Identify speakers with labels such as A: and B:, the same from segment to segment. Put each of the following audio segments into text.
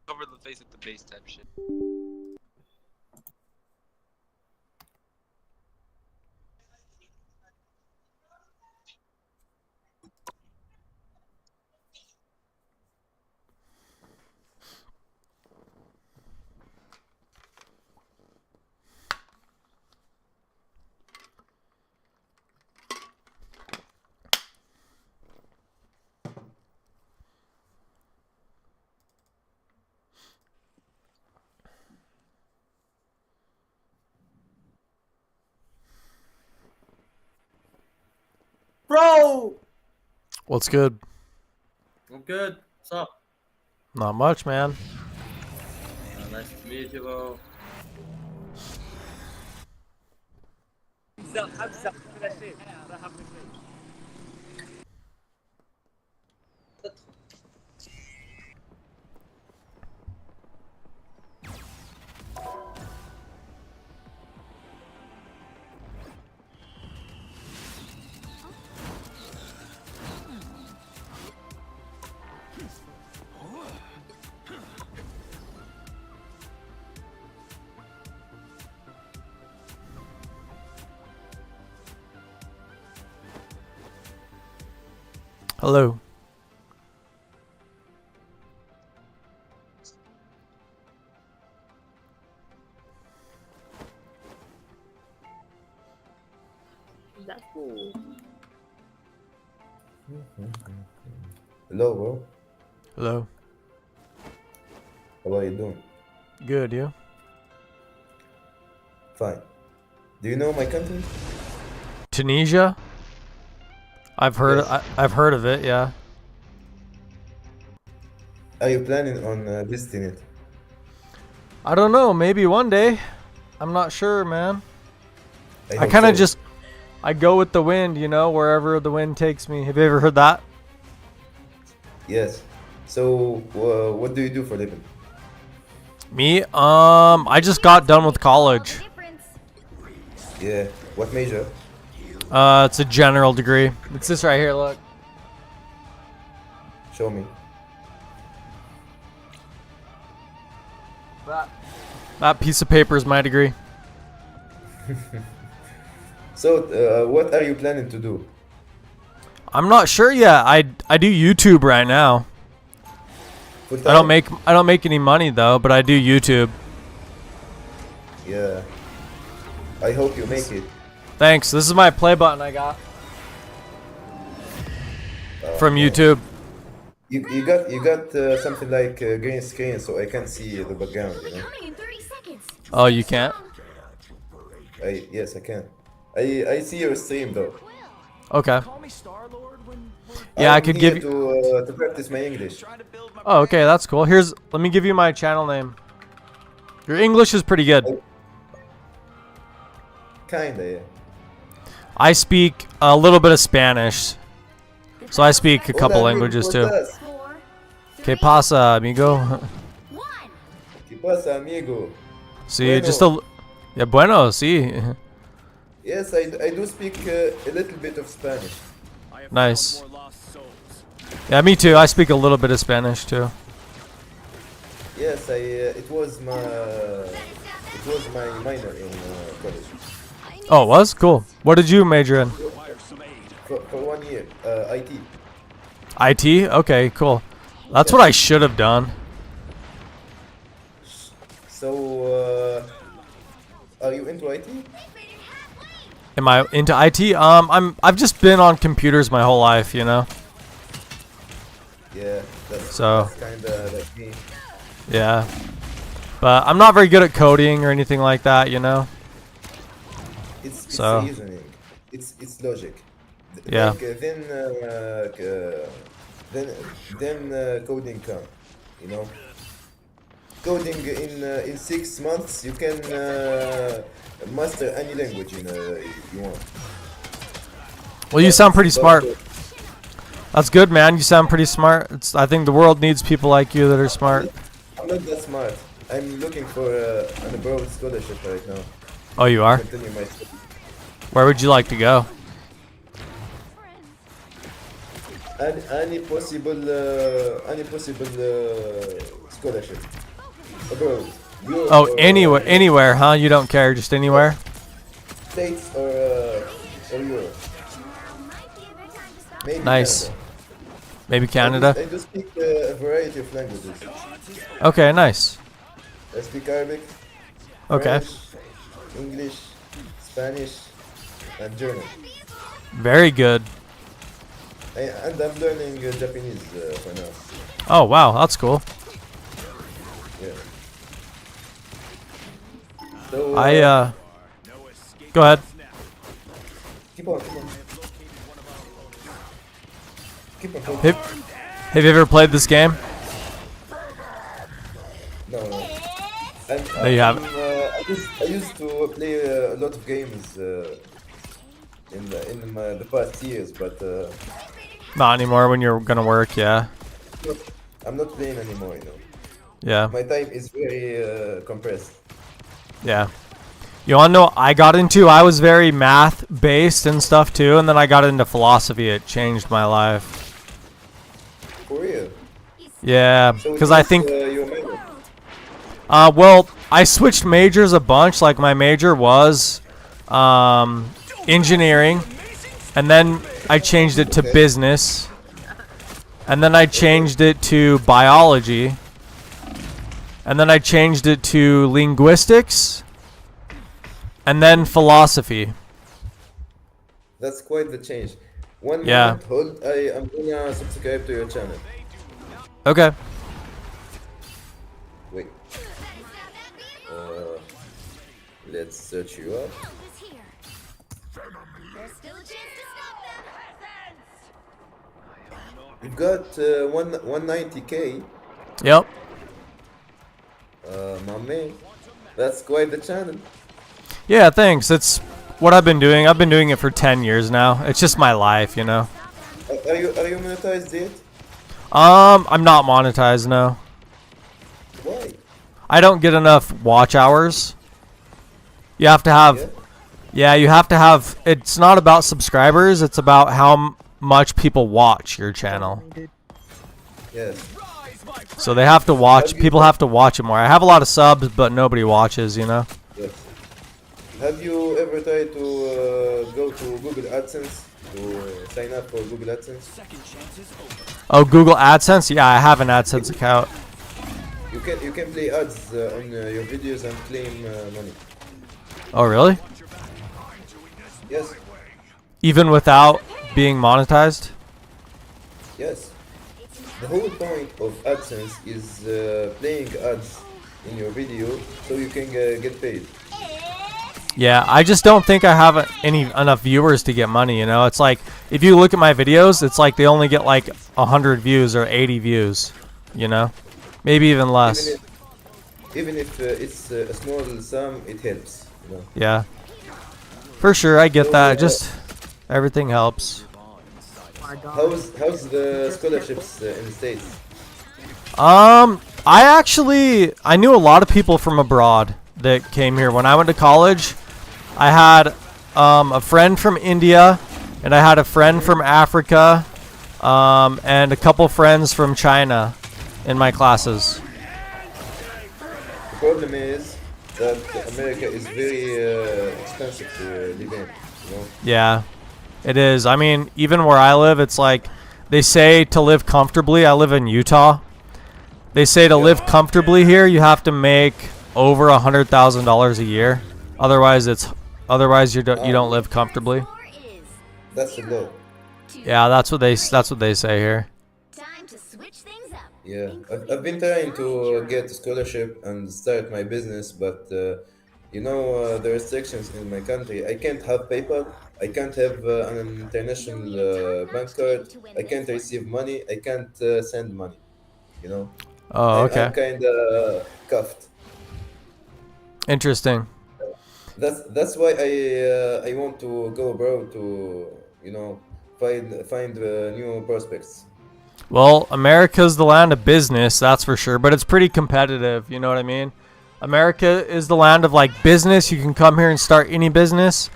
A: Cover the face with the base type shit.
B: Bro!
C: What's good?
B: I'm good. What's up?
C: Not much, man.
B: Nice to meet you, bro.
C: Hello.
D: That's cool.
E: Hello, bro.
C: Hello.
E: How are you doing?
C: Good, you?
E: Fine. Do you know my country?
C: Tunisia? I've heard.
E: Yes.
C: I've heard of it. Yeah.
E: Are you planning on visiting it?
C: I don't know. Maybe one day. I'm not sure, man. I
E: hope
C: kind of
E: so.
C: just. I go with the wind, you know, wherever the wind takes me. Have you ever heard that?
E: Yes. So, what do you do for a living?
C: Me? I just got done with college.
E: Yeah. What major?
C: It's a general degree. It's this right here. Look.
E: Show me.
C: That piece of paper is my degree.
E: So, what are you planning to do?
C: I'm not sure yet. I do YouTube right now.
E: Full
C: I don't
E: time?
C: make any money though, but I do YouTube.
E: Yeah. I hope you make it.
C: Thanks. This is my play button I got from
E: Yeah.
C: YouTube.
E: You got something like green screen, so I can see the background. You know.
D: Coming in 30 seconds.
C: Oh, you can't?
E: Yes, I can. I see your stream though.
C: Okay. Yeah, I
E: I'm
C: could
E: here
C: give you.
E: to practice my English.
C: Oh, okay, that's cool. Let me give you my channel name. Your English is pretty good.
E: Kinda, yeah.
C: I speak a little bit of Spanish, so I speak a couple
E: Hola,
C: languages
E: amigo,
C: too.
E: ¿cómo estás?
D: 4,
C: ¿Qué pasa, amigo?
D: 1.
E: ¿Qué pasa, amigo?
C: Sí,
E: Bueno.
C: just a. Yeah, bueno, sí.
E: Yes, I do speak a little bit of Spanish.
C: Nice. Yeah, me too. I speak a little bit of Spanish too.
E: Yes, it was my minor in college
C: Oh, it was? Cool. What did you major in?
E: for 1 year. IT.
C: IT? Okay, cool. That's what I should have done.
E: So, are you into IT?
C: Am I into IT? I've just been on computers my whole life, you know.
E: Yeah, that's
C: So.
E: kinda like me.
C: Yeah. But I'm not very good at coding or anything like that, you know.
E: It's
C: So.
E: reasoning. It's logic.
C: Yeah.
E: Like, then coding come. You know. Coding in 6 months you can master any language you want.
C: Well, you sound pretty smart.
E: But,
C: That's good, man. You sound pretty smart. I think the world needs people like you that are smart.
E: I'm not that smart. I'm looking for an abroad scholarship right now.
C: Oh, you are?
E: Continue my studies.
C: Where would you like to go?
E: Any possible scholarship abroad. Europe
C: Oh,
E: or,
C: anywhere, huh? You don't care, just anywhere?
E: States or Europe. Maybe
C: Nice.
E: Canada.
C: Maybe Canada?
E: I do speak a variety of languages.
C: Okay, nice.
E: I speak Arabic,
C: Okay.
E: French, English, Spanish, and German.
C: Very good.
E: And I'm learning Japanese for now.
C: Oh, wow, that's cool.
E: Yeah. So,
C: Go ahead.
E: keep on, keep on. Keep on.
C: Have you ever played this game?
E: No, no. And,
C: No, you haven't.
E: I used to play a lot of games in the past years, but
C: Not anymore when you're gonna work, yeah.
E: I'm not playing anymore.
C: Yeah,
E: My time is very compressed.
C: yeah. You wanna know what I got into? I was very math based and stuff too, and then I got into philosophy. It changed my life.
E: For real.
C: Yeah,
E: So
C: because I think
E: your major.
C: well, I switched majors a bunch. Like my major was engineering, and then I changed it to
E: Okay.
C: business, and then I changed it to biology, and then I changed it to linguistics, and then philosophy.
E: That's quite the change. One
C: Yeah.
E: moment, hold. I am gonna subscribe to your channel.
C: Okay.
E: Wait. Let's search you up. You've got 190k,
C: Yep.
E: my man. That's quite the channel.
C: Yeah, thanks. It's what I've been doing. I've been doing it for 10 years now. It's just my life, you know.
E: Are you monetized yet?
C: I'm not monetized, no.
E: Why?
C: I don't get enough watch hours. You have to have,
E: Yeah.
C: yeah, you have to have, it's not about subscribers, it's about how much people watch your channel.
E: Yes.
C: So they have to watch, people have to watch it more. I have a lot of subs, but nobody watches, you know.
E: Yes. Have you ever tried to go to Google AdSense to sign up for Google AdSense?
C: Oh, Google AdSense? Yeah, I have an AdSense account.
E: You can play ads on your videos and claim money.
C: Oh, really?
E: Yes.
C: Even without being monetized?
E: Yes. The whole point of AdSense is playing ads in your video so you can get paid.
C: Yeah, I just don't think I have enough viewers to get money, you know? It's like, if you look at my videos, it's like they only get like 100 views or 80 views, you know? Maybe even less.
E: Even if it's a small sum, it helps. You know?
C: Yeah. For sure, I get that. Just, everything helps.
E: How's the scholarships in the States?
C: I knew a lot of people from abroad that came here. When I went to college, I had a friend from India, and I had a friend from Africa, and a couple friends from China in my classes.
E: The problem is that America is very expensive to live in. You know?
C: Yeah, it is. I mean, even where I live, it's like they say to live comfortably. I live in Utah. They say to live comfortably here, you have to make over $100,000 a year. Otherwise, you don't live comfortably.
E: That's the law.
C: Yeah, that's what they say here.
E: Yeah, I've been trying to get a scholarship and start my business, but the restrictions in my country. I can't have PayPal. I can't have an international bank card. I can't receive money. I can't send money. You know.
C: Oh, okay.
E: I'm kind of cuffed.
C: Interesting.
E: That's why I want to go abroad to find new prospects.
C: Well, America's the land of business, that's for sure, but it's pretty competitive, you know what I mean? America is the land of like business. You can come here and start any business,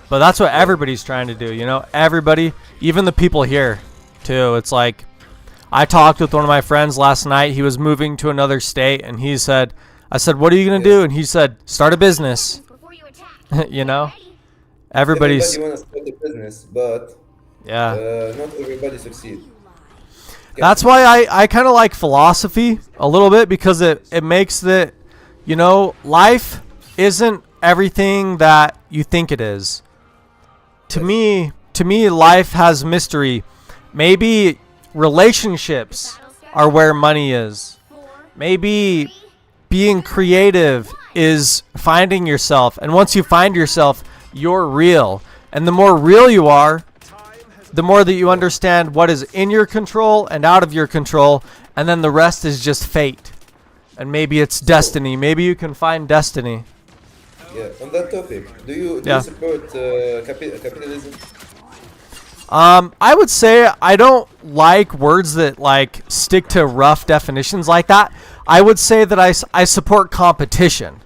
C: but that's what everybody's trying to do, you know? Everybody, even the people here too. It's like I talked with one of my friends last night. He was moving to another state, and he said, I said, what are you going to do? And he said, start a business.
D: Before you attack.
C: You know?
D: Ready?
C: Everybody's,
E: Everybody want to start a business, but
C: yeah.
E: not everybody succeed.
C: That's why I kind of like philosophy a little bit, because it makes that, you know, life isn't everything that you think it is. To me, life has mystery. Maybe relationships are where money is. Maybe being creative is finding yourself. And once you find yourself, you're real. And the more real you are, the more that you understand what is in your control and out of your control. And then the rest is just fate. And maybe it's destiny. Maybe you can find destiny.
E: Yeah, on that topic, do you support capitalism?
C: I would say I don't like words that like stick to rough definitions like that. I would say that I support competition,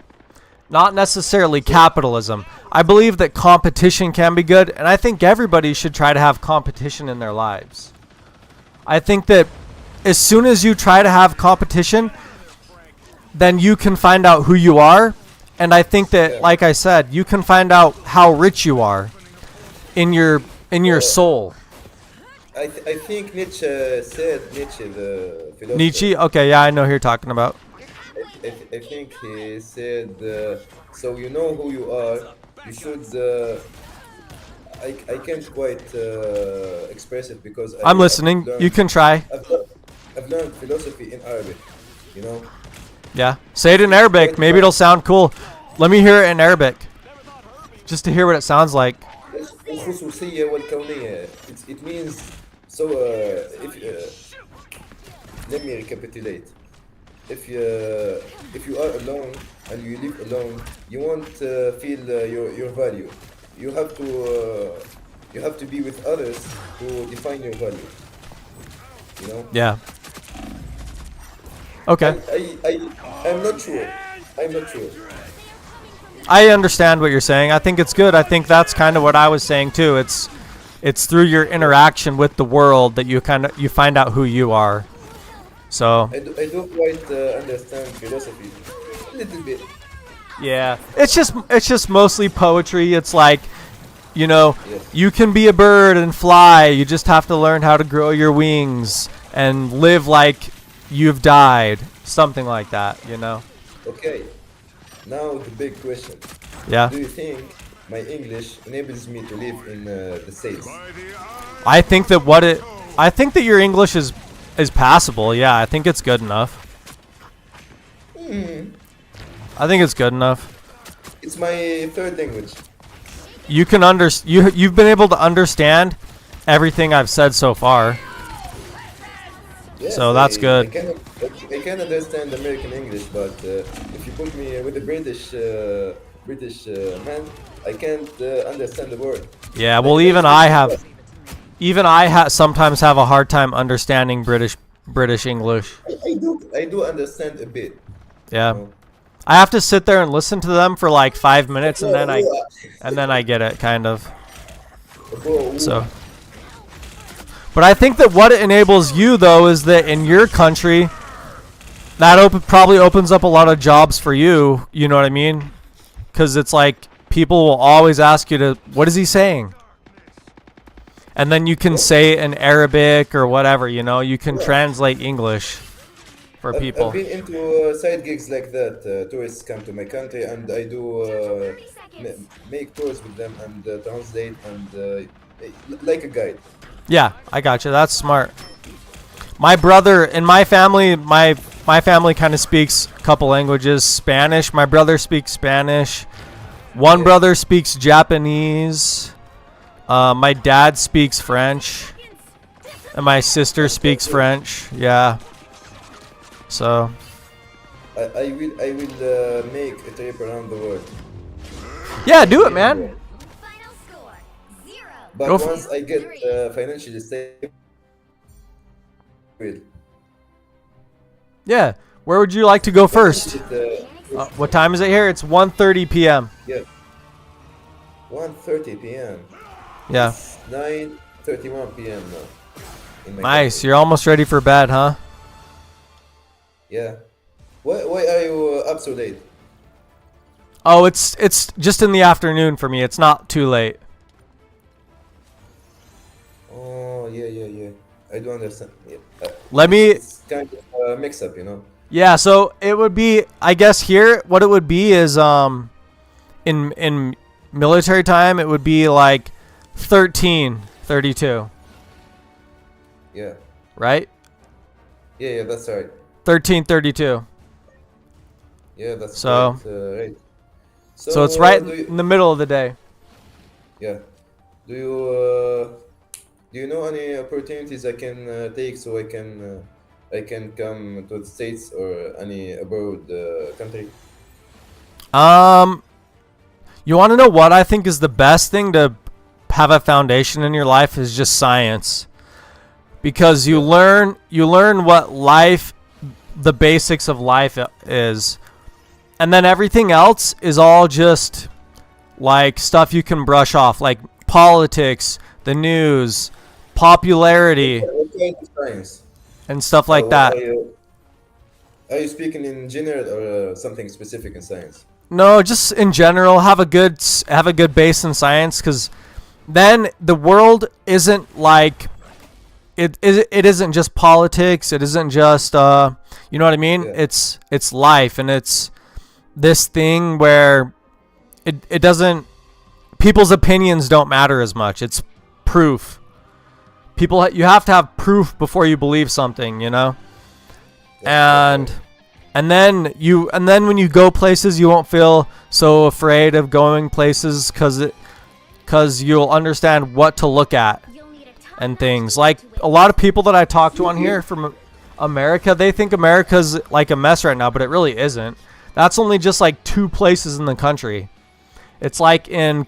C: not necessarily capitalism. I believe that competition can be good, and I think everybody should try to have competition in their lives. I think that as soon as you try to have competition, then you can find out who you are. And I think that, like I said, you can find out how rich you are in your soul.
E: I think Nietzsche said, the philosopher.
C: Nietzsche? Okay, yeah, I know who you're talking about.
E: I think he said, so you know who you are, you should, I can't quite express it because
C: I'm listening. You can try.
E: I've learned philosophy in Arabic, you know?
C: Yeah. Say it in Arabic. Maybe it'll sound cool. Let me hear it in Arabic. Just to hear what it sounds like.
E: الخصوصية والكونية. It means, so if let me recapitulate. If you are alone and you live alone, you won't feel your value. You have to be with others to define your value. You know?
C: Yeah. Okay.
E: I'm not sure.
C: I understand what you're saying. I think it's good. I think that's kind of what I was saying too. It's through your interaction with the world that you find out who you are. So
E: I don't quite understand philosophy. A little bit.
C: yeah, it's just mostly poetry. It's like, you know,
E: Yes.
C: you can be a bird and fly. You just have to learn how to grow your wings and live like you've died. Something like that, you know.
E: Okay. Now the big question.
C: Yeah.
E: Do you think my English enables me to live in the States?
C: I think that your English is passable. Yeah, I think it's good enough. I think it's good enough.
E: It's my third language.
C: You can you've been able to understand everything I've said so far.
E: Yes,
C: So that's good.
E: I can understand American English, but if you put me with a British man, I can't understand the word.
C: Yeah, well, even I sometimes have a hard time understanding British English.
E: I do understand a bit.
C: Yeah.
E: You know?
C: I have to sit there and listen to them for like 5 minutes, and then I get it, kind of. So, but I think that what it enables you, though, is that in your country, that probably opens up a lot of jobs for you. You know what I mean? Because it's like people will always ask you to, what is he saying? And then you can say it in Arabic or whatever. You know, you can translate English for people.
E: I've been into side gigs like that. Tourists come to my country, and I do make tours with them and translate and like a guide.
C: Yeah, I got you. That's smart. My brother in my family, my family kind of speaks a couple languages. Spanish. My brother speaks Spanish. One brother speaks Japanese. My dad speaks French, and my sister speaks French. Yeah. So.
E: I will make a trip around the world.
C: Yeah, do it, man.
D: Final score, 0.
E: But
C: Go for
E: once I get financially stable, will.
C: Yeah. Where would you like to go first?
E: It,
C: What time is it here? It's 1:30 p.m.
E: yeah. 1:30 p.m.
C: Yeah.
E: 9:31 p.m. now. in my
C: Nice.
E: country.
C: You're almost ready for bed, huh?
E: Yeah. Why are you up so late?
C: Oh, it's just in the afternoon for me. It's not too late.
E: Oh, yeah. I do understand. Yeah.
C: Let me.
E: It's kind of a mix up, you know.
C: Yeah. So it would be. I guess here, what it would be is in military time, it would be like 13:32,
E: Yeah.
C: right?
E: Yeah, that's right.
C: 13:32.
E: Yeah, that's
C: So-
E: right.
C: So it's right
E: do
C: in the middle of the day.
E: yeah. Do you know any opportunities I can take so I can come to the States or any abroad country?
C: You want to know what I think is the best thing to have a foundation in your life is just science. Because you learn what life, the basics of life is. And then everything else is all just like stuff you can brush off, like politics, the news, popularity,
E: What kind of science?
C: and stuff like
E: What
C: that.
E: Are you speaking in general or something specific in science?
C: No, just in general, have a good base in science, because then the world isn't like it isn't just politics. It isn't just you know what I mean?
E: Yeah.
C: It's life, and it's this thing where it doesn't, people's opinions don't matter as much. It's proof. You have to have proof before you believe something, you know? And then when you go places, you won't feel so afraid of going places cuz you'll understand what to look at
D: You'll need a ton
C: and
D: of
C: things.
D: energy
C: Like
D: to
C: a lot of people that I talk to on here from America, they think America's like a mess right now, but it really isn't. That's only just like 2 places in the country. It's like in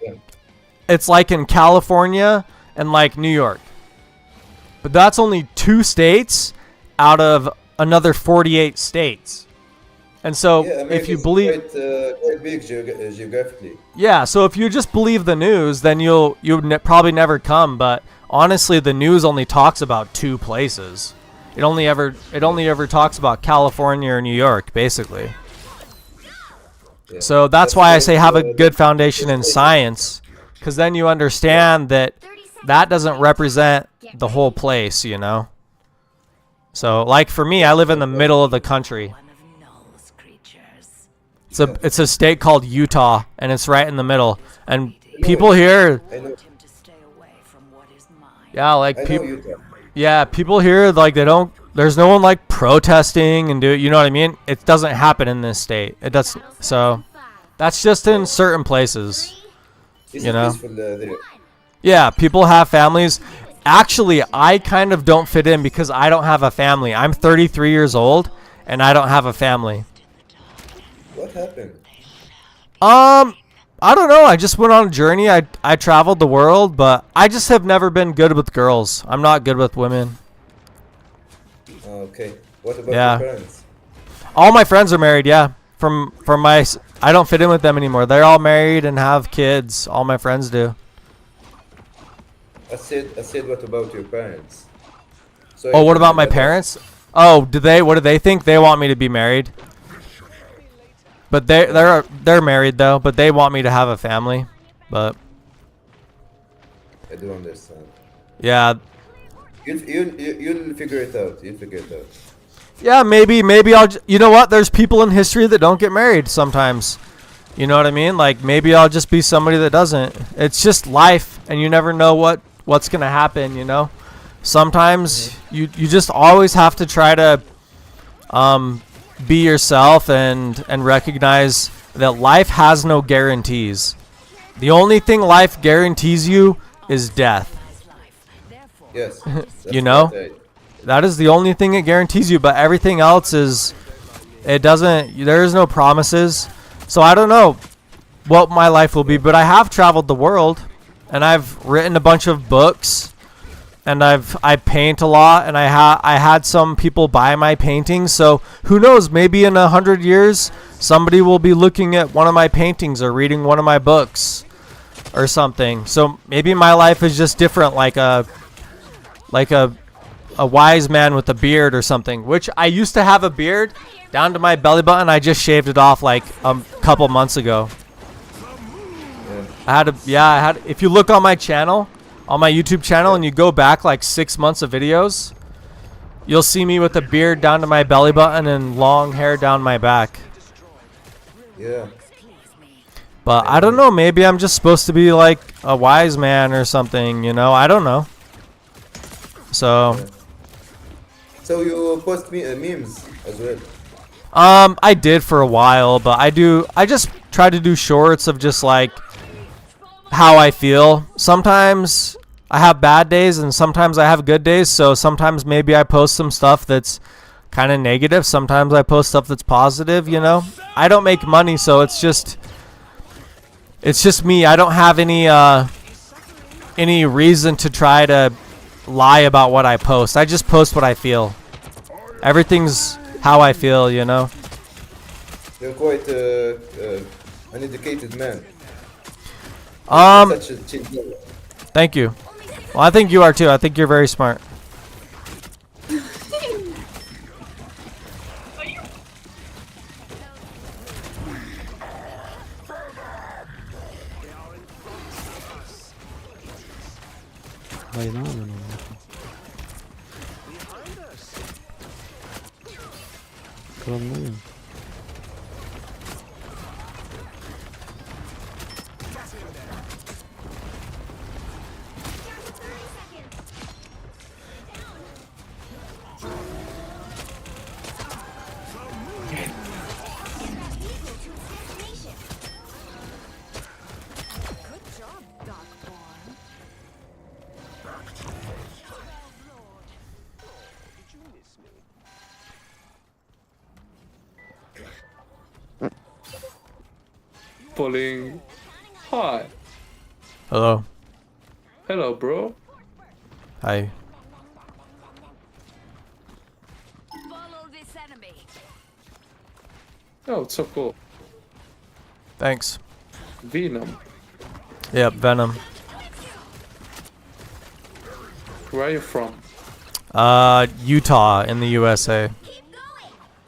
C: California and like New York. But that's only 2 states out of another 48 states. And so
E: Yeah,
C: if you
E: America's
C: believe
E: quite big geographically.
C: Yeah, so if you just believe the news, then you'll probably never come, but honestly the news only talks about 2 places. It only ever talks about California or New York, basically.
E: Yeah.
C: So that's why I say have a
E: uh,
C: good foundation in science, cuz then you understand that that doesn't represent the whole place, you know? So like for me, I live in the middle of the country.
A: One of Null's creatures.
C: It's a state called Utah, and it's right in the middle. And people here,
E: I know.
A: Want him to stay away from what is mine.
C: yeah, like
E: I know
C: people,
E: Utah.
C: yeah, people here like there's no one like protesting and you know what I mean? It doesn't happen in this state. It does. So that's just in certain places.
E: It's
C: You know?
E: peaceful there.
C: Yeah, people have families. Actually, I kind of don't fit in because I don't have a family. I'm 33 years old and I don't have a family.
E: What happened?
C: I don't know. I just went on a journey. I traveled the world, but I just have never been good with girls. I'm not good with women.
E: Okay. What about
C: Yeah.
E: your parents?
C: All my friends are married, yeah. I don't fit in with them anymore. They're all married and have kids. All my friends do.
E: I said what about your parents? So
C: Oh, what about my parents? Oh, what do they think? They want me to be married. But they're married though, but they want me to have a family. But
E: I do understand.
C: yeah.
E: You'll figure it out. You'll figure it out.
C: Yeah, maybe you know what? There's people in history that don't get married sometimes. You know what I mean? Like maybe I'll just be somebody that doesn't. It's just life, and you never know what's gonna happen. You know, sometimes you just always have to try to be yourself and recognize that life has no guarantees. The only thing life guarantees you is death.
E: Yes.
C: You know?
E: right.
C: That is the only thing it guarantees you, but everything else there is no promises. So I don't know what my life will be, but I have traveled the world and I've written a bunch of books and I paint a lot, and I had some people buy my paintings. So who knows, maybe in 100 years somebody will be looking at one of my paintings or reading one of my books or something. So maybe my life is just different, like a a wise man with a beard or something. Which I used to have a beard down to my belly button. I just shaved it off like a couple months ago. I had. If you look on my channel, on my YouTube channel, and you go back like 6 months of videos, you'll see me with a beard down to my belly button and long hair down my back.
E: Yeah.
C: But I don't know. Maybe I'm just supposed to be like a wise man or something. You know, I don't know. So.
E: So you post memes as well.
C: I did for a while, but I just try to do shorts of just like how I feel. Sometimes I have bad days and sometimes I have good days. So sometimes maybe I post some stuff that's kind of negative. Sometimes I post stuff that's positive, you know. I don't make money, so it's just me. I don't have any reason to try to lie about what I post. I just post what I feel. Everything's how I feel, you know.
E: You're quite an educated man. Such a chill guy.
C: Thank you. Well, I think you are too. I think you're very smart.
F: Pulling. Hi.
C: Hello.
F: Hello, bro.
C: Hi.
A: Follow this enemy.
F: Oh, it's so cool.
C: Thanks.
F: Venom.
C: Yep, Venom.
F: Where are you from?
C: Utah in the USA.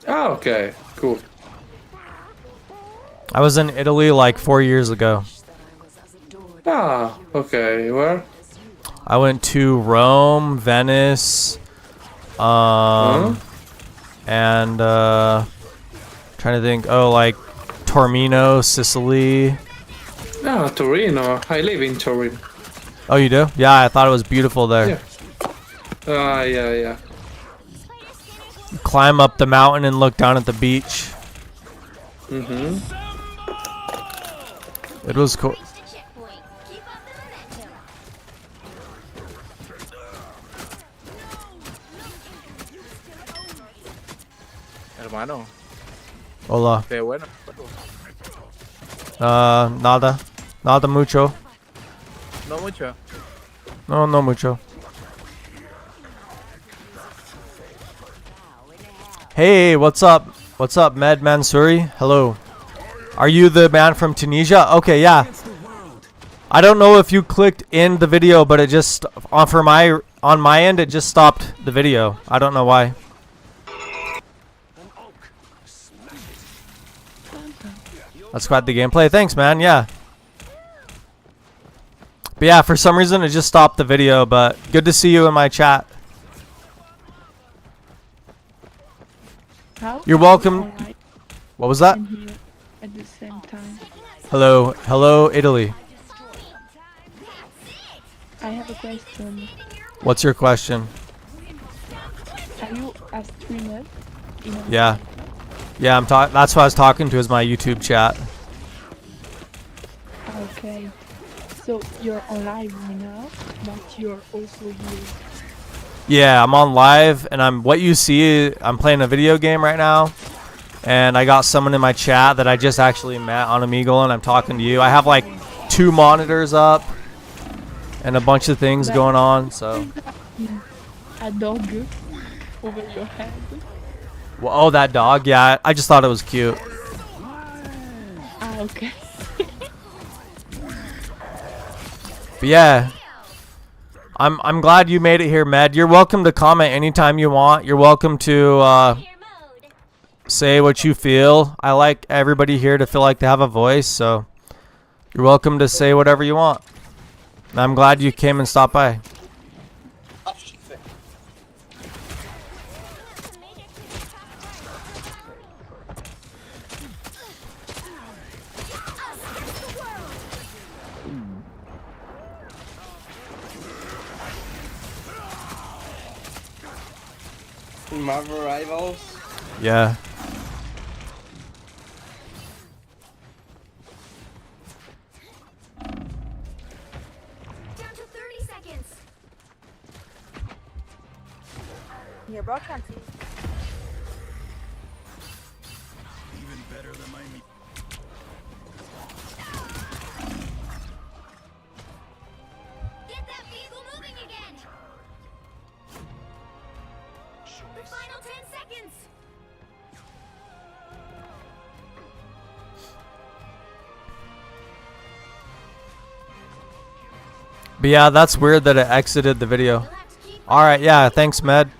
F: Ah, okay. Cool.
C: I was in Italy like 4 years ago.
F: Ah, okay. Where?
C: I went to Rome, Venice, and trying to think. Oh, like Torino, Sicily.
F: Ah, Torino. I live in Torino.
C: Oh, you do? Yeah, I thought it was beautiful there.
F: Yeah. Ah, yeah.
C: Climb up the mountain and look down at the beach.
F: Mm-hmm.
C: It was cool.
G: Hermano,
C: Hola.
G: qué bueno.
C: Nada. Nada mucho.
G: No mucho.
C: No, no mucho. Hey, what's up? What's up, Med Mansouri? Hello. Are you the man from Tunisia? Okay, yeah. I don't know if you clicked in the video, but it just on my end it just stopped the video. I don't know why. That's quite the gameplay. Thanks, man. Yeah. But yeah, for some reason it just stopped the video, but good to see you in my chat. You're welcome. What was that?
H: At the same time.
C: Hello. Hello, Italy.
H: I have a question.
C: What's your question?
H: Are you a streamer?
C: Yeah. Yeah, I'm talking. That's what I was talking to is my YouTube chat.
H: Okay. So you're on live right now, but you're also here.
C: Yeah, I'm on live, and what you see, I'm playing a video game right now, and I got someone in my chat that I just actually met on Omegle, and I'm talking to you. I have like 2 monitors up, and a bunch of things going on, so.
H: A dog over your head.
C: Well, oh, that dog? Yeah, I just thought it was cute.
H: Ah, okay.
C: But yeah, I'm glad you made it here, Med. You're welcome to comment anytime you want. You're welcome to say what you feel. I like everybody here to feel like they have a voice, so you're welcome to say whatever you want. And I'm glad you came and stopped by.
I: Marvel Rivals.
C: Yeah.
D: Down to 30 seconds.
H: Your bro can't see.
D: Get that vehicle moving again. The final 10 seconds.
C: But yeah, that's weird that it exited the video.
D: You'll have to keep
C: Alright, yeah, thanks, Med.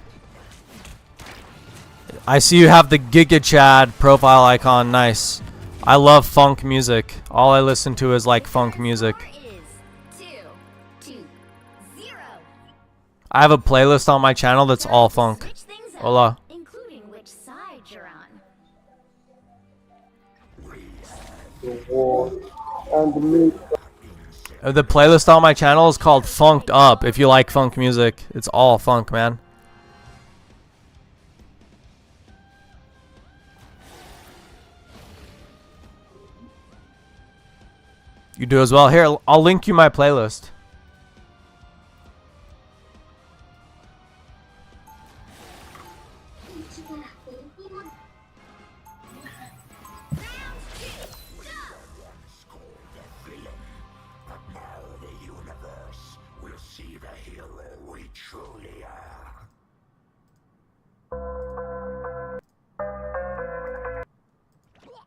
C: I see you have the Giga Chad profile icon. Nice. I love funk music. All I listen to is like funk music.
D: Score is 2-0.
C: I have a playlist on my channel that's all funk.
D: Switch things up,
C: Hola.
D: including which side you're on.
C: The playlist on my channel is called Funked Up. If you like funk music, it's all funk, man. You do as well. Here, I'll link you my playlist.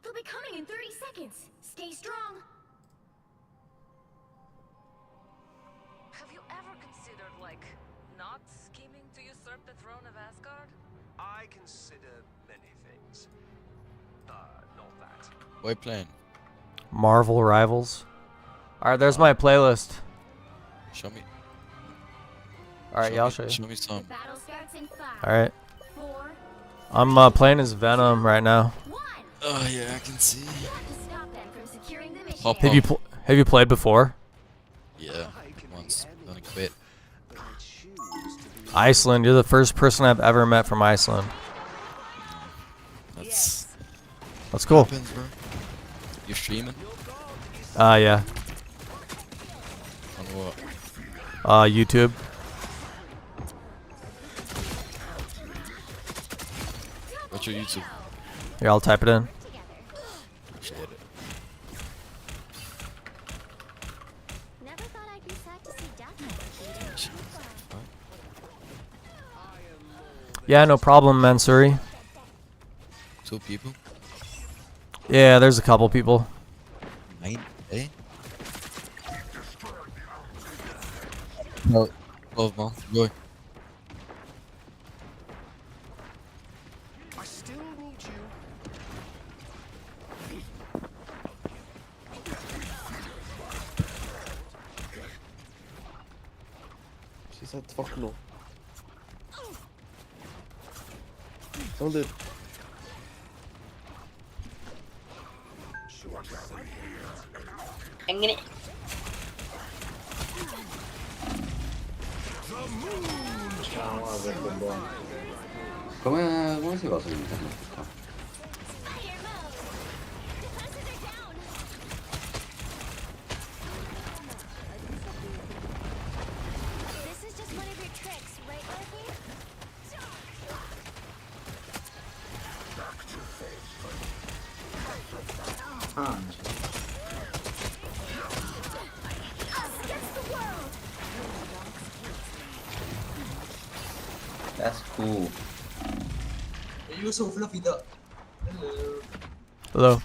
D: They'll be coming in 30 seconds. Stay strong.
A: Have you ever considered, like, not scheming to usurp the throne of Asgard?
J: I consider many things. Not that.
K: What are you playing?
C: Marvel Rivals. Alright, there's my playlist.
K: Show me.
C: Alright, yeah, I'll show you.
K: Show me some.
D: Battle starts in 5,
C: Alright.
D: 4,
C: I'm playing as Venom right now.
D: 1.
K: Oh yeah, I can see.
D: You have to stop them from securing the mission.
K: Hop
C: Have
K: on.
C: you have you played before?
K: Yeah, once. Then I quit.
C: Iceland. You're the first person I've ever met from Iceland.
K: That's
C: cool.
K: happens, bro. You're streaming?
C: Yeah.
K: On what?
C: YouTube.
K: What's your YouTube?
C: Here, I'll type it in.
K: Shit.
D: Never thought I'd be sad to see death.
C: Yeah, no problem, Mansuri.
K: 2 people?
C: Yeah, there's a couple people.
K: 9? Eh? No. 12 man. Go.
J: I still need you.
I: She said fuck no. Don't do it.
L: ¿Cómo se va a hacer internet?
D: Fire mode. Defenses are down. This is just one of your tricks, right, Loki? Us against the world.
L: That's cool.
C: Hello.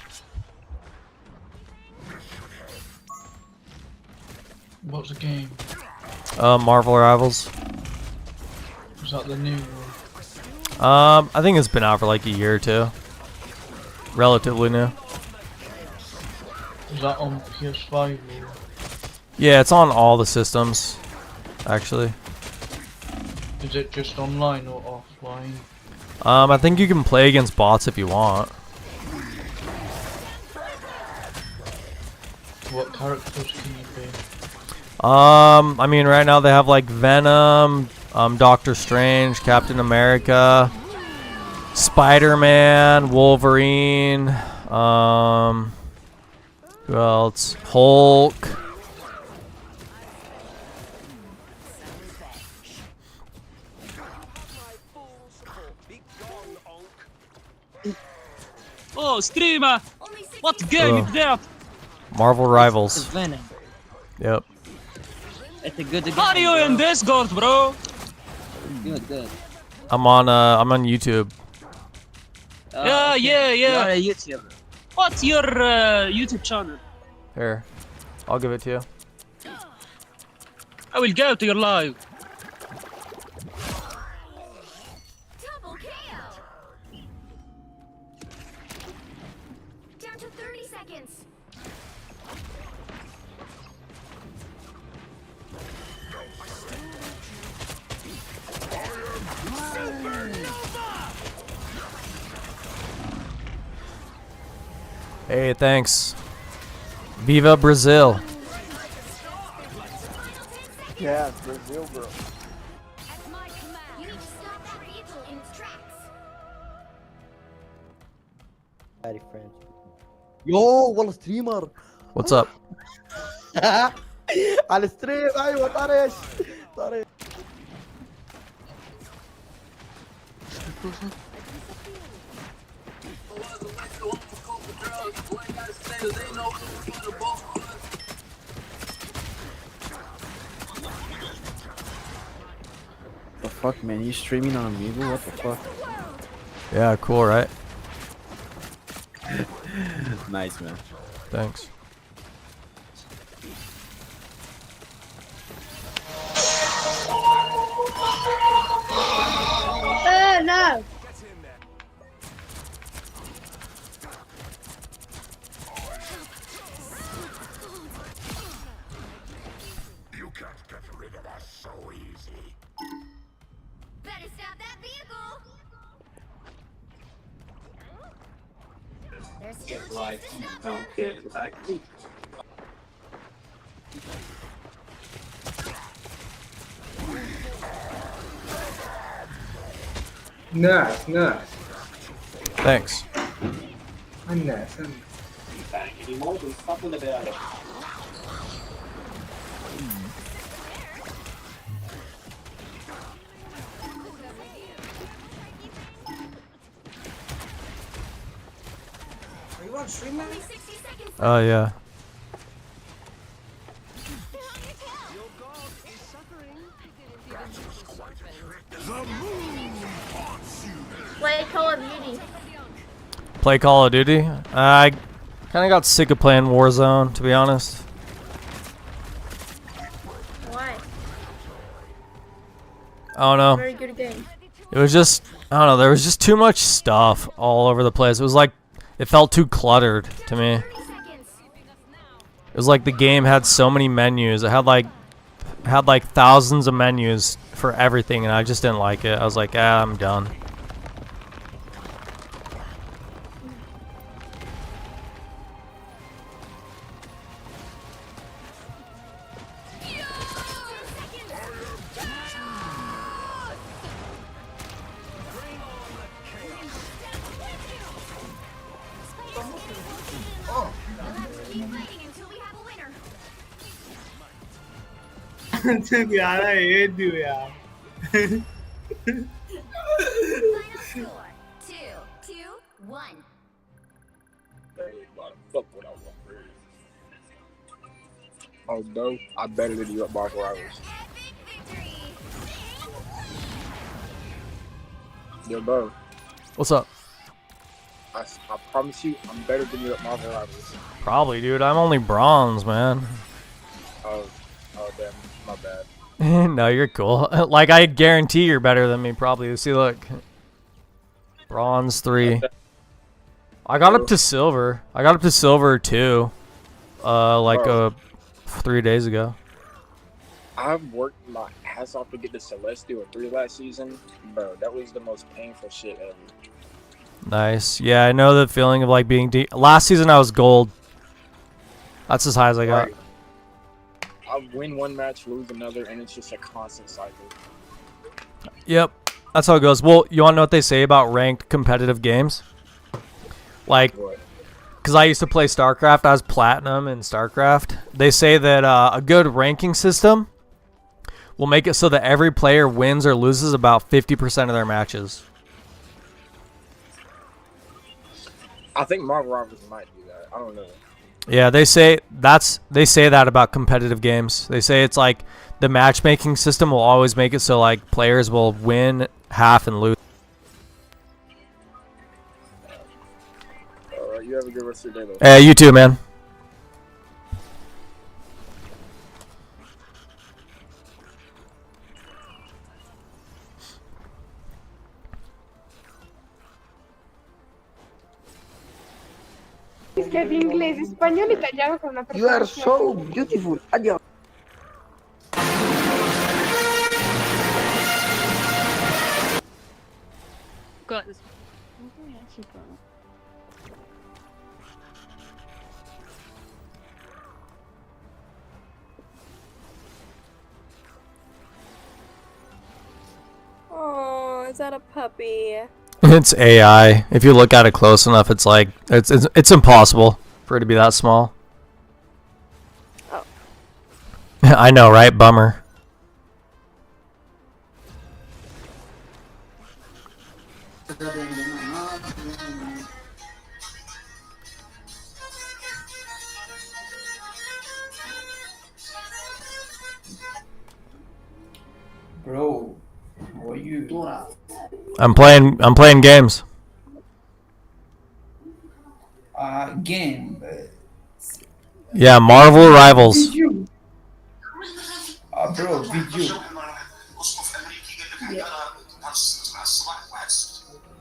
F: What's the game?
C: Marvel Rivals.
L: Is that the new one?
C: I think it's been out for like a year or two. Relatively new.
L: Is that on PS5 or?
C: Yeah, it's on all the systems, actually.
L: Is it just online or offline?
C: I think you can play against bots if you want.
L: What characters can you be?
C: I mean, right now they have like Venom, Doctor Strange, Captain America, Spider-Man, Wolverine, who else? Hulk.
M: Oh, streamer! What game is that?
C: Marvel Rivals.
M: It's Venom.
C: Yep.
M: It's a good game. How are you in Discord, bro? Good.
C: I'm on YouTube.
M: Yeah.
N: You're on a YouTuber.
M: What's your YouTube channel?
C: Here, I'll give it to you.
M: I will go to your live.
D: Double KO. Down to 30 seconds.
C: Hey, thanks. Viva Brazil.
I: Yeah, it's Brazil, bro.
D: At my command. You need to stop that vehicle in its tracks.
I: Very French. Yo, والله ستريمر.
C: What's up?
I: على الستريم ايوه طرش. The fuck, man? You streaming on Amiibo? What the fuck?
C: Yeah, cool, right?
I: Nice, man.
C: Thanks.
H: No.
J: You can't get rid of us so easy.
D: Better stop that vehicle. There's still a chance to stop it.
F: Nice.
C: Thanks.
F: Nice.
J: Are you on stream, man?
C: Oh, yeah.
H: Play Call of Duty.
C: Play Call of Duty? I kind of got sick of playing Warzone, to be honest.
H: Why?
C: I don't know.
H: Very good game.
C: It was just, I don't know, there was just too much stuff all over the place. It was like, it felt too cluttered to me. It was like the game had so many menus. It had like thousands of menus for everything, and I just didn't like it. I was like, I'm done.
I: यार ये दो यार
D: Final score 2-1.
G: Oh no, I better than you at Marvel Rivals. Yo, bro.
C: What's up?
G: I promise you, I'm better than you at Marvel Rivals.
C: Probably, dude. I'm only bronze, man.
G: Oh damn, my bad.
C: No, you're cool. Like, I guarantee you're better than me, probably. See, look. Bronze 3. I got up to silver. I got up to silver 2. Like 3 days ago.
G: I've worked my ass off to get the Celestial 3 last season. Bro, that was the most painful shit ever.
C: Nice. Yeah, I know the feeling of like being last season I was gold. That's as high as I got.
G: Right. I win one match, lose another, and it's just a constant cycle.
C: Yep. That's how it goes. Well, you want to know what they say about ranked competitive games? Like, because I used to play StarCraft. I was platinum in StarCraft. They say that a good ranking system will make it so that every player wins or loses about 50% of their matches.
G: I think Marvel Rivals might do that. I don't know.
C: Yeah, they say that about competitive games. They say it's like the matchmaking system will always make it so like players will win half and lose.
G: You have a good rest of your day, though.
C: Hey, you too, man.
H: Escrevi inglês, espanhol e italiano con una
N: You are so beautiful. Adios.
H: Got this.
D: Oh, is that a puppy?
C: It's AI. If you look at it close enough, it's like it's impossible for it to be that small.
D: Oh.
C: I know, right? Bummer.
O: Bro, how are you?
C: I'm playing games.
O: Game.
C: Yeah, Marvel Rivals.
O: Bro, video.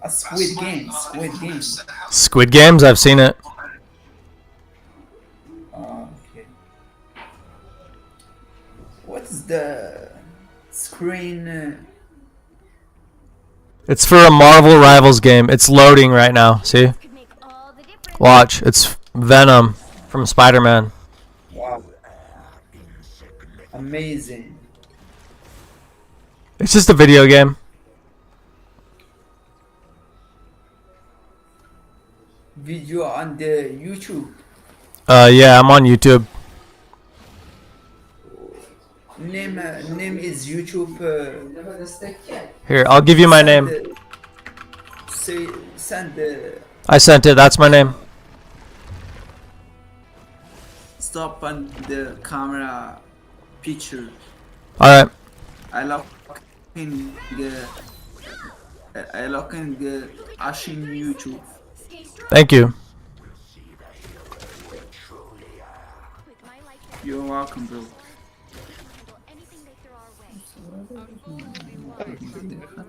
O: Squid Games.
C: Squid Games, I've seen it.
O: Okay. What's the screen?
C: It's for a Marvel Rivals game. It's loading right now. See? Watch. It's Venom from Spider-Man.
O: Wow. Amazing.
C: It's just a video game.
O: Video on the YouTube.
C: Yeah, I'm on YouTube.
O: Name is YouTube.
C: Here, I'll give you my name.
O: Send
C: I sent it. That's my name.
O: stop on the camera picture.
C: All right.
O: I look in Ashin YouTube.
C: Thank you.
O: You're welcome, bro.
L: I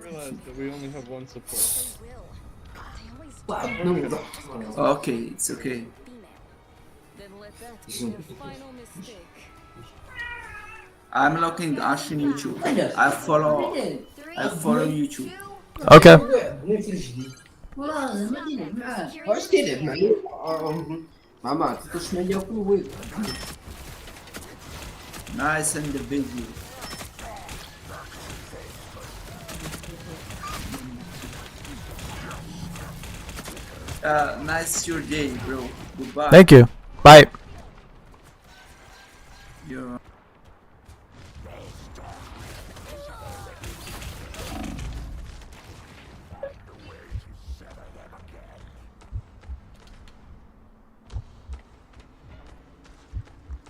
L: realized that we only have one support.
O: Okay, it's okay. I'm looking Ashin YouTube. I follow YouTube.
C: Okay.
O: Nice and the video. Nice your day, bro. Goodbye.
C: Thank you. Bye.
O: You're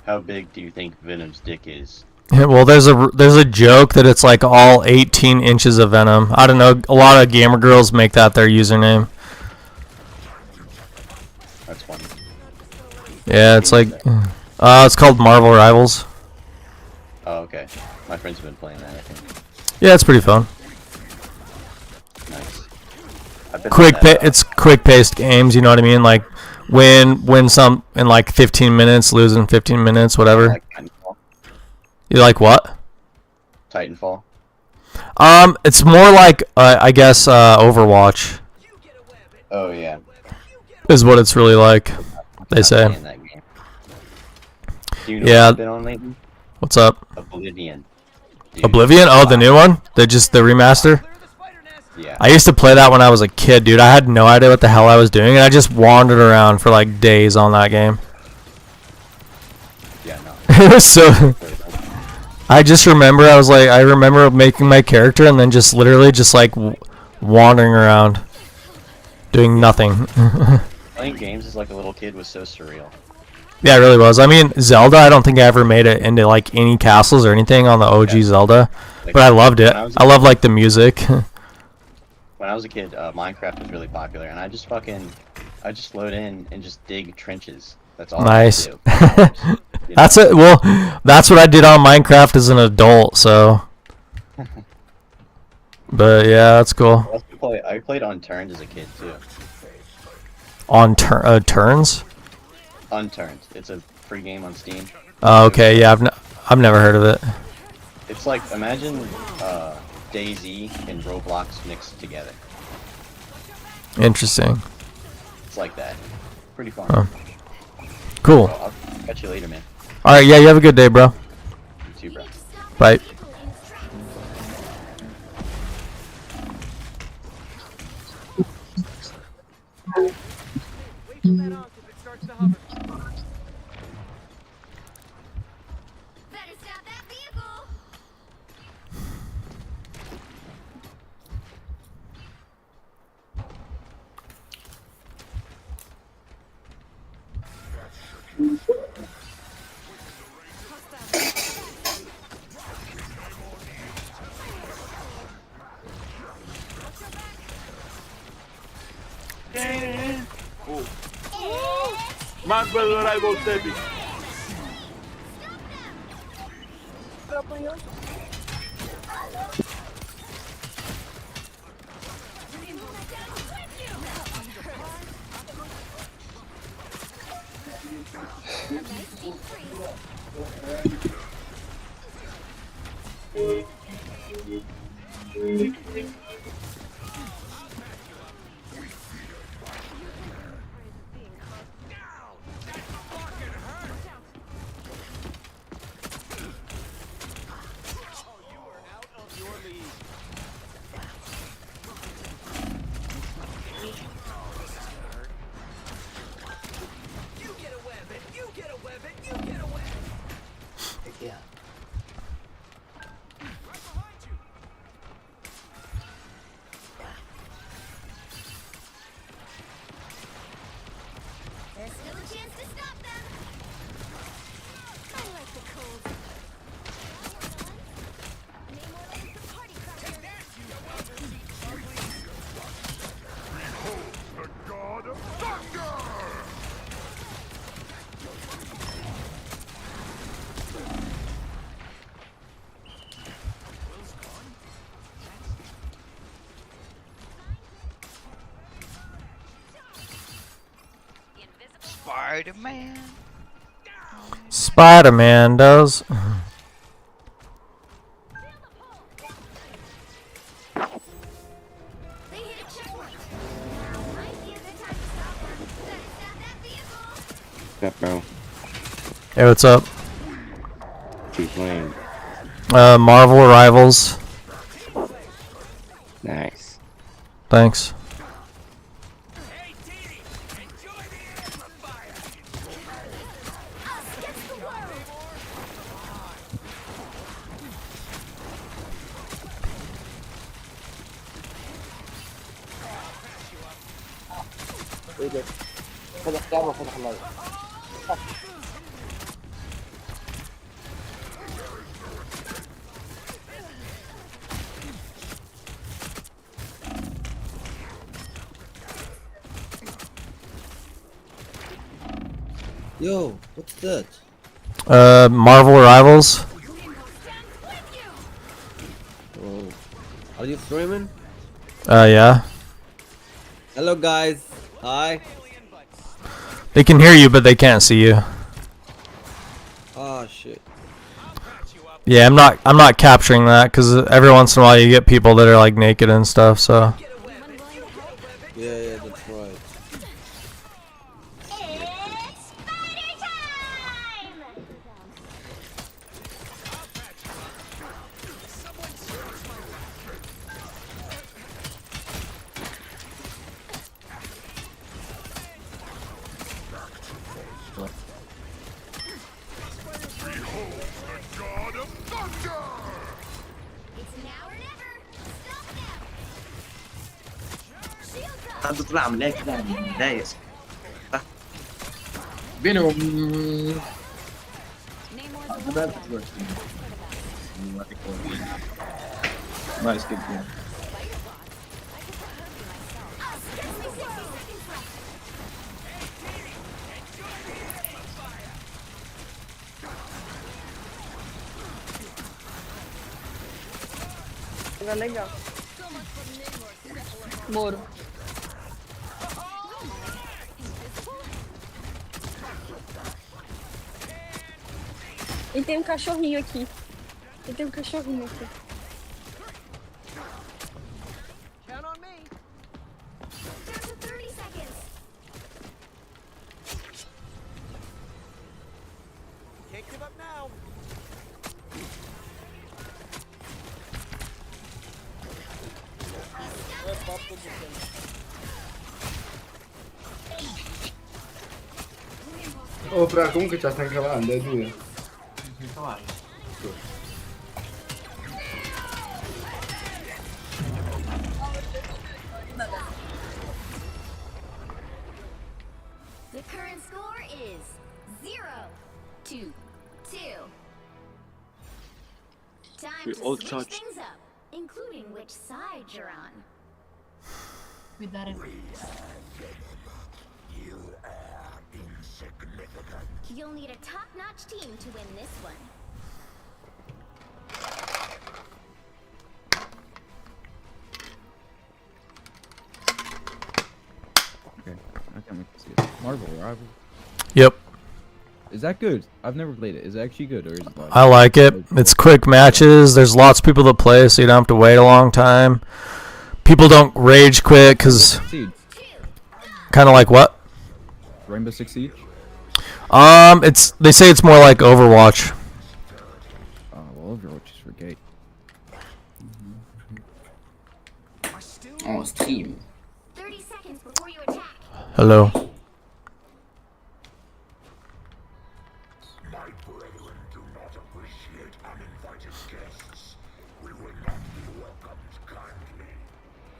P: How big do you think Venom's dick is?
C: Well, there's a joke that it's like all 18 inches of Venom. I don't know. A lot of gamer girls make that their username.
P: That's funny.
C: Yeah, it's like, it's called Marvel Rivals.
P: Oh, okay. My friends have been playing that, I think.
C: Yeah, it's pretty fun.
P: Nice. I've been on that,
C: It's quick-paced games. You know what I mean? Like win some in like 15 minutes, lose in 15 minutes, whatever.
P: like Titanfall.
C: You like what?
P: Titanfall.
C: It's more like I guess Overwatch
P: Oh yeah.
C: is what it's really like. They say.
P: Playing that game. Do you know
C: Yeah.
P: what I've been on lately?
C: What's up?
P: Oblivion. Dude,
C: Oblivion? Oh, the new one? The remaster?
P: Yeah.
C: I used to play that when I was a kid, dude. I had no idea what the hell I was doing, and I just wandered around for like days on that game.
P: Yeah, no.
C: It was so. I just remember I remember making my character and then just literally just like wandering around, doing nothing.
P: Playing games as like a little kid was so surreal.
C: Yeah, it really was. I mean, Zelda, I don't think I ever made it into like any castles or anything on the OG Zelda,
P: Like,
C: but I loved it.
P: when
C: I love like the music.
P: When I was a kid, Minecraft was really popular, and I just load in and just dig trenches. That's all
C: Nice.
P: I do. You know?
C: That's it. Well, that's what I did on Minecraft as an adult. So, but yeah, that's cool.
P: I played on Turns as a kid too.
C: On turns.
P: Unturned. It's a free game on Steam.
C: Oh, okay. Yeah, I've never heard of it.
P: It's like imagine DayZ and Roblox mixed together.
C: Interesting.
P: It's like that. Pretty fun.
C: Huh. Cool.
P: I'll catch you later, man.
C: All right. Yeah. You have a good day, bro.
P: You too, bro.
C: Bye.
J: Man will rival Debbie.
Q: Spider-Man.
C: Spider-Man does.
P: What's up, bro?
C: Hey, what's up?
P: Who's playing?
C: Marvel Rivals.
P: Nice.
C: Thanks.
N: فتح لعبة فتح لايف.
K: Yo, what's that?
C: Marvel Rivals.
Q: Oh. Are you streaming?
C: Yeah.
Q: Hello guys. Hi.
C: They can hear you, but they can't see you.
Q: Oh shit.
C: Yeah, I'm not capturing that because every once in a while you get people that are like naked and stuff. So.
Q: Yeah, that's right.
O: Nice, good game.
H: Legal. Moro. E tem um cachorrinho aqui. E tem um cachorrinho aqui.
F: Oh, però comunque ci stanno cavando, due.
D: The current score is 0-2. Time
G: We
D: to
G: all
D: switch
G: charged.
D: things up, including which side you're on.
H: With that in
D: You'll need a top-notch team to win this one.
I: Okay, I can't wait to see it. Marvel Rival.
C: Yep.
I: Is that good? I've never played it. Is it actually good or is it?
C: I like it. It's quick matches. There's lots of people that play, so you don't have to wait a long time. People don't rage quit because. Kind of like what?
I: Rainbow Six Siege.
C: They say it's more like Overwatch.
I: Oh, well, Overwatch is for gay.
O: Oh, stream.
D: 30 seconds before you attack.
C: Hello.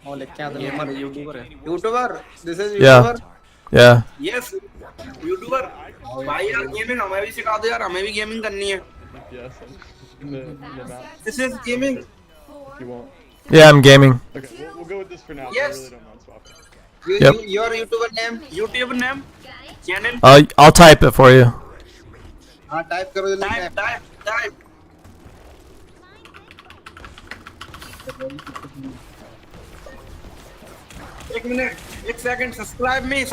O: YouTuber, this is
C: Yeah.
O: YouTuber.
C: Yeah.
O: Yes, YouTuber. भाई यार gaming हमें भी सिखा दो यार, हमें भी gaming करनी है. This is gaming.
C: Yeah, I'm gaming.
L: Okay, we'll go with this for now.
O: Yes.
L: I really don't mind swapping.
C: Yep.
O: Your YouTuber name, YouTube name, channel.
C: I'll type it for you.
O: हाँ type करो जल्दी. Type. एक minute, एक second. Subscribe me.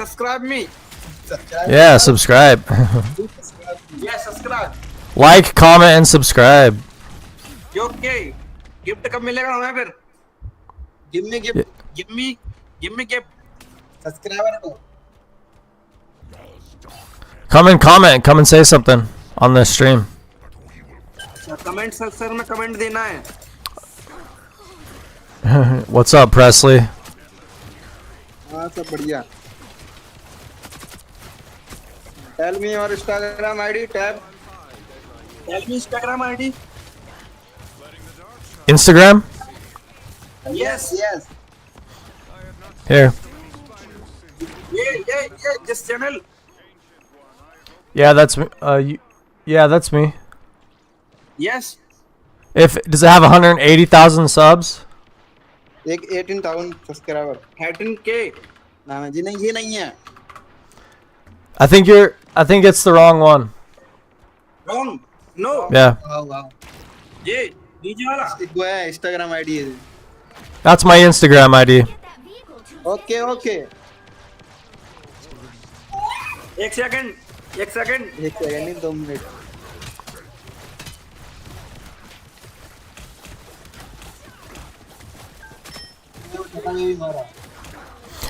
C: Yeah, subscribe.
O: Yeah, subscribe.
C: Like, comment, and subscribe.
O: Okay. Gift कब मिलेगा हमें फिर? Give me gift. Subscriber को.
C: Come and comment. Come and say something on this stream.
O: Comment sir में comment देना है.
C: What's up, Presley?
O: हाँ सब बढ़िया. Tell me your Instagram ID. Tell me Instagram ID.
C: Instagram?
O: Yes.
C: Here.
O: Yeah. This channel.
C: Yeah, that's me. Yeah, that's me.
O: Yes.
C: Does it have 180,000 subs?
O: 18,000 subscriber. 18K. ना जी नहीं, ये नहीं है.
C: I think it's the wrong one.
O: Wrong. No.
C: Yeah.
O: Wow. ये नीचे वाला वो है इंस्टाग्राम आईडी है
C: That's my Instagram ID.
O: Okay okay एक सेकंड नहीं 2 minute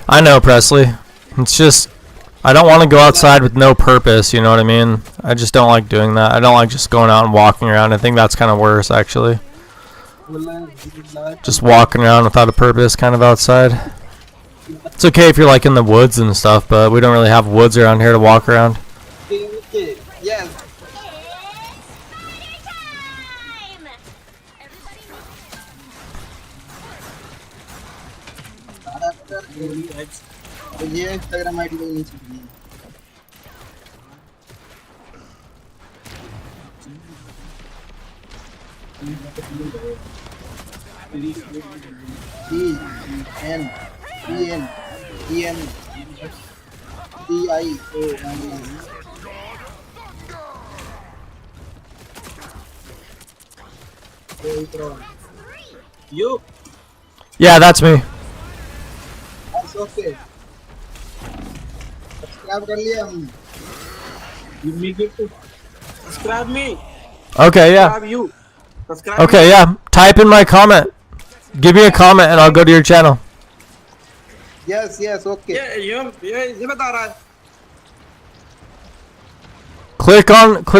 C: I know, Presley. It's just I don't want to go outside with no purpose, you know what I mean? I just don't like doing that. I don't like just going out and walking around. I think that's kind of worse, actually. Just walking around without a purpose, kind of outside. It's okay if you're like in the woods and stuff, but we don't really have woods around here to walk around.
O: Yes. ये Instagram ID पे नीचे You?
C: Yeah, that's me.
O: That's okay. Subscribe कर लिया हमने. You make it to subscribe me.
C: Okay, yeah.
O: Subscribe you. Subscribe
C: Okay,
O: me.
C: yeah. Type in my comment. Give me a comment and I'll go to your channel.
O: Yes, okay. ये बता रहा है.
C: Click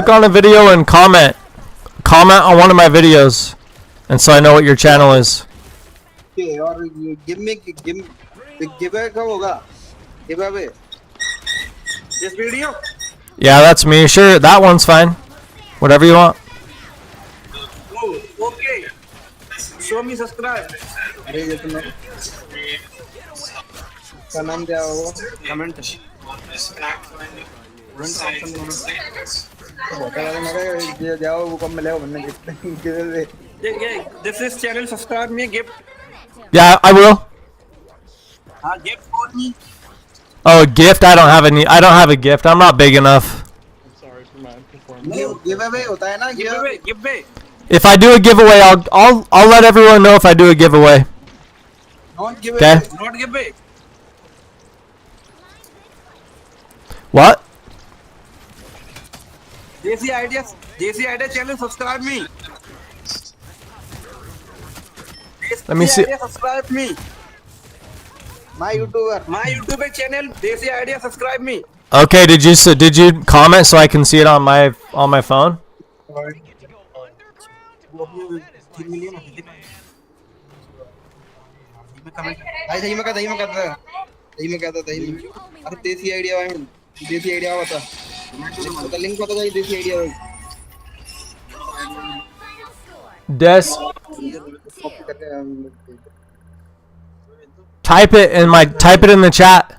C: on a video and comment. Comment on one of my videos, and so I know what your channel is.
O: Okay, और give giveaway कब होगा? Giveaway. This video?
C: Yeah, that's me. Sure, that one's fine. Whatever you want.
O: Oh, okay. Show me subscribe. अरे ये तो क्या नाम क्या होगा? Comment. जाओ वो कम मिलेगा बनने This is channel subscribe me gift.
C: Yeah, I will.
O: Gift for me.
C: Oh, a gift? I don't have any. I don't have a gift. I'm not big enough.
O: No, giveaway होता है ना giveaway.
C: If I do a giveaway, I'll let everyone know if I do a giveaway.
O: Not giveaway.
C: Okay.
O: Not giveaway.
C: What?
O: Desi idea channel subscribe me.
C: Let me see.
O: Subscribe me. My YouTuber channel Desi idea subscribe me.
C: Okay. Did you comment so I can see it on my phone?
O: अरे देसी idea बता link बता जाए देसी idea
C: Type it in the chat.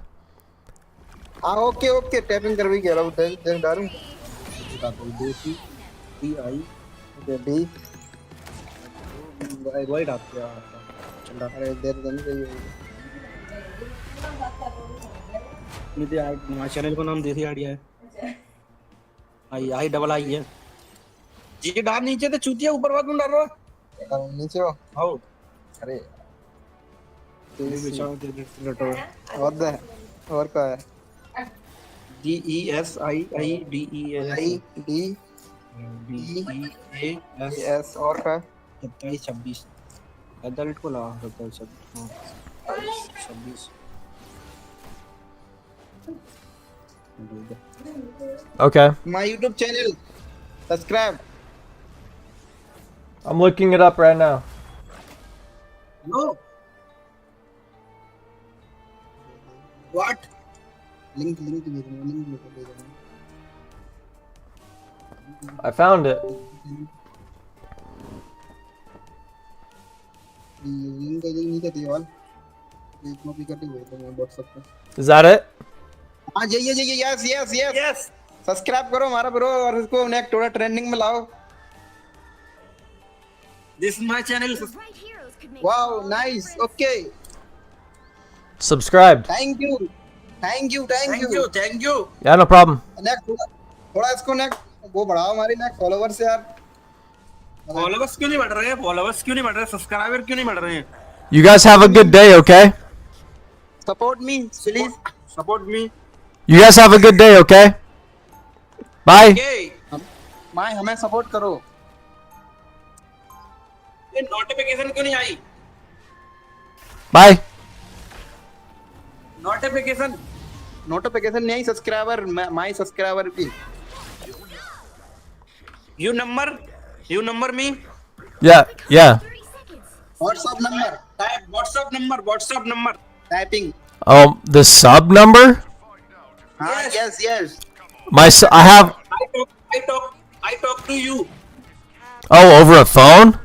O: हाँ okay typing कर भी कह रहा हूँ देख डालूं देसी DI डी वाइड आप चंदा अरे देर नहीं हमारे चैनल का नाम देसी आइडिया है आई डबल आई है ये डाल नीचे तो चूतिया ऊपर बात में डाल रहा है नीचे हो आओ अरे और क्या है DESIIDES और क्या 27-26 एडल्ट को ला 27-26
C: Okay.
O: My YouTube channel. Subscribe.
C: I'm looking it up right now.
O: No. What? Link.
C: I found it. Is that it?
O: हाँ यस सब्सक्राइब करो हमारा ब्रो और इसको नेक्स्ट थोड़ा ट्रेंडिंग में लाओ this my channel wow nice okay
C: Subscribe.
O: Thank you
C: Yeah, no problem.
O: Next थोड़ा इसको नेक्स्ट वो बढ़ाओ हमारी नेक्स्ट फॉलोवर्स यार फॉलोवर्स क्यों नहीं बढ़ रहे हैं? फॉलोवर्स क्यों नहीं बढ़ रहे? सब्सक्राइबर क्यों नहीं बढ़ रहे हैं?
C: You guys have a good day, okay?
O: Support me, please. Support me.
C: You guys have a good day, okay? Bye.
O: Okay. My हमें सपोर्ट करो. ये नोटिफिकेशन क्यों नहीं आई?
C: Bye.
O: नोटिफिकेशन नहीं आई. सब्सक्राइबर माय सब्सक्राइबर की. You number me.
C: Yeah.
O: WhatsApp number. Type WhatsApp number. Typing.
C: Oh, the sub number?
O: Yes.
C: I have.
O: I talk to you.
C: Oh, over a phone?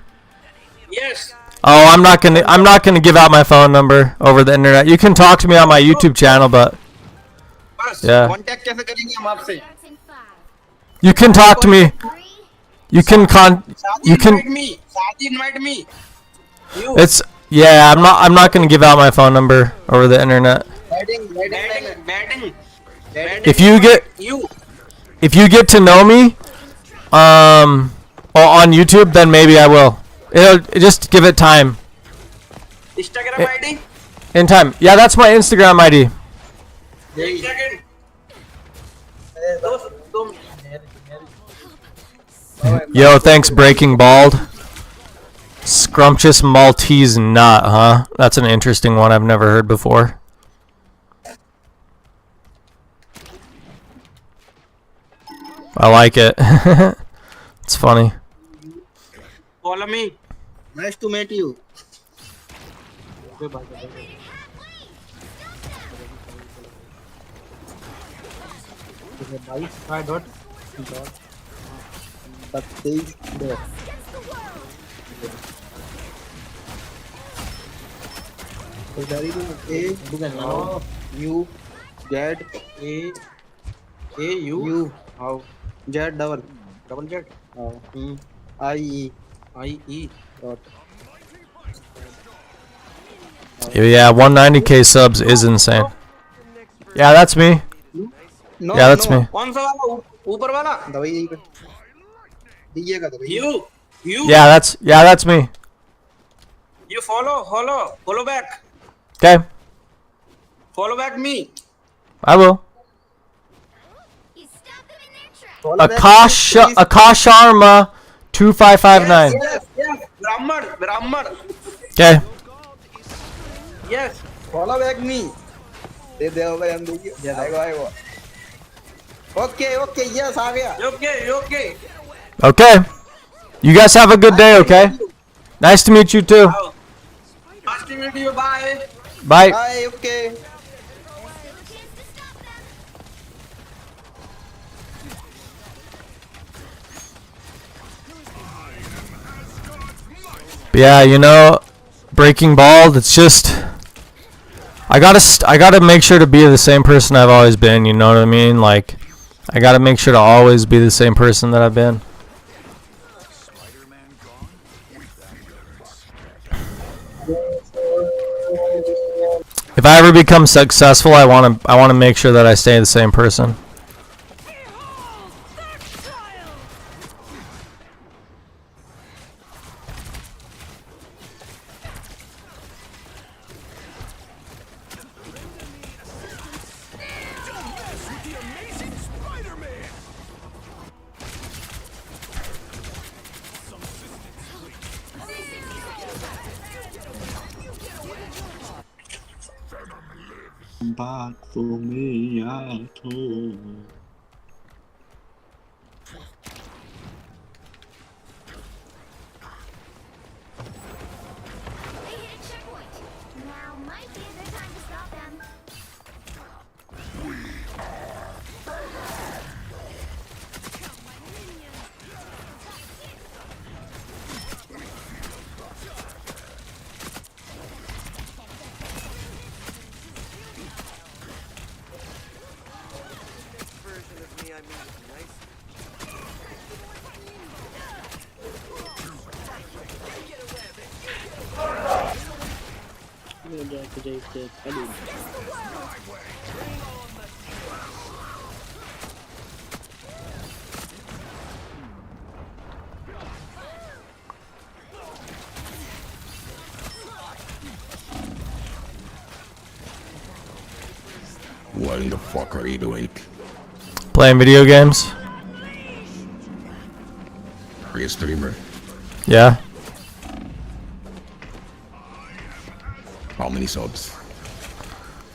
O: Yes.
C: Oh, I'm not gonna give out my phone number over the internet. You can talk to me on my YouTube channel, but yeah.
O: Contact कैसे करेंगे हम आपसे?
C: You can talk to me. You can
O: invite me.
C: It's yeah. I'm not gonna give out my phone number over the internet.
O: Batting.
C: If you get to know me, on YouTube, then maybe I will. Just give it time.
O: Instagram ID.
C: In time. Yeah, that's my Instagram ID. Yo, thanks, Breaking Bald. Scrumptious Maltese nut, huh? That's an interesting one I've never heard before. I like it. It's funny.
O: Follow me. Nice to meet you. How? Z double Z. IE.
C: Yeah, 190k subs is insane. Yeah, that's me. Yeah, that's me.
O: कौन सा वाला? ऊपर वाला? दवाई यही पे. दीजिएगा दवाई.
C: Yeah, that's me.
O: You follow back.
C: Okay,
O: Follow back me.
C: I will. Akash Sharma 2559.
O: Yes. Brahman.
C: Okay.
O: Yes. Follow back me. दे दे भाई हम दीजिए. आएगा. Okay. Yes, आ गया. Okay.
C: Okay. You guys have a good day, okay? Nice to meet you too.
O: Nice to meet you. Bye.
C: Bye.
O: Bye. Okay.
C: But yeah, Breaking Bald, it's just I gotta make sure to be the same person I've always been, you know what I mean? Like, I gotta make sure to always be the same person that I've been. If I ever become successful, I wanna make sure that I stay the same person.
F: Back for me at home.
D: Now might be a good time to stop them.
J: What in the fuck are you doing?
C: Playing video games.
J: Are you a streamer?
C: Yeah.
J: How many subs?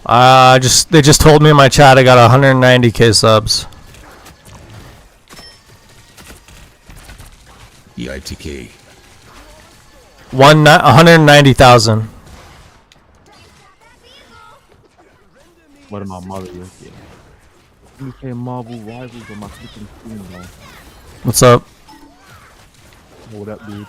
C: They just told me in my chat I got 190k subs.
J: EITK.
C: 190,000.
I: What am I mother with you? Let me play Marvel Rivals on my freaking screen, man.
C: What's up?
I: What up, dude?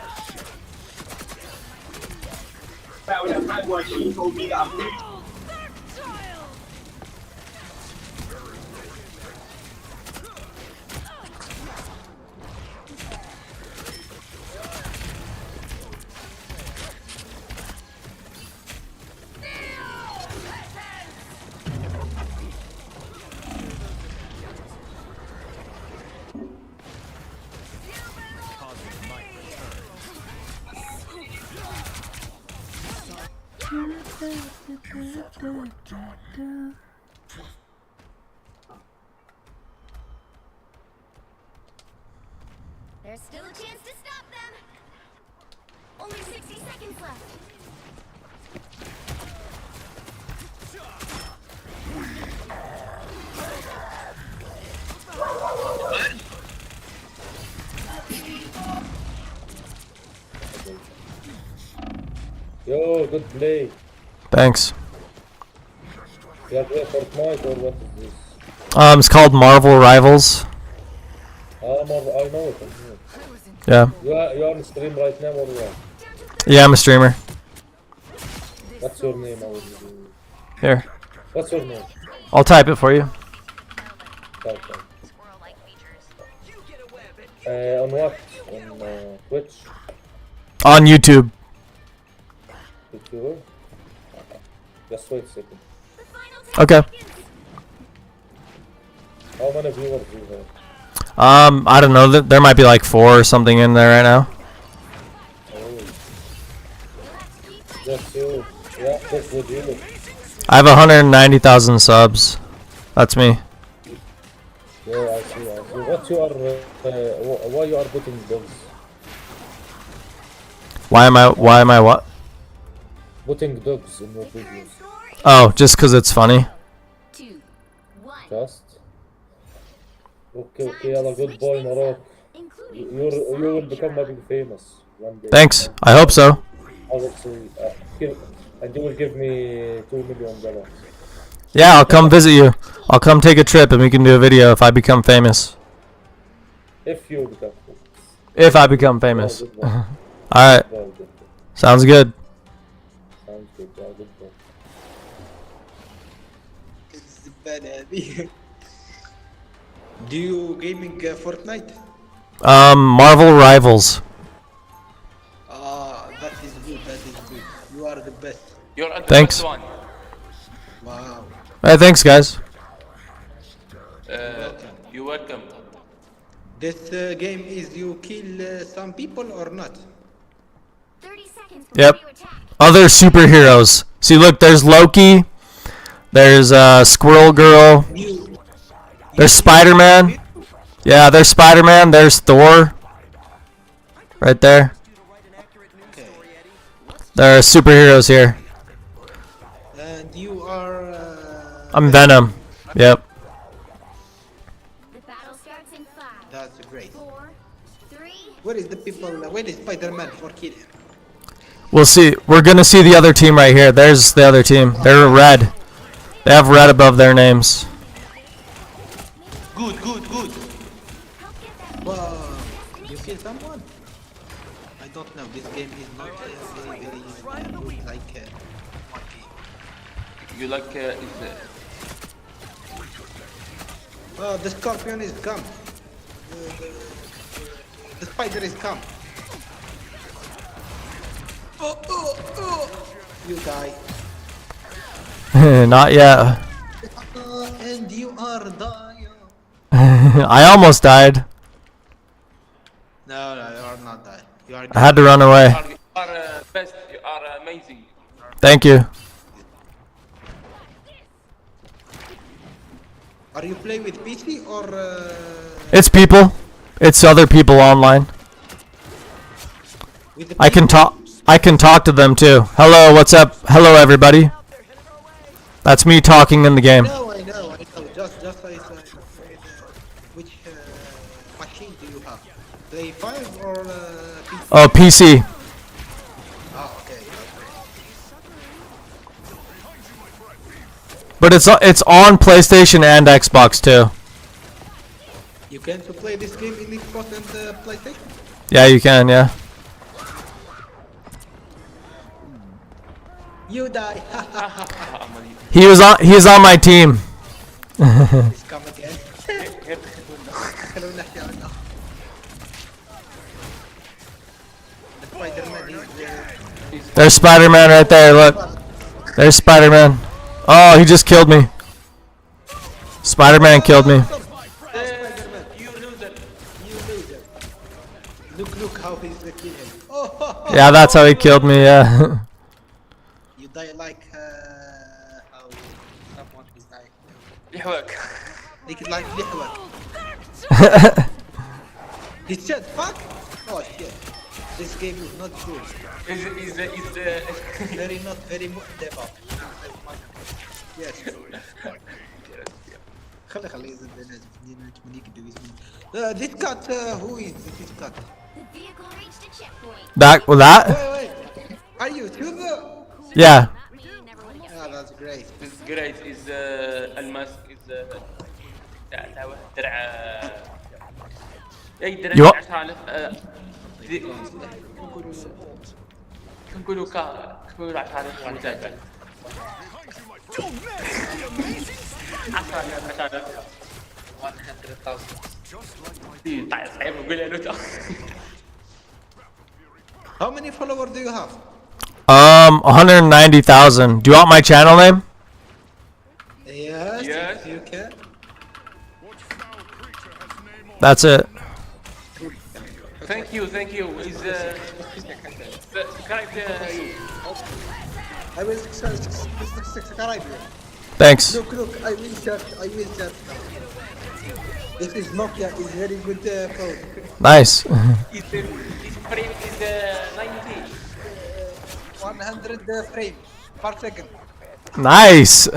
D: There's still a chance to stop them. Only 60 seconds left.
B: Yo, good play.
C: Thanks.
B: You are playing Fortnite or what is this?
C: It's called Marvel Rivals.
B: I know it.
C: Yeah.
B: You are on stream right now or what?
C: Yeah, I'm a streamer.
B: What's your name?
C: Here.
B: What's your name?
C: I'll type it for you.
B: Okay. On what? On Twitch?
C: On YouTube.
B: YouTube? Just wait a second.
C: Okay.
B: How many viewers do you have?
C: I don't know. There might be like 4 or something in there right now.
B: Oh. Just you. Yeah, that's good you.
C: I have 190,000 subs. That's me.
B: Yeah, I see. What you are? Why you are putting dogs?
C: Why am I what?
B: Putting dogs in your videos.
C: Oh, just 'cause it's funny.
B: Just. Okay, yalla, good boy, Narok. You will become a big famous one day.
C: Thanks. I hope so.
B: I will see. And you will give me $2 million.
C: Yeah, I'll come visit you. I'll come take a trip and we can do a video if I become famous.
B: If you become famous.
C: If I become famous.
B: Oh, good boy.
C: Alright.
B: Good boy.
C: Sounds good.
B: Sounds good. Yeah, good boy.
O: Do you gaming Fortnite?
C: Marvel Rivals.
O: That is good. That is good. You are the best.
R: You're the
C: Thanks.
R: best one.
O: Wow.
C: Hey, thanks, guys.
R: You're welcome.
O: This game is you kill some people or not?
D: 30 seconds.
C: Yep. Other superheroes. See, look, there's Loki. There's Squirrel Girl. There's Spider-Man. Yeah, there's Spider-Man. There's Thor. Right there. There are superheroes here.
O: And you are.
C: I'm Venom. Yep.
D: The battle starts in 5.
O: That's great.
D: 4, 3.
O: Where is the people? Where is Spider-Man for killing?
C: We'll see. We're gonna see the other team right here. There's the other team. They're red. They have red above their names.
O: Good, good, good. Wow. You kill someone? I don't know. This game is not very, very good like Monkey.
R: You like
O: Oh, the scorpion is come. The spider is come. Oh. You die.
C: Not yet.
O: And you are dying.
C: I almost died.
O: No, you are not dying. You are.
C: I had to run away.
R: You are best. You are amazing.
C: Thank you.
O: Are you playing with PC or?
C: It's people. It's other people online. I can talk. I can talk to them too. Hello, what's up? Hello, everybody. That's me talking in the game.
O: I know. Just I said, which machine do you have? Play 5 or PC?
C: Oh, PC.
O: Oh, okay.
C: But it's on PlayStation and Xbox too.
O: You can play this game in Xbox and PlayStation?
C: Yeah, you can. Yeah.
O: You die.
C: He was on my team.
O: Please come again. The Spider-Man is
C: There's Spider-Man right there. Look. There's Spider-Man. Oh, he just killed me. Spider-Man killed me.
O: You loser. Look how he's killing him. Oh.
C: Yeah, that's how he killed me. Yeah.
O: You die like how someone is dying.
R: لحوك.
O: Like لحوك. He said fuck. Oh shit. This game is not good.
R: Is
O: very dev. Yes. خلي يزن this cut who is this cut?
C: That.
O: Wait. Are you tuber?
C: Yeah.
O: Ah, that's great.
R: This is great. Is الماس is درع اي درع 10000 نقولوا 10000 متابع 100,000
O: How many followers do you have?
C: 190,000. Do you want my channel name?
O: Yes. You can.
C: That's it.
R: Thank you. Is subscribe
O: I will subscribe you.
C: Thanks.
O: Look, I will search now. This is Nokia, is very good phone.
C: Nice.
R: His frame is 90.
O: 100 frames per second.
C: Nice.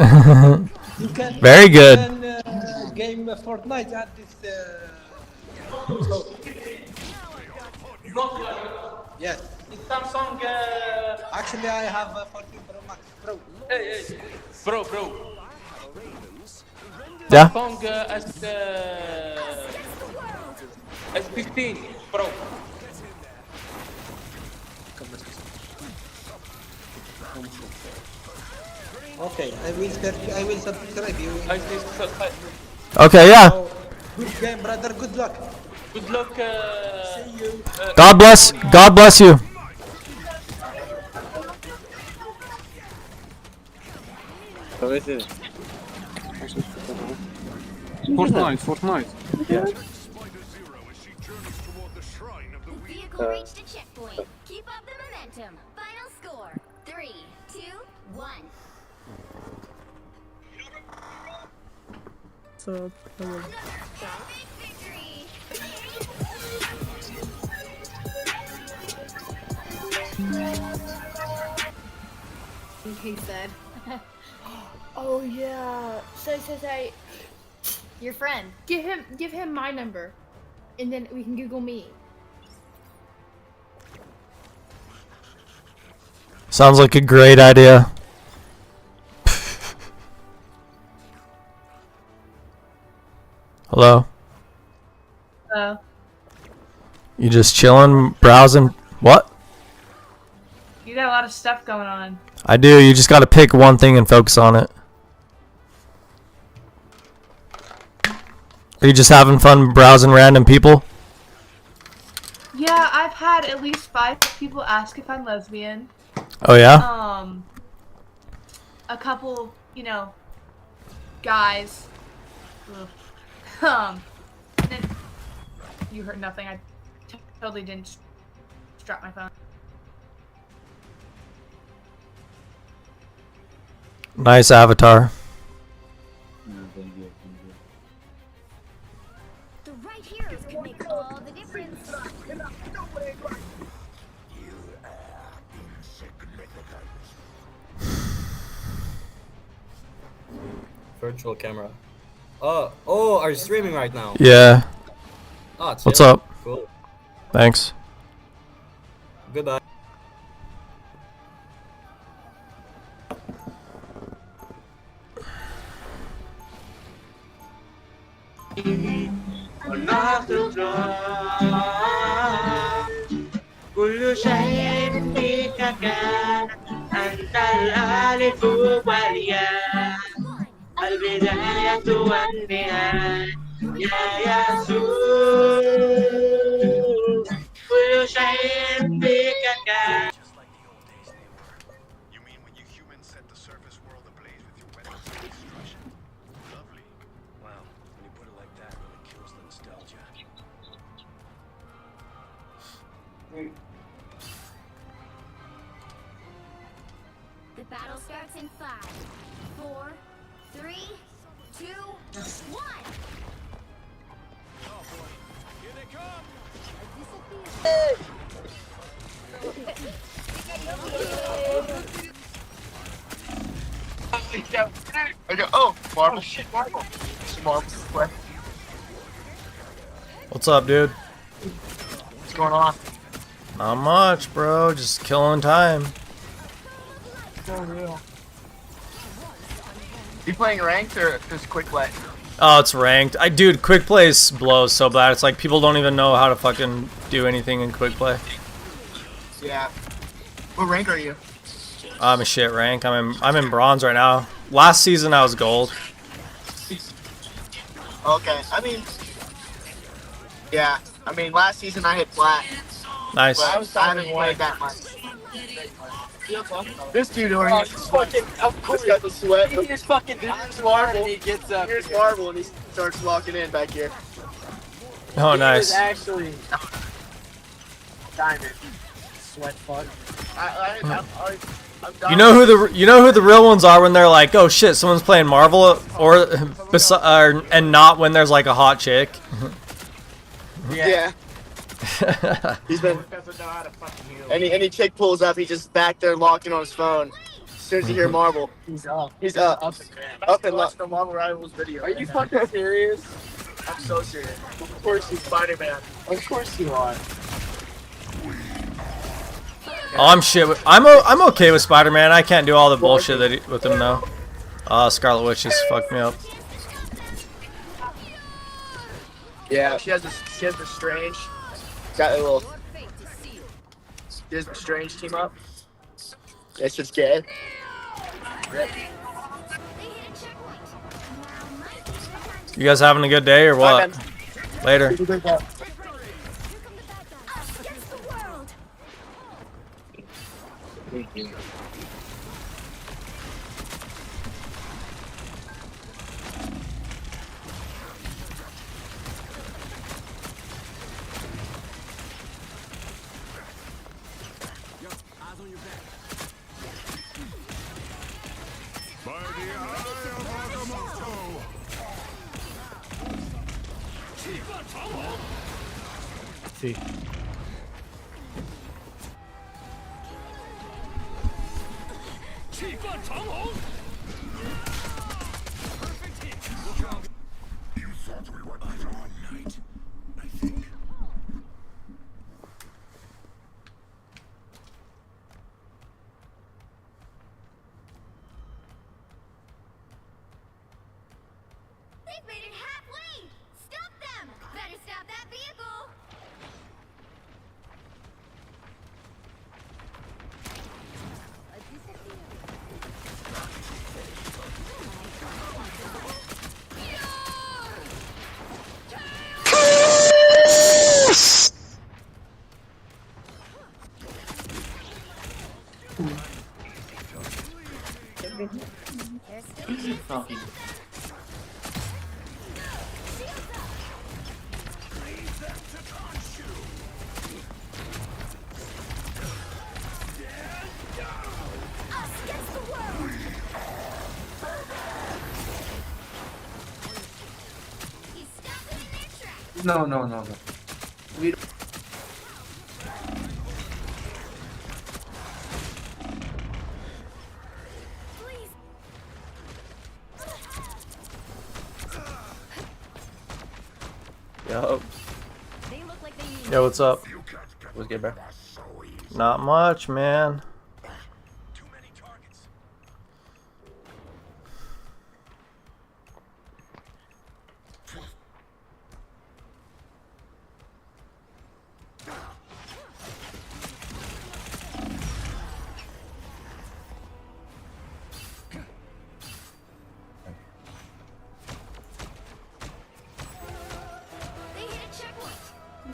C: Very good.
O: You can game Fortnite at this Yes.
R: It's Samsung.
O: Actually, I have a 14 Pro Max Pro.
R: Hey. Bro.
C: Yeah.
R: Samsung S15 Pro.
O: Okay, I will subscribe you.
C: Okay, yeah.
O: Good game, brother. Good luck.
R: Good luck.
O: See you.
C: God bless you.
F: Fortnite.
D: Yeah. Vehicle reached a checkpoint. Keep up the momentum. Final score: 3, 2, 1.
H: So.
S: He said.
H: Oh yeah. Say.
S: Your friend.
H: Give him my number, and then we can Google me.
C: Sounds like a great idea. Hello?
S: Hello.
C: You just chilling, browsing? What?
S: You got a lot of stuff going on.
C: I do. You just got to pick one thing and focus on it. Are you just having fun browsing random people?
S: Yeah, I've had at least 5 people ask if I'm lesbian.
C: Oh yeah?
S: A couple, guys. And then you heard nothing. I totally didn't drop my phone.
C: Nice avatar.
O: virtual camera. Oh, are you streaming right now?
C: Yeah.
O: Oh,
C: What's
O: chill.
C: up?
O: Cool.
C: Thanks.
O: Goodbye.
T: كل شيء فيك كان أنت الألف والياء البداية والنهاية يا يسوع كل شيء فيك كان.
J: You mean when you humans set the surface world ablaze with your weapons of destruction? Lovely. Wow, when you put it like that, it really kills the nostalgia.
D: The battle starts in 5, 4, 3, 2, 1.
J: Here they come!
T: Oh, marble. Marble. Marble.
C: What's up, dude?
T: What's going on?
C: Not much, bro. Just killing time.
T: So real. You playing ranked or just quick play?
C: Oh, it's ranked. Dude, quick plays blows so bad. It's like people don't even know how to fucking do anything in quick play.
T: Yeah. What rank are you?
C: I'm a shit rank. I'm in bronze right now. Last season I was gold.
T: Okay. I mean, yeah. I mean, last season I hit flat.
C: Nice.
T: But I haven't played that much. This dude over here, fucking, of course, got the sweat. He just fucking here's Marvel. He gets up. Here's Marvel, and he starts walking in back here.
C: Oh, nice.
T: He is actually diamond. Sweat fuck.
C: You know who the real ones are when they're like, oh shit, someone's playing Marvel, or and not when there's like a hot chick.
T: Yeah. He's been. Any chick pulls up, he's just back there locking on his phone. As soon as you hear Marvel, he's up. He's up. Up and locked. The Marvel Rivals video. Are you fucking serious? I'm so serious. Of course he's Spider-Man. Of course you are.
C: Oh, I'm shit. I'm okay with Spider-Man. I can't do all the bullshit with him though. Scarlet Witch just fucked me up.
T: Yeah, she has the Strange. Got a little. She has the Strange team up. It's just gay.
C: You guys having a good day or what? Later.
T: Thank you.
I: See.
J: You thought we were through one night, I think.
D: They've made it halfway! Stop them! Better stop that vehicle!
L: No.
T: We
U: Yup.
C: Yo, what's up?
U: What's good, bro?
C: Not much, man.
D: They hit a checkpoint.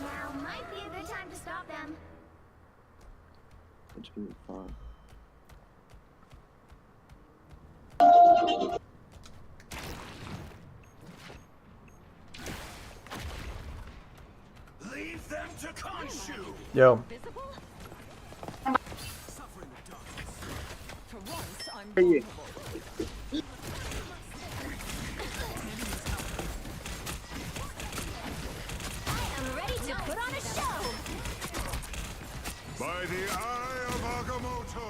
D: Now might be a good time to stop them.
I: It's gonna be fine.
J: Leave them to Khonshu.
C: Yo.
D: I'm ready to put on a show.
J: By the eye of Agamotto.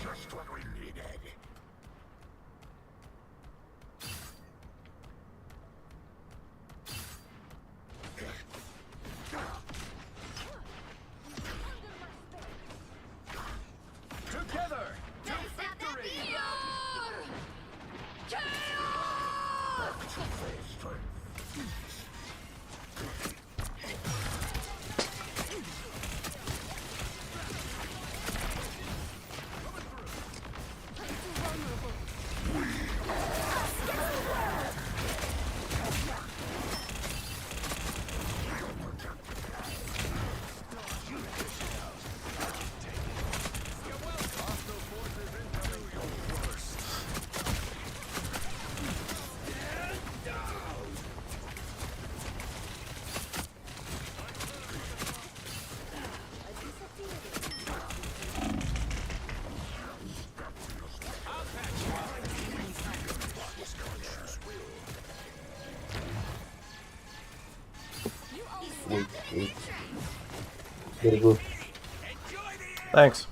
J: Just what we needed. Together to victory!
B: Wait. Very good.
C: Thanks.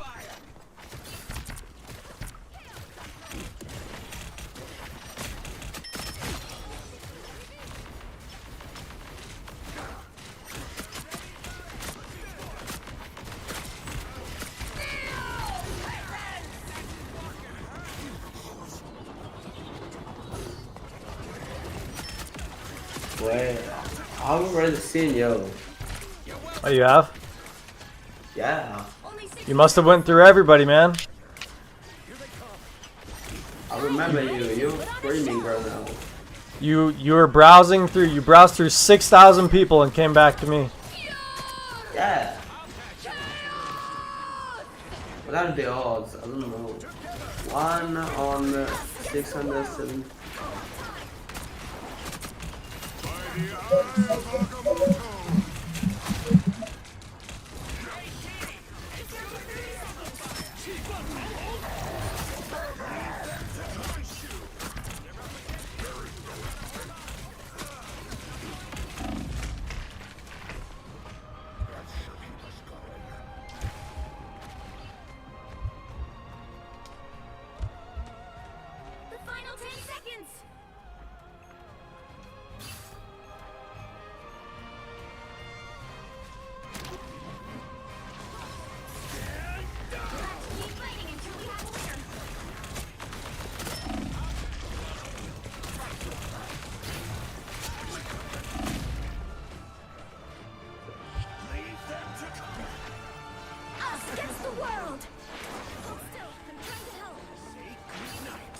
Q: Wait, I've already seen yo.
C: Oh, you have?
Q: Yeah.
C: You must have went through everybody, man.
Q: I remember you. You were screaming right now.
C: You were browsing through. You browsed through 6,000 people and came back to me.
Q: Yeah. What are the odds? I don't know. 1 on 670.
D: The final 10 seconds. Keep fighting until we have a winner. Us against the world. Hold still. I'm trying to help.
J: Say goodnight.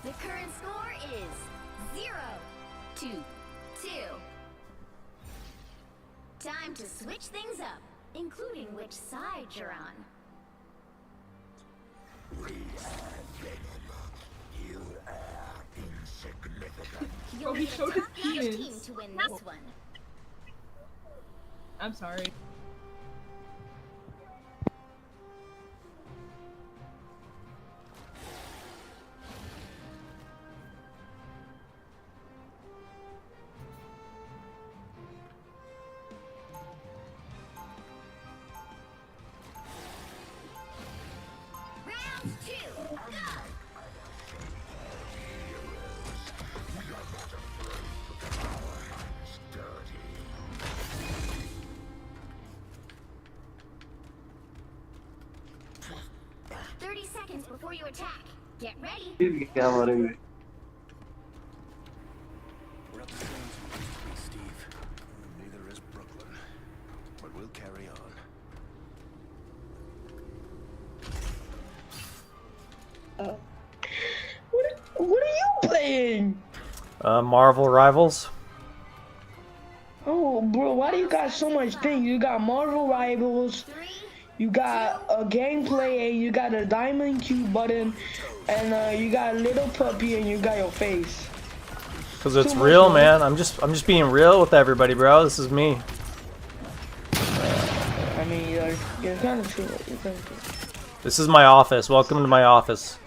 D: The current score is 0-2. Time to switch things up. including which side you're on. You'll
H: he
D: need a
H: showed his
D: top-notch
H: penis.
D: team to win this one.
H: I'm sorry.
D: Round 2, go! Seconds before you attack. Get ready.
Q: क्या मरेंगे?
J: We're not the same as we used to be, Steve. Neither is Brooklyn. But we'll carry on.
N: What are you playing?
C: Marvel Rivals.
N: Oh, bro, why do you got so much things? You got Marvel Rivals, you got a gameplay, and you got a diamond cube button, and you got a little puppy, and you got your face.
C: Cause it's real, man. I'm just being real with everybody, bro. This is me.
N: I mean, you're kind of true.
C: This is my office. Welcome to my office.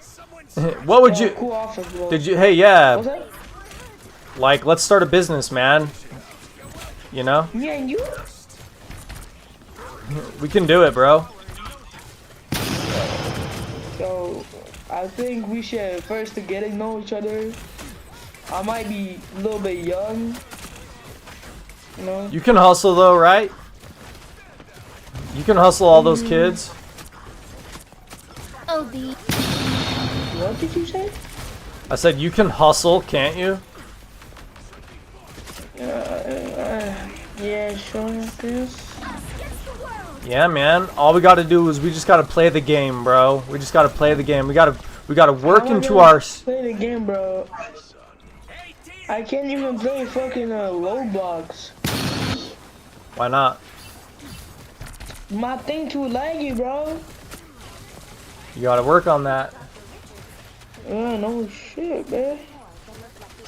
C: What would you?
N: Cool office, bro.
C: Did you? Hey, yeah.
N: What's that?
C: Like, let's start a business, man. You know?
N: Me and you?
C: We can do it, bro.
N: So, I think we should first to get to know each other. I might be a little bit young. You know?
C: You can hustle though, right? You can hustle all those kids.
D: Oh, the.
N: What did you say?
C: I said you can hustle, can't you?
N: Yeah, sure, I guess.
C: Yeah, man. All we gotta do is we just gotta play the game, bro. We just gotta play the game. We gotta work into our.
N: Play the game, bro. I can't even play fucking Roblox.
C: Why not?
N: My thing too laggy, bro.
C: You gotta work on that.
N: Yeah, no shit, man.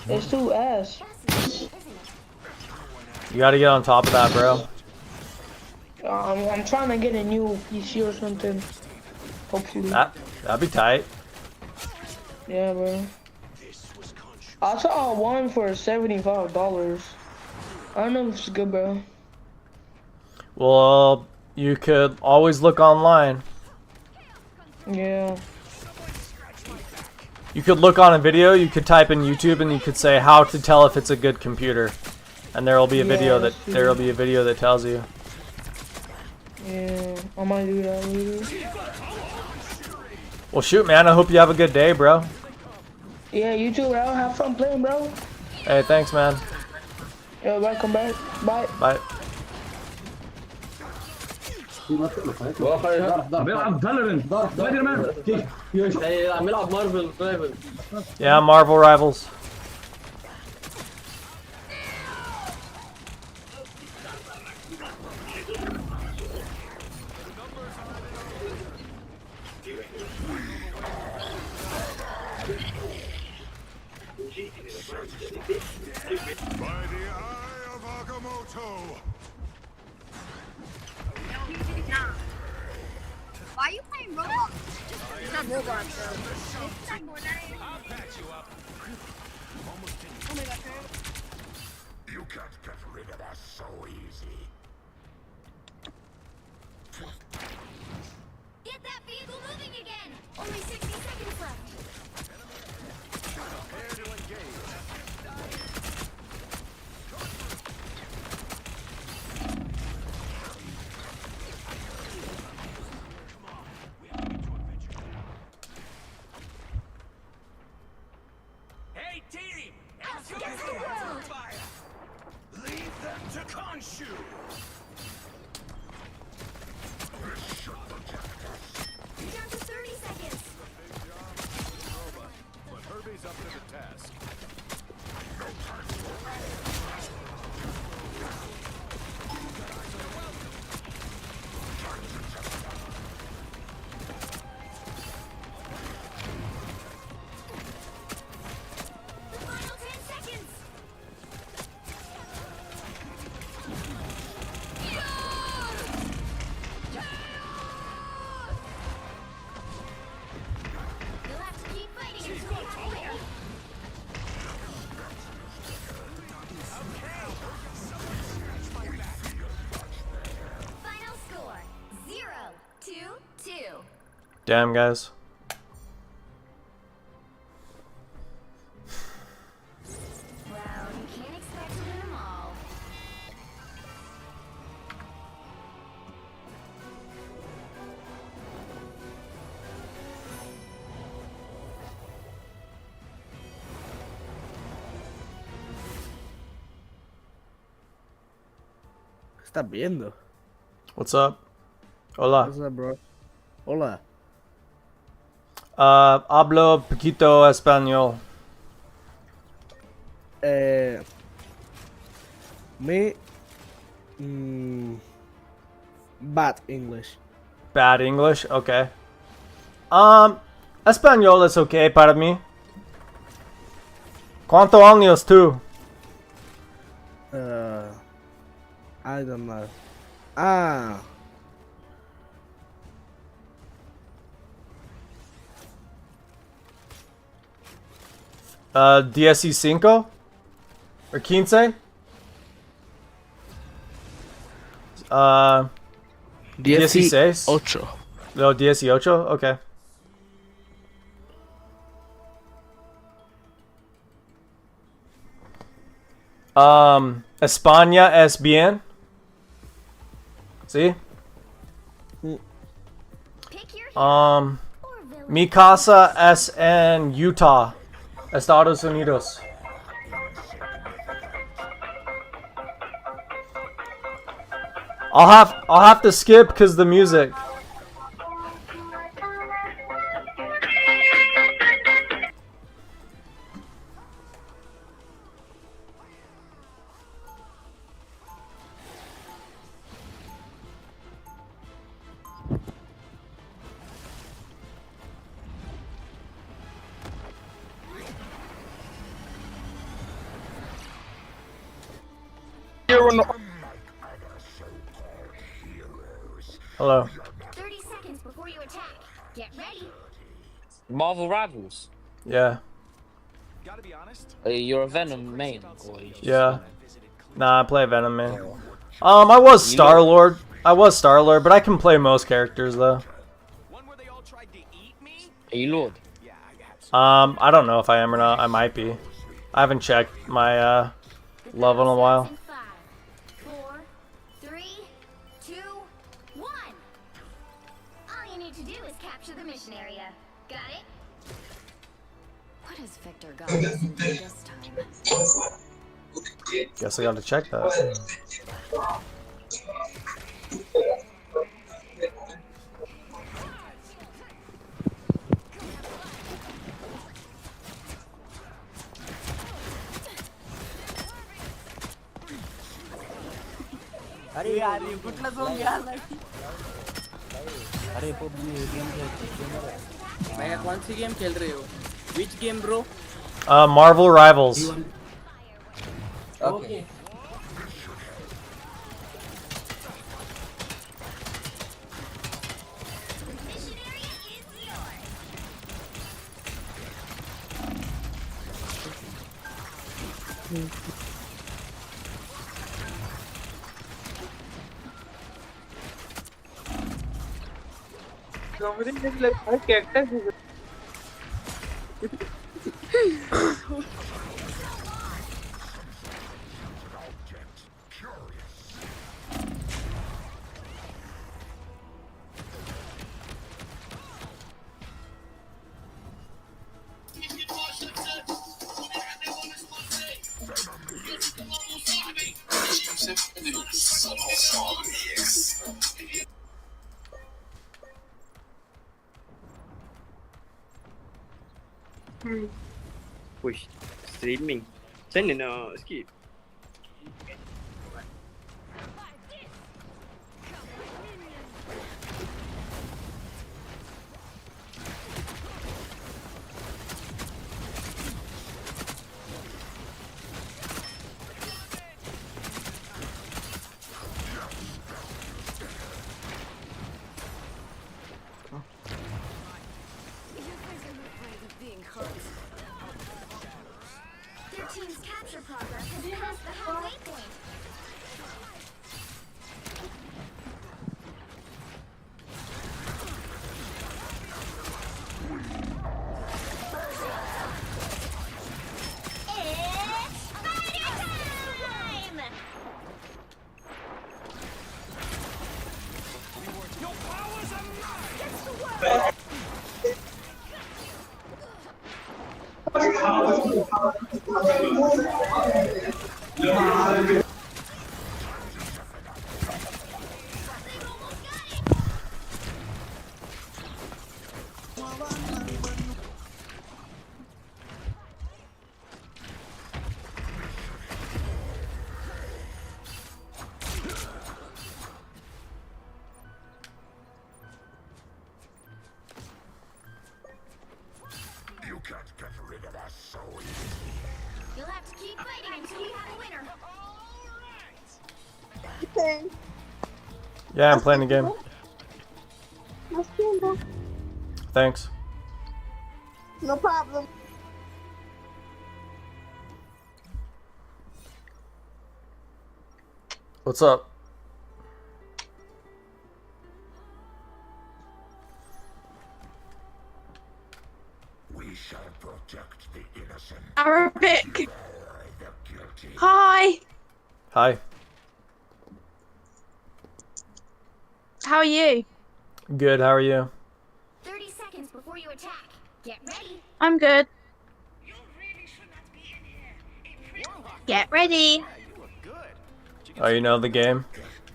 N: It's too ass.
C: You gotta get on top of that, bro.
N: I'm trying to get a new PC or something. Hopefully.
C: That'd be tight.
N: Yeah, bro. I saw one for $75. I don't know if it's good, bro.
C: Well, you could always look online.
N: Yeah.
C: You could look on a video, you could type in YouTube and you could say how to tell if it's a good computer. And there'll be a video that tells you.
N: Yeah, I might do that later.
C: Well shoot, man, I hope you have a good day, bro.
N: Yeah, you too, bro. Have fun playing, bro.
C: Hey, thanks, man.
N: Yeah, welcome back. Bye.
C: Bye.
O: بيلعب فالورنت سبايدر مان عم يلعب مارفل رايفل.
C: Yeah, Marvel Rivals.
J: By the eye of Agamotto.
D: Why are you playing Roblox? It's not Roblox, though. It's not Fortnite.
J: I'll patch you up.
D: Oh my god,
J: You can't get rid of us so easy.
D: get that vehicle moving again. Only 60 seconds left.
J: Prepare to engage. Hey team!
D: Against the world.
J: Leave them to Khonshu!
D: Down to 30 seconds.
J: But Herbie's up to the task.
C: Damn, guys.
U: ¿Estás viendo?
C: What's up? Hola.
U: What's up, bro? Hola.
C: Hablo poquito español.
U: Me bad English.
C: Bad English? Okay. Español es okay para mí. ¿Cuántos años tú?
U: I don't know.
C: 15 or 15? 16.
U: 18.
C: No, 18. Okay. España es bien. ¿Sí? Mi casa es en Utah, Estados Unidos. I'll have to skip because the music. Hello.
D: 30 seconds before you attack. Get ready.
M: Marvel Rivals.
C: Yeah.
M: You're a Venom main, or you just
C: Yeah. Nah, I play Venom, man. I was Star-Lord. But I can play most characters though.
M: Are you Lord?
C: I don't know if I am or not. I might be. I haven't checked my level in a while.
D: 4, 3, 2, 1. All you need to do is capture the mission area. Got it?
A: What has Victor got us into this time?
C: Guess I gotta check that.
O: अरे यार ये कुठला song यार अरे PUBG game मैं कौन सी game खेल रहे हो which game bro
C: Marvel Rivals.
O: okay
R: Somebody is like my cactus is
V: Push. Streaming. Sana na skip.
D: Their team's capture progress has passed the halfway point. fighting until we have a winner.
C: Yeah, I'm playing the game. Thanks.
E: No problem.
C: What's up?
J: We shall protect the innocent.
E: Arabic. Hi.
C: Hi.
E: How are you?
C: Good, how are you?
D: 30 seconds before you attack. Get ready.
E: I'm good. Get ready.
C: Oh, you know the game?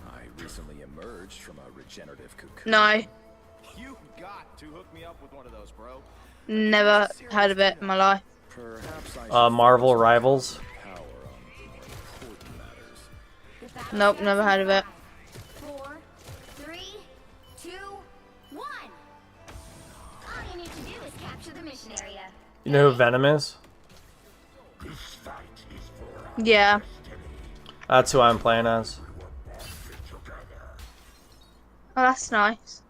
J: I recently emerged from a regenerative cocoon.
E: No.
J: You got to hook me up with one of those, bro.
E: Never heard of it in my life.
C: Marvel Rivals.
E: Nope, never heard of it.
D: 4, 3, 2, 1. All you need to do is capture the mission area.
C: You know who Venom is?
E: Yeah.
C: That's who I'm playing as.
E: Oh, that's nice.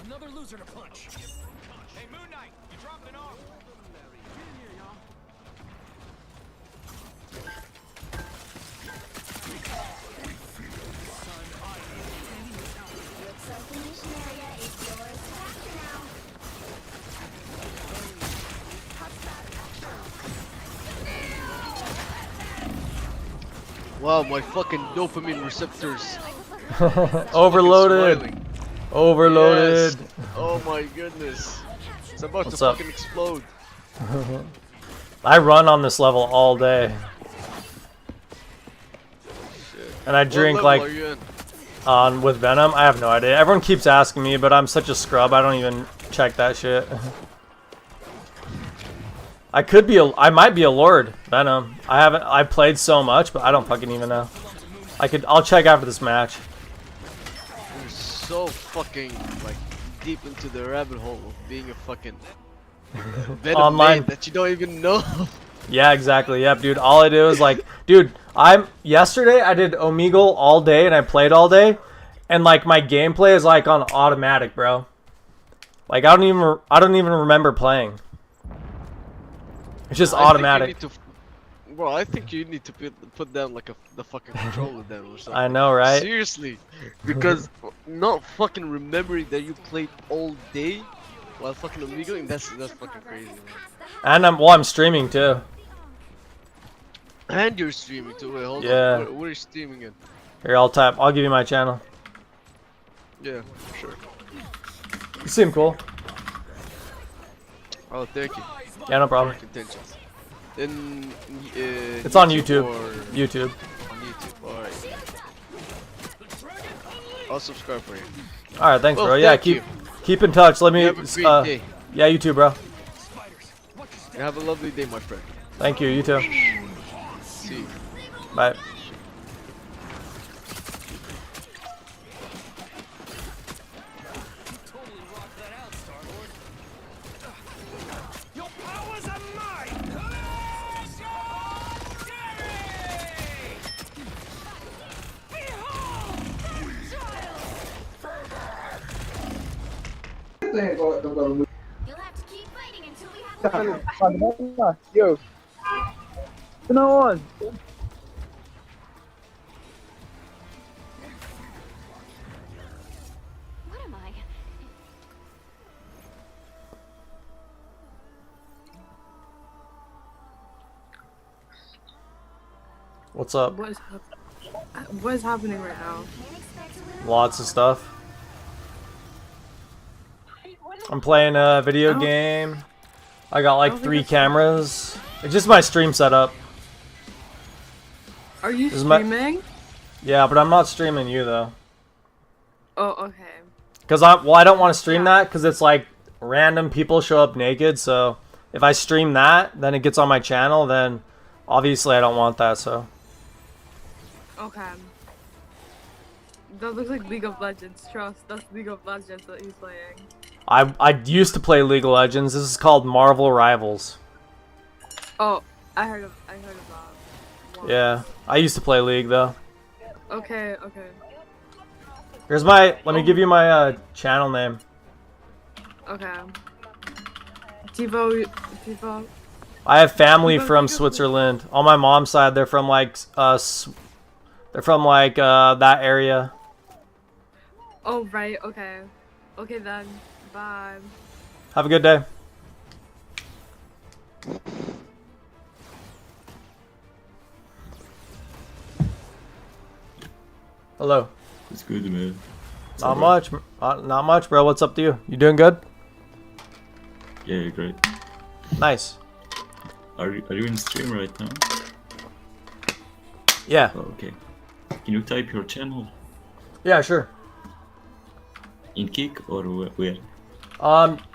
J: Another loser to punch. Hey, Moon Knight, you dropped an arm.
D: Looks like the mission area is yours to capture now.
P: Wow, my fucking dopamine receptors.
C: Overloaded. Overloaded.
P: Yes. Oh my goodness. It's about
C: What's
P: to
C: up?
P: fucking explode.
C: I run on this level all day. And I drink
P: level
C: like
P: are you in?
C: with Venom. I have no idea. Everyone keeps asking me, but I'm such a scrub. I don't even check that shit. I might be a Lord Venom. I played so much, but I don't fucking even know. I'll check after this match.
P: You're so fucking like deep into the rabbit hole of being a fucking Venom
C: Online
P: main that you don't even know.
C: Yeah, exactly. Yep, dude. All I do is like, dude, yesterday I did Omegle all day and I played all day, and like my gameplay is like on automatic, bro. Like I don't even remember playing. It's just automatic.
P: Bro, I think you need to put down like the fucking controller then or something.
C: I know, right?
P: Seriously, because not fucking remembering that you played all day while fucking Omegle, that's fucking crazy, man.
C: And I'm streaming too.
P: And you're streaming too. Wait, hold
C: Yeah.
P: on. Where are you streaming in?
C: Here, I'll give you my channel.
P: Yeah, sure.
C: You seem cool.
P: Oh, thank you.
C: Yeah, no problem.
P: Intentions. In,
C: It's on YouTube.
P: or-
C: YouTube.
P: On YouTube. Alright. I'll subscribe for you.
C: All right, thanks,
P: Well,
C: bro. Yeah,
P: thank you.
C: keep in touch. Let me.
P: You have a great day.
C: Yeah, you too, bro.
P: Have a lovely day, my friend.
C: Thank you. You too.
P: See you.
C: Bye.
O: Yo. No one.
D: What am I?
C: What's up?
H: What is happening right now?
C: Lots of stuff. I'm playing a video game. I got like 3 cameras. It's just my stream setup.
H: Are you
C: This is my-
H: streaming?
C: Yeah, but I'm not streaming you though.
H: Oh, okay.
C: Cause I don't want to stream that because it's like random people show up naked. So if I stream that, then it gets on my channel. Then obviously I don't want that. So
H: Okay. That looks like League of Legends. Trust, that's League of Legends that he's playing.
C: I used to play League of Legends. This is called Marvel Rivals.
H: Oh, I heard of that. Wow.
C: Yeah, I used to play League though.
H: Okay.
C: Here's my. Let me give you my channel name.
H: Okay. Tivo.
C: I have family from Switzerland. On my mom's side, they're from like that area.
H: Oh right. Okay. Okay then. Bye.
C: Have a good day. Hello.
G: It's good, man.
C: Not much, bro. What's up to you? You doing good?
G: Yeah, you're great.
C: Nice.
G: Are you in stream right now?
C: Yeah.
G: Oh, okay. Can you type your channel?
C: Yeah, sure.
G: In Kick or where?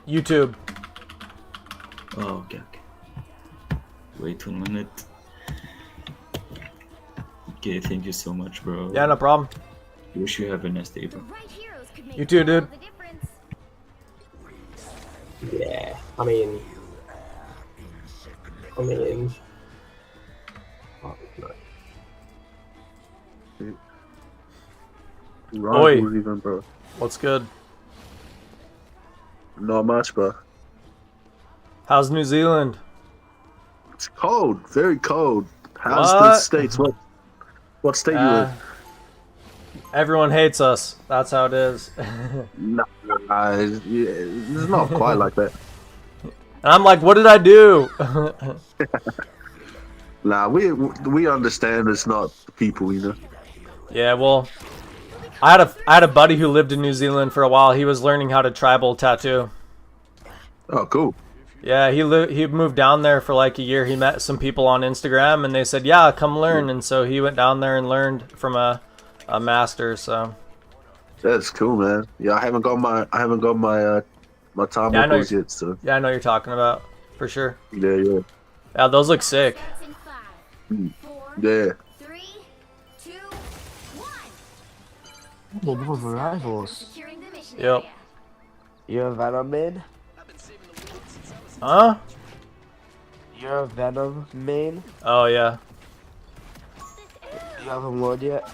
C: YouTube.
G: Oh, okay. Wait 1 minute. Okay, thank you so much, bro.
C: Yeah, no problem.
G: Wish you have a nice day, bro.
C: You too, dude.
K: Yeah, I mean... Oh,
C: Oi.
W: Even, bro.
C: What's good?
W: Not much, bro.
C: How's New Zealand?
W: It's cold, very cold. How's
C: What?
W: the States? What state you in?
C: Everyone hates us. That's how it is.
W: Nah, it's not quite like that.
C: And I'm like, what did I do?
W: Nah, we understand it's not people, you know.
C: Yeah, well, I had a buddy who lived in New Zealand for a while. He was learning how to tribal tattoo.
W: Oh, cool.
C: Yeah, he moved down there for like a year. He met some people on Instagram, and they said, "Yeah, come learn." And so he went down there and learned from a master. So
W: that's cool, man. Yeah, I haven't got my time yet. So
C: yeah, I know what you're talking about for sure.
W: Yeah.
C: Yeah, those look sick.
W: Yeah.
K: The Marvel Rivals.
C: Yep.
K: You're a Venom main?
C: Huh?
K: You're a Venom main?
C: Oh yeah.
K: You haven't won yet?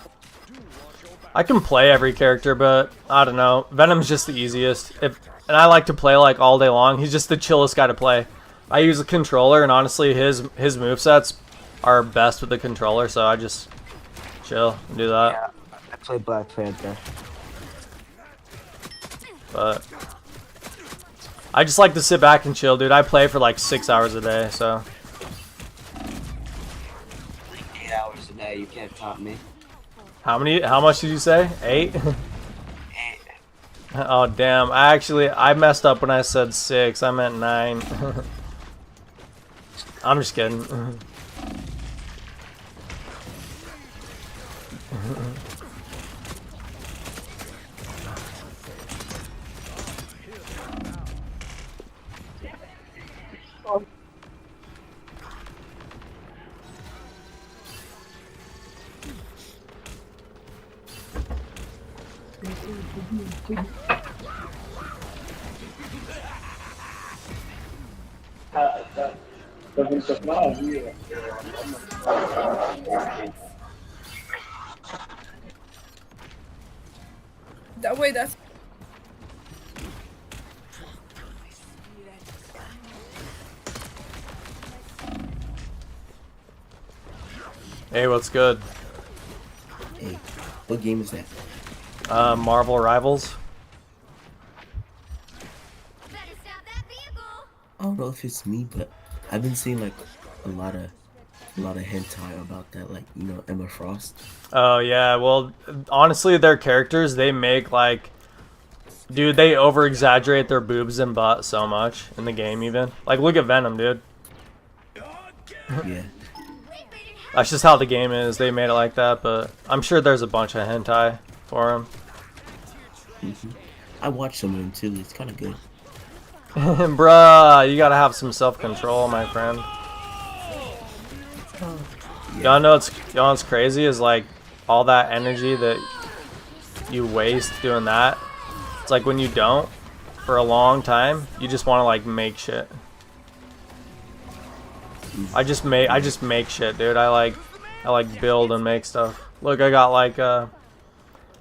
C: I can play every character, but I don't know. Venom's just the easiest. And I like to play like all day long. He's just the chillest guy to play. I use a controller, and honestly, his movesets are best with the controller, so I just chill and do that.
K: Yeah, I play Black Panther.
C: But I just like to sit back and chill, dude. I play for like 6 hours a day, so.
K: 8 hours a day, you can't top me.
C: How much did you say? 8?
K: 8.
C: Oh damn! I messed up when I said 6. I meant 9. I'm just kidding.
H: That way, that's.
C: Hey, what's good?
X: Hey, what game is that?
C: Marvel Rivals.
X: I don't know if it's me, but I've been seeing like a lot of hentai about that, like, you know, Emma Frost.
C: Oh yeah, well, honestly, their characters, they make like, dude, they over exaggerate their boobs and butt so much in the game. Even like, look at Venom, dude.
X: Yeah.
C: That's just how the game is. They made it like that, but I'm sure there's a bunch of hentai for them.
X: I watched some of them too. It's kind of good.
C: Bruh, you gotta have some self-control, my friend. Y'all know what's crazy is like all that energy that you waste doing that. It's like when you don't, for a long time, you just want to like make shit. I just make shit, dude. I like build and make stuff. Look, I got like I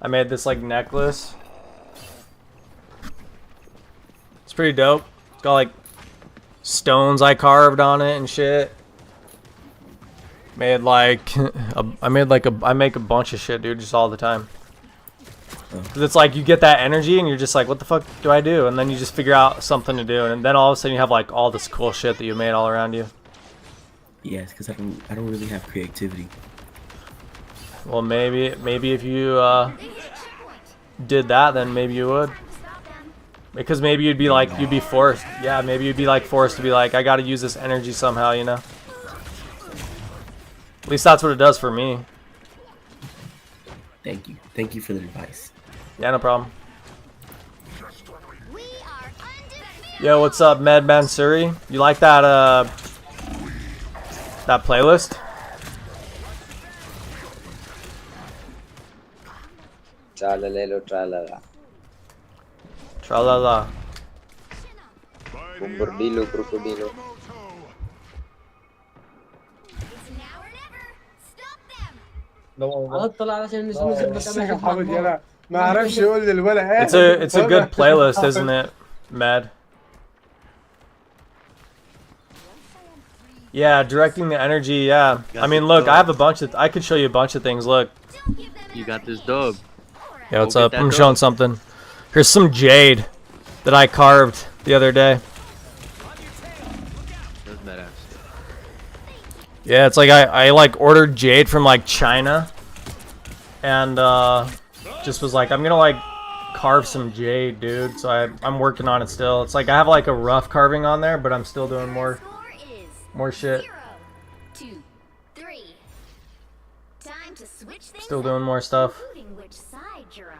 C: made this like necklace. It's pretty dope. It's got like stones I carved on it and shit. Made like I make a bunch of shit, dude, just all the time. Cause it's like you get that energy and you're just like, what the fuck do I do? And then you just figure out something to do, and then all of a sudden you have like all this cool shit that you made all around you.
X: Yes, because I don't really have creativity.
C: Well, maybe if you did that, then maybe you would. Because maybe you'd be forced. Yeah, maybe you'd be like forced to be like, I gotta use this energy somehow, you know? At least that's what it does for me.
X: Thank you. Thank you for the advice.
C: Yeah, no problem. Yo, what's up, Med Mansuri? You like that that playlist?
K: Tralalelo tralala.
C: Tralala.
K: Bombardilo crocodilo.
C: It's a good playlist, isn't it, Med? Yeah, directing the energy. Yeah, I mean, look, I have a bunch of. I could show you a bunch of things. Look.
P: You got this dub.
C: Yeah, what's up? I'm showing something. Here's some jade that I carved the other day.
P: That's badass.
C: Yeah, it's like I like ordered jade from like China, and just was like, I'm gonna like carve some jade, dude. So I'm working on it still. It's like I have like a rough carving on there, but I'm still doing more shit.
D: 0, 2, 3. Time to switch things
C: Still doing more stuff.
D: including which side you're on.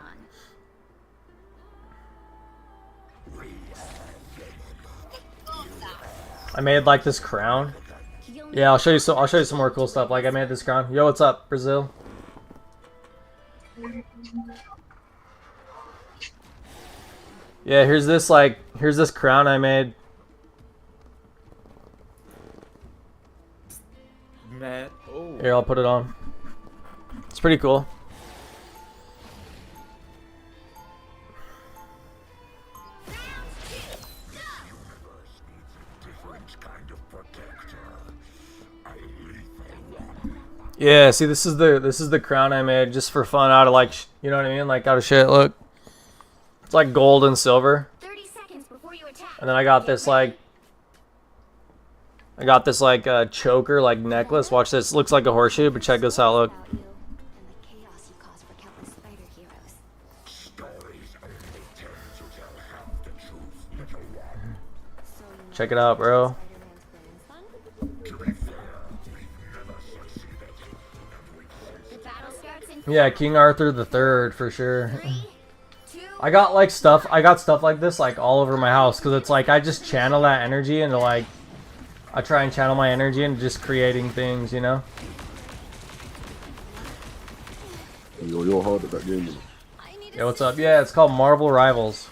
C: I made like this crown. Yeah, I'll show you some more cool stuff. Like I made this crown. Yo, what's up, Brazil? Yeah, here's this crown I made.
F: Matt. Oh.
C: Here, I'll put it on. It's pretty cool. Yeah, see, this is the crown I made just for fun, out of like, you know what I mean, like out of shit. Look, it's like gold and silver.
D: 30 seconds before you attack.
C: And then I got this like choker, like necklace. Watch this. Looks like a horseshoe, but check this out. Look. Check it out, bro. Yeah, King Arthur III for sure. I got stuff like this like all over my house, because it's like I just channel that energy into like, I try and channel my energy into just creating things, you know?
L: You're hard at that game, man.
C: Yeah, what's up? Yeah, it's called Marvel Rivals.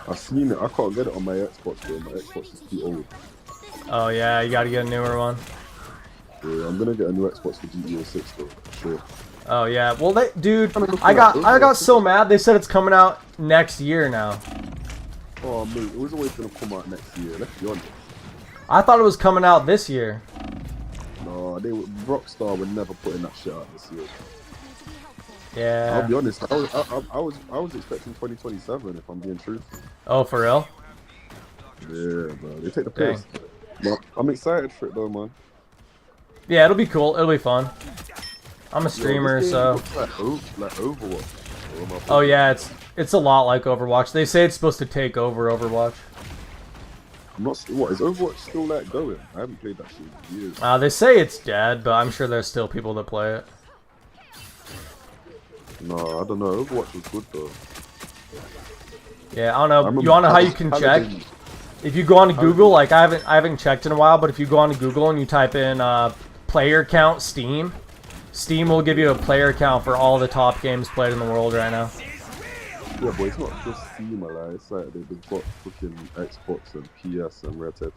L: I've seen it. I can't get it on my Xbox, though. My Xbox is too old.
C: Oh yeah, you gotta get a newer one.
L: Yeah, I'm gonna get a new Xbox for GTA 6, though, for sure.
C: Oh yeah, well dude, I got so mad. They said it's coming out next year now.
L: Oh mate, it was always gonna come out next year. Let's be honest.
C: I thought it was coming out this year.
L: No, Rockstar would never put in that shit out this year.
C: Yeah.
L: I'll be honest. I was expecting 2027 if I'm being truthful.
C: Oh, for real?
L: Yeah, bro. They take the piss. But I'm excited for it though, man.
C: Yeah, it'll be cool. It'll be fun. I'm a streamer, so.
L: Like Overwatch.
C: Oh yeah, it's a lot like Overwatch. They say it's supposed to take over Overwatch.
L: What is Overwatch still like going? I haven't played that shit in years.
C: They say it's dead, but I'm sure there's still people that play it.
L: No, I don't know. Overwatch was good though.
C: Yeah, I don't know. You wanna know how you can check? If you go onto Google, like I haven't checked in a while, but if you go onto Google and you type in player count Steam, Steam will give you a player count for all the top games played in the world right now.
L: Yeah, but it's not just Steam, like, it's like they've got fucking Xbox and PS and Red Dead.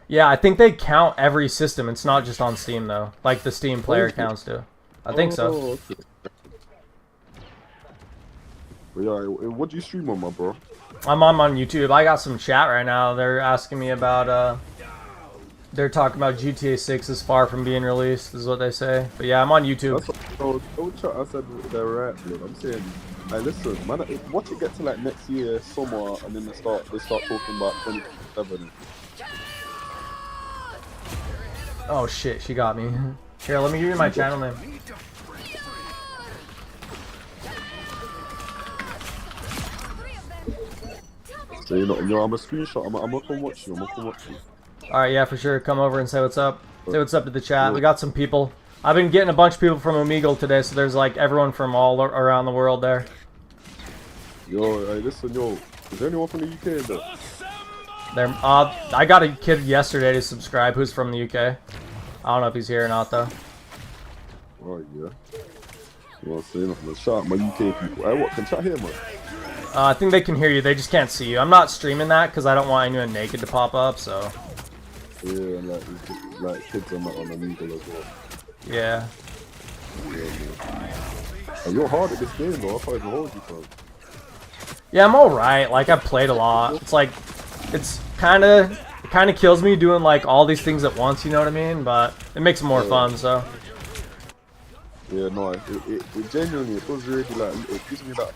C: Yeah, I think they count every system. It's not just on Steam though, like the Steam player counts do. I think so.
L: Okay. But yeah, what do you stream on, my bro?
C: I'm on YouTube. I got some chat right now. They're asking me about they're talking about GTA 6 is far from being released, is what they say. But yeah, I'm on YouTube.
L: Don't chat. I said they're right, blood. I'm saying, hey, listen, man. Watch it get to like next year, summer, and then they start talking about 2027.
C: Oh shit, she got me. Here, let me give you my channel name.
L: So you know, I'm a screenshot. I'm gonna come watch you.
C: Alright, yeah, for sure. Come over and say what's up. Say what's up to the chat. We got some people. I've been getting a bunch of people from Omegle today, so there's like everyone from all around the world there.
L: Yo, hey, listen, yo. Is there anyone from the UK though?
C: I got a kid yesterday to subscribe who's from the UK. I don't know if he's here or not though.
L: Oh yeah. You want to say nothing? Shout out my UK people. Hey, what? Can chat here, man?
C: I think they can hear you. They just can't see you. I'm not streaming that because I don't want anyone naked to pop up. So.
L: Yeah, and like it's just, like kids on Omegle as well.
C: Yeah.
L: And you're hard at this game though. I can't even hold you, fam.
C: Yeah, I'm alright. Like, I've played a lot. It's like, it kind of kills me doing like all these things at once, you know what I mean? But it makes it more fun, so.
L: Yeah, no, it genuinely, it was really like, it gives me that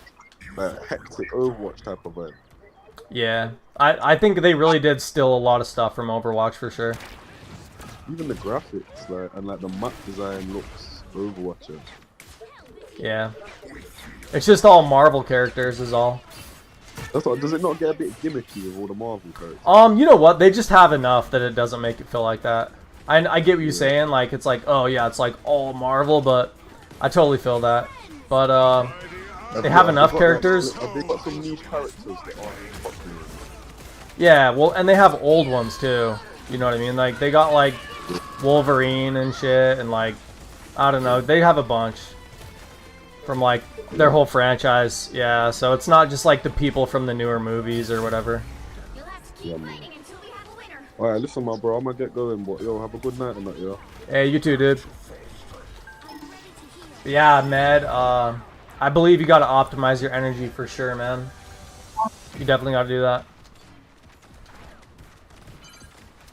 L: hectic Overwatch type of vibe.
C: Yeah, I think they really did steal a lot of stuff from Overwatch for sure.
L: Even the graphics, like, and like the map design looks Overwatch.
C: Yeah. It's just all Marvel characters is all.
L: That's what, does it not get a bit gimmicky with all the Marvel characters?
C: You know what? They just have enough that it doesn't make it feel like that. I get what you're saying, like, it's like, oh yeah, it's like all Marvel, but I totally feel that. But, they have enough characters.
L: They've got some niche characters that aren't popular.
C: Yeah, well, and they have old ones too. You know what I mean? Like, they got like Wolverine and shit, and like, I don't know, they have a bunch from like their whole franchise. Yeah, so it's not just like the people from the newer movies or whatever.
L: Yeah, man. Alright, listen, my bro, I'm gonna get going, but yo, have a good night and that, yo.
C: Hey, you too, dude. Yeah, Med, I believe you gotta optimize your energy for sure, man. You definitely gotta do that.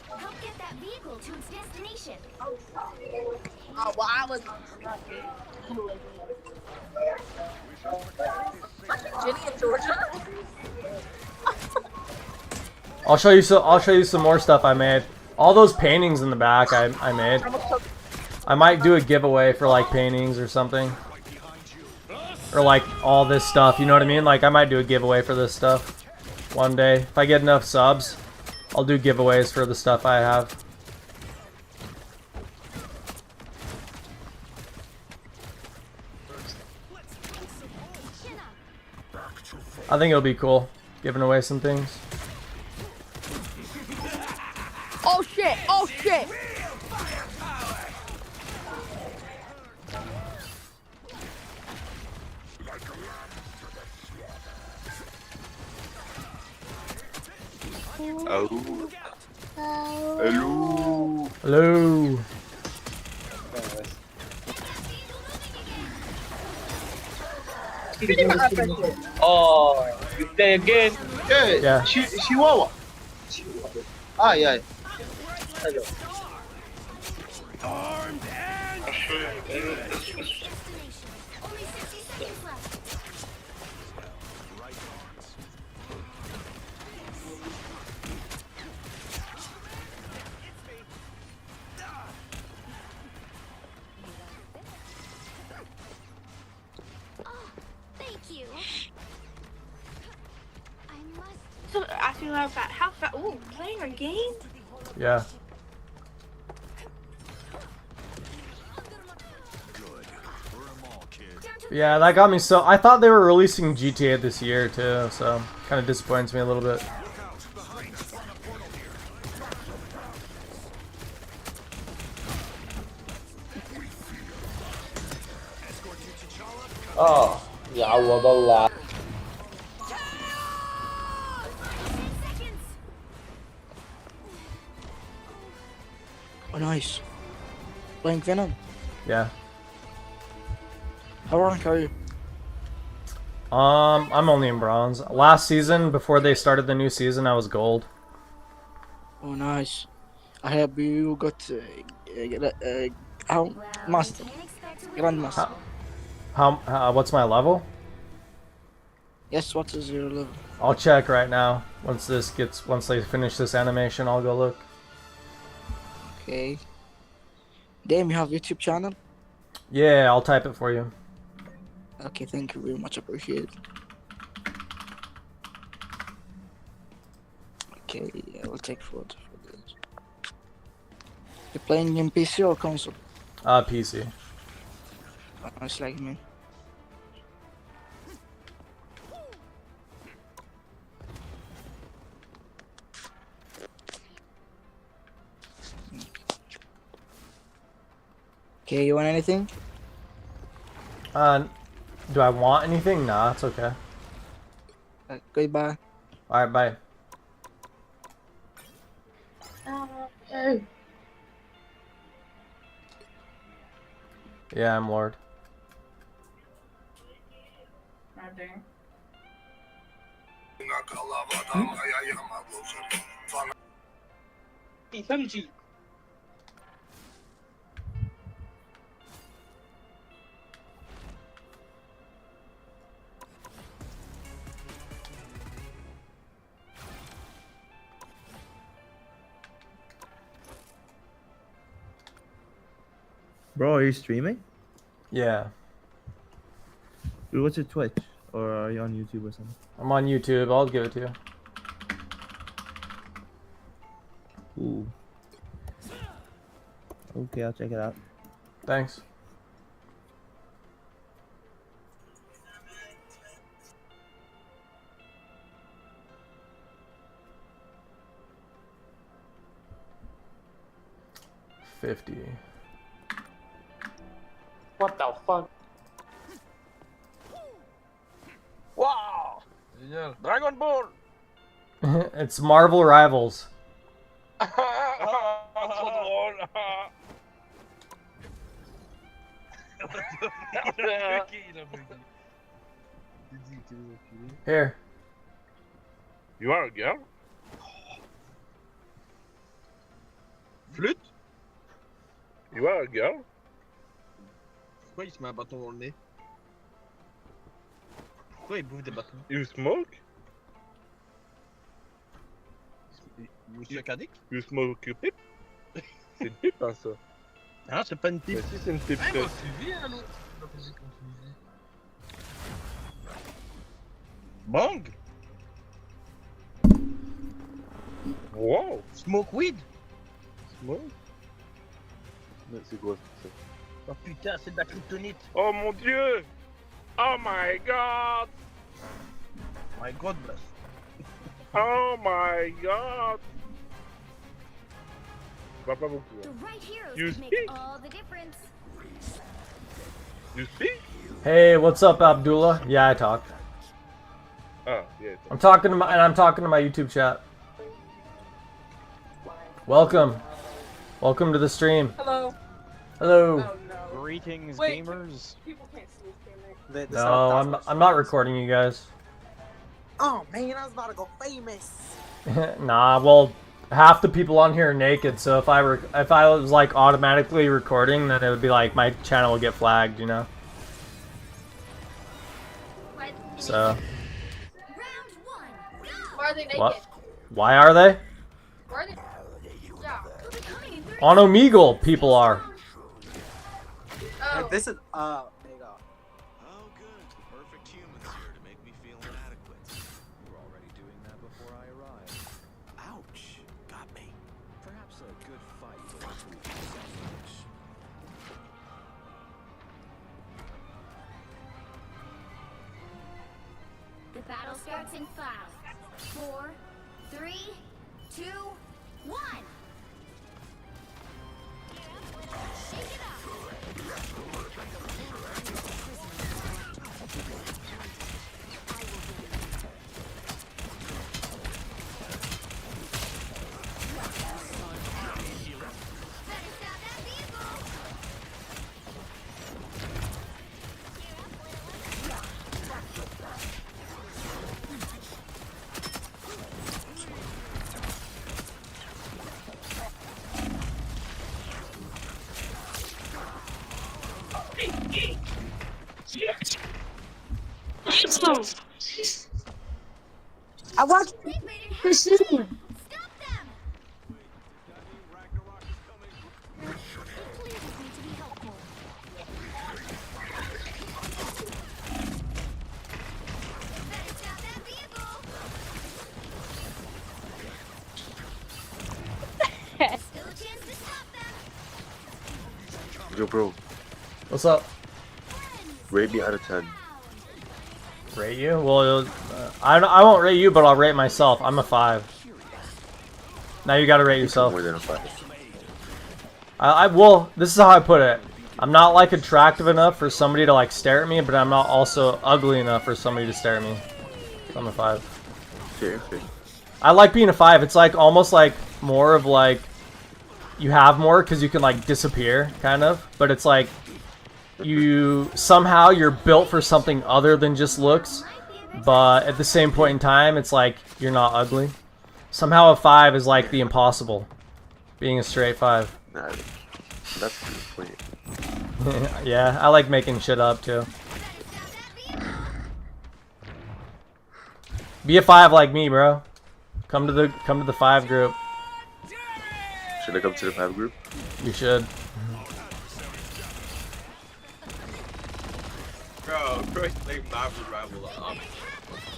D: Help get that vehicle to its destination.
E: Oh, well, I was. Jenny in Georgia.
C: I'll show you some more stuff I made. All those paintings in the back I made. I might do a giveaway for like paintings or something. Or like all this stuff, you know what I mean? Like I might do a giveaway for this stuff one day. If I get enough subs, I'll do giveaways for the stuff I have. I think it'll be cool, giving away some things.
E: Oh shit! Oh shit!
W: Oh. Hello.
C: Hello.
V: Oh, you play again?
C: Yeah.
V: Chihuahua. Ah, yeah. Hello.
E: So I feel how fast. How fast? Ooh, playing a game?
C: Yeah. Yeah, that got me so... I thought they were releasing GTA this year too, so kind of disappoints me a little bit.
B: يعوض الله.
O: Oh, nice. Playing Venom.
C: Yeah.
O: How rank are you?
C: I'm only in bronze. Last season, before they started the new season, I was gold.
O: Oh, nice. I have you got how master, grandmaster.
C: How what's my level?
O: Yes, what is your level?
C: I'll check right now. Once they finish this animation, I'll go look.
O: Okay. Damn, you have YouTube channel?
C: Yeah, I'll type it for you.
O: Okay, thank you very much. Appreciate it. Okay, I will take photo for this. You're playing in PC or console?
C: PC.
O: It's like me. Okay, you want anything?
C: Do I want anything? Nah, it's okay.
O: Goodbye.
C: Alright, bye. Yeah, I'm Lord.
F: Bro, are you streaming?
C: Yeah.
F: Dude, what's your Twitch? Or are you on YouTube or something?
C: I'm on YouTube. I'll give it to you.
F: Ooh. Okay, I'll check it out.
C: Thanks. $50.
I: What the fuck? Wow! Dragon Ball!
C: It's Marvel Rivals. Here.
I: You are a girl? Flûte? You are a girl?
P: Pourquoi il se met un bâton dans le nez? Pourquoi il bouffe des bâtons?
I: You smoke?
P: You suck a dick?
I: You smoke a pipe? C'est une pipe, hein, ça?
P: Ah, c'est pas une pipe.
I: Mais si, c'est une pipe.
P: Ah, moi, suivi, hein, l'autre. Bang!
I: Wow!
P: Smoke weed?
I: Smoke?
L: Mais c'est quoi ça?
P: Oh putain, c'est de la kryptonite.
I: Oh mon dieu! Oh my god!
P: My god bless.
I: Oh my god! Pas beaucoup. Hein. You speak? You speak?
C: Hey, what's up, Abdullah? Yeah, I talk.
I: Oh, yeah.
C: I'm talking to my YouTube chat. Welcome. Welcome to the stream.
S: Hello.
C: Hello.
S: Oh, no.
T: Greetings,
S: Wait,
T: gamers.
S: People can't see this, damn it.
C: No, I'm not recording you guys.
S: Oh man, I was about to go famous.
C: Nah, well, half the people on here are naked, so if I was like automatically recording, then it would be like my channel would get flagged, you know. So.
S: Why are they naked?
C: What? Why are they?
S: Why are they? Yeah.
C: On Omegle, people are.
S: Oh.
Q: This is there you go.
J: Oh, good. Perfect humans here to make me feel inadequate. You were already doing that before I arrived. Ouch. Got me. Perhaps a good fight will improve your self-image.
D: The battle starts in 5, 4, 3, 2, 1. Shake it up.
H: I want precision.
W: Yo, bro.
C: What's up?
W: Rate me out of 10.
C: Rate you? Well, I won't rate you, but I'll rate myself. I'm a 5. Now you gotta rate yourself.
W: More than a 5.
C: Well, this is how I put it. I'm not like attractive enough for somebody to like stare at me, but I'm not also ugly enough for somebody to stare at me. So I'm a 5.
W: Fair, fair.
C: I like being a 5. It's like almost like more of like you have more because you can like disappear, kind of. But it's like somehow you're built for something other than just looks. But at the same point in time, it's like you're not ugly. Somehow a 5 is like the impossible. Being a straight 5.
W: Nah, that's funny.
C: Yeah, I like making shit up too. Be a 5 like me, bro. Come to the 5 group.
W: Should I come to the 5 group?
C: You should.
I: Bro, Christ playing Marvel Rival up.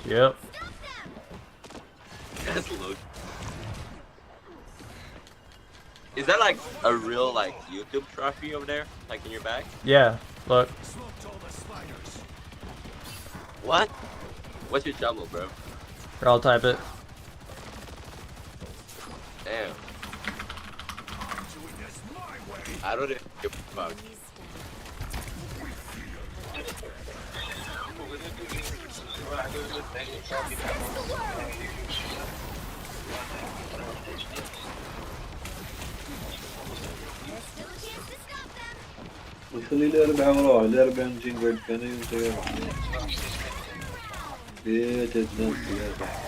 C: Yep.
I: That's low. Is that like a real like YouTube trophy over there? Like in your bag?
C: Yeah, look.
I: What? What's your channel, bro?
C: Here, I'll type it.
I: Damn. I don't give a fuck.
M: خلي الأربعة وراها الأربعة نجي نقعد أنا وأنت يا تتنسي يا تحت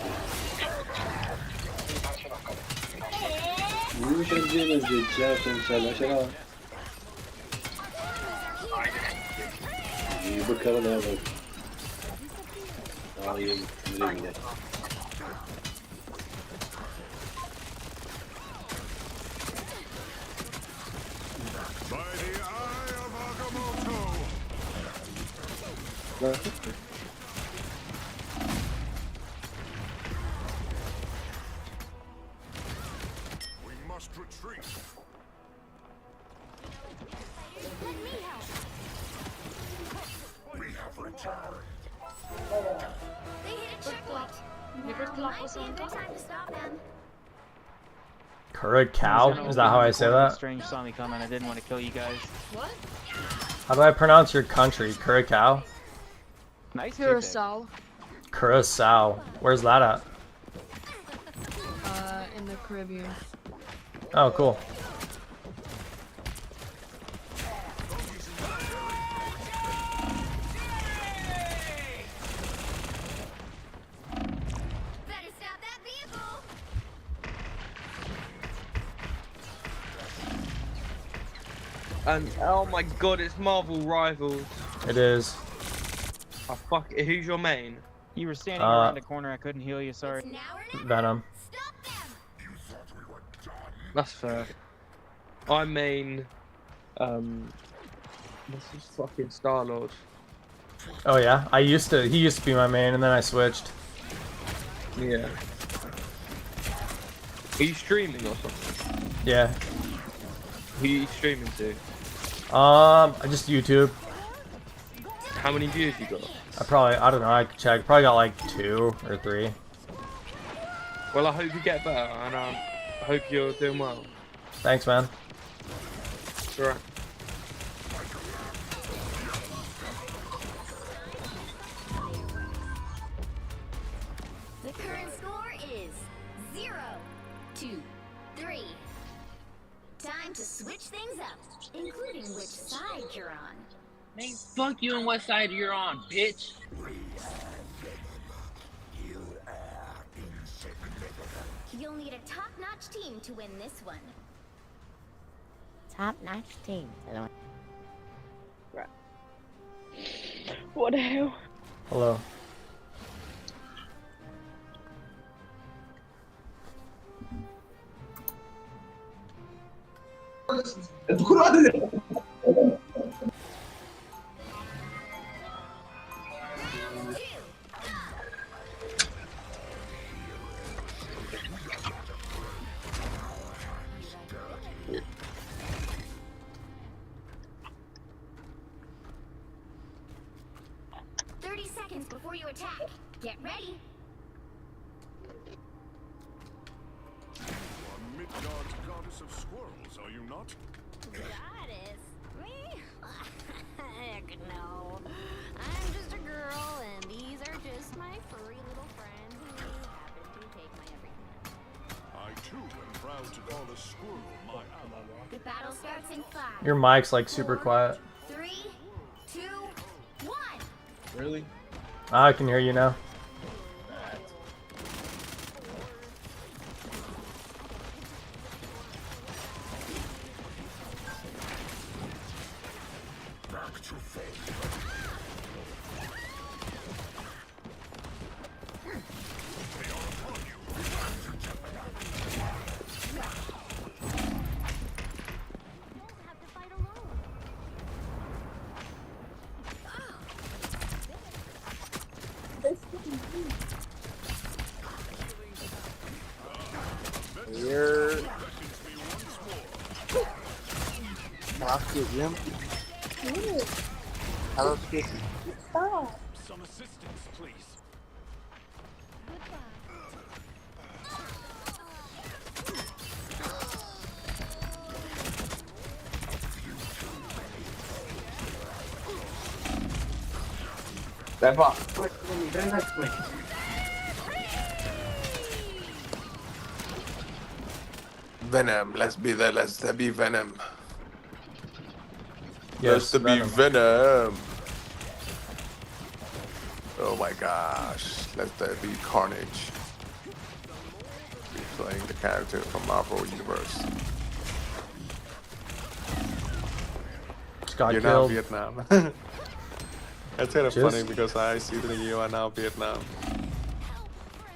M: وش نجي نزيد 3 5 10 بكرة هذا مليون
J: We must retreat. We have returned.
D: They hit a checkpoint. Might be a good time to stop them.
C: Curacao? Is that how I say that?
N: Strange saw me coming. I didn't want to kill you guys.
S: What?
C: How do I pronounce your country? Curacao?
N: Nice.
S: Curacao.
C: Curacao. Where's that at?
S: In the Caribbean.
C: Oh, cool.
D: Better stop that vehicle.
P: And oh my god, it's Marvel Rivals.
C: It is.
P: Oh fuck, who's your main?
N: You were standing around the corner. I couldn't heal you. Sorry.
C: Venom.
P: That's fair. I main, what's his fucking Star-Lord?
C: Oh yeah, he used to be my main, and then I switched.
P: Yeah. Are you streaming or something?
C: Yeah.
P: Who are you streaming to?
C: Just YouTube.
P: How many views you got?
C: I don't know, I could check. Probably got like 2 or 3.
P: Well, I hope you get better, and I hope you're doing well.
C: Thanks, man.
P: Sure.
D: The current score is 0-2-3. Time to switch things up, including which side you're on.
T: Man, fuck you and what side you're on, bitch.
D: You'll need a top-notch team to win this one.
U: Top-notch team.
H: What the hell?
C: Hello.
D: Seconds before you attack. Get ready.
J: Midgard's goddess of squirrels, are you not?
D: Goddess? Me? Heck no. I'm just a girl, and these are just my furry little friends who happen to take my everything.
J: I too am proud to call a squirrel my ally.
D: The battle starts in 5.
C: Your mic's like super quiet.
D: 3, 2, 1.
F: Really?
C: I can hear you now.
V: Here. Basket, Jim. Hello, Skip.
H: Stop.
J: Some assistance, please.
V: Peppa.
A: Venom, let's be Venom.
C: Yes,
A: let's be Venom. Oh my gosh, let there be Carnage. Be playing the character from Marvel Universe.
C: Just got
A: You're
C: killed.
A: now Vietnam. That's kind of
C: Just-
A: funny because I see that you are now Vietnam.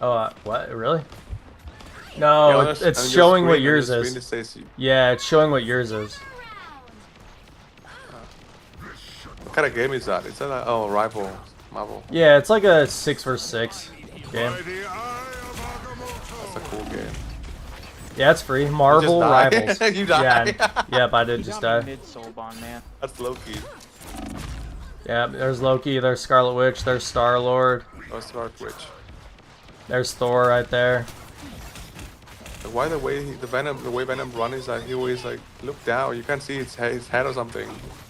C: Oh, what? Really? No,
A: Yeah, on
C: it's
A: your- on your
C: showing what
A: screen- on your
C: yours
A: screen
C: is.
A: it says you-
C: Yeah, it's showing what yours is.
A: What kind of game is that? Is that like, oh, Rival, Marvel?
C: Yeah, it's like a 6 vs 6 game.
A: That's a cool game.
C: Yeah, it's free. Marvel
A: die.
C: Rivals.
A: You die.
C: Yeah, yep, I did
N: You
C: just
N: got
C: die.
N: me mid-Soulbond, man.
A: That's Loki.
C: Yeah, there's Loki, there's Scarlet Witch, there's Star-Lord,
A: Oh, Scarlet Witch.
C: there's Thor right there.
A: Why the way the way Venom runs is that he always like look down. You can't see his head or something.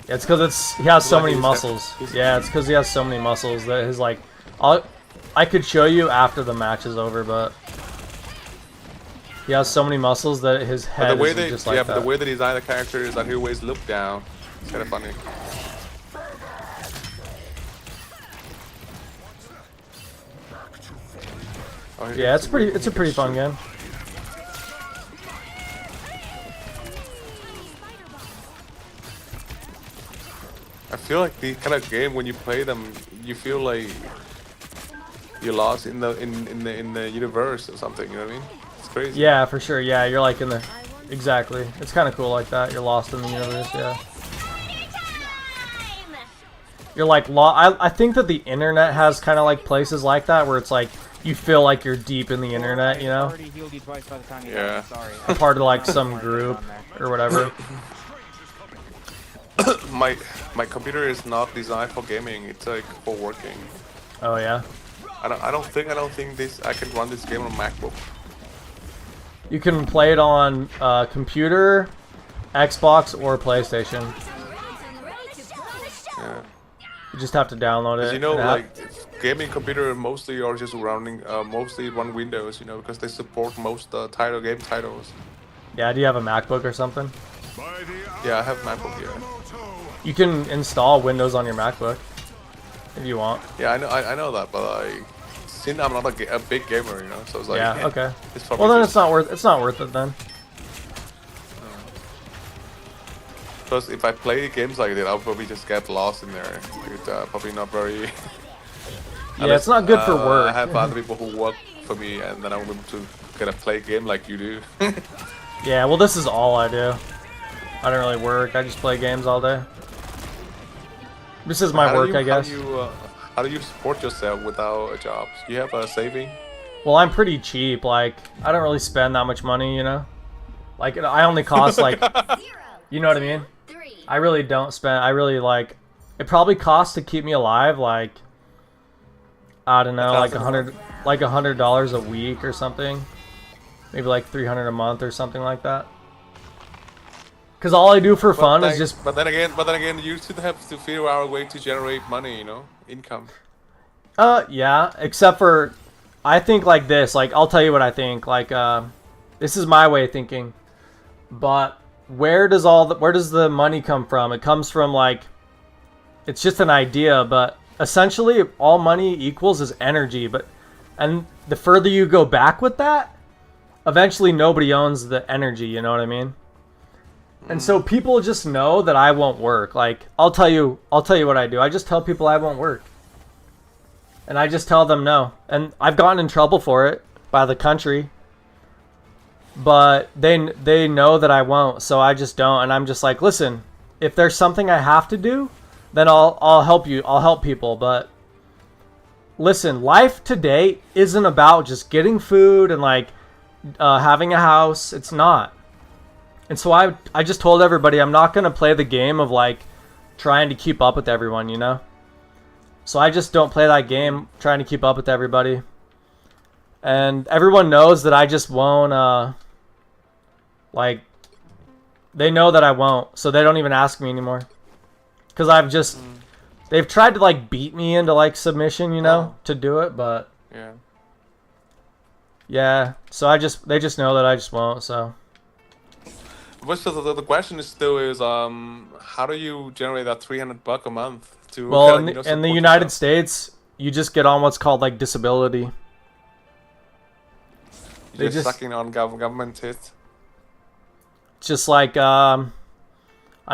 C: Yeah, it's because he has so
A: Like
C: many
A: his
C: muscles.
A: head-
C: Yeah, it's because he has so many muscles that his like, I could show you after the match is over, but he has so many muscles that his
A: But
C: head
A: the way
C: is
A: they
C: just like
A: but
C: that.
A: the way they design the character is that he always look down. It's kind of funny. Oh, here-
C: Yeah, it's a pretty fun game.
A: I feel like the kind of game when you play them, you feel like you're lost in the universe or something. You know what I mean? It's crazy.
C: Yeah, for sure. Yeah, you're like in the exactly. It's kind of cool like that. You're lost in the universe. Yeah. You're like I think that the internet has kind of like places like that where it's like you feel like you're deep in the internet. You know.
N: Already healed you twice by the time you
A: Yeah.
N: died. Sorry.
C: A part of like some group or whatever.
A: my computer is not designed for gaming. It's like for working.
C: Oh yeah.
A: I don't think this I can run this game on MacBook.
C: You can play it on computer, Xbox, or PlayStation.
A: Yeah.
C: You just have to download it.
A: Because you know,
C: and
A: like gaming computer mostly are just running mostly run Windows. You know, because they support most game titles.
C: Yeah. Do you have a MacBook or something?
A: Yeah, I have MacBook here.
C: You can install Windows on your MacBook if you want.
A: Yeah, I know that, but like, since I'm not a big gamer, you know, so it's like
C: Yeah. Okay.
A: It's probably
C: Well, then
A: just-
C: it's not worth it then.
A: Because if I play games like that, I'll probably just get lost in there. It's probably not very.
C: Yeah, it's not good for work.
A: I have other people who work for me, and then I'm able to kind of play a game like you do.
C: Yeah. Well, this is all I do. I don't really work. I just play games all day. This is my work, I guess.
A: How do you support yourself without a job? Do you have a saving?
C: Well, I'm pretty cheap. Like, I don't really spend that much money, you know? Like, I only cost, like... You know what I mean? I really don't spend... I really, like... It probably costs to keep me alive, like... I don't know, like $100 a week or something. Maybe like $300 a month or something like that. Because all I do for fun is just...
A: But then again, you should have to figure out a way to generate money, you know? Income.
C: Yeah, except for... I think like this, like, I'll tell you what I think, like, this is my way of thinking, but where does the money come from? It comes from, like, it's just an idea, but essentially all money equals is energy, and the further you go back with that, eventually nobody owns the energy, you know what I mean? And so people just know that I won't work. Like, I'll tell you what I do. I just tell people I won't work. And I just tell them no. And I've gotten in trouble for it by the country. But they know that I won't, so I just don't. And I'm just like, listen, if there's something I have to do, then I'll help you. I'll help people. But listen, life today isn't about just getting food and like having a house. It's not. And so I just told everybody I'm not going to play the game of like trying to keep up with everyone, you know? So I just don't play that game trying to keep up with everybody. And everyone knows that I just won't, like, they know that I won't, so they don't even ask me anymore. Because I've just, they've tried to, like, beat me into, like, submission, you know, to do it, but...
A: Yeah.
C: Yeah, so they just know that I just won't, so...
A: But so the question is still is, how do you generate that $300 a month to...
C: Well,
A: kind of,
C: in the United States, you just get on what's called, like, disability.
A: You're just sucking on government hits.
C: Just like, I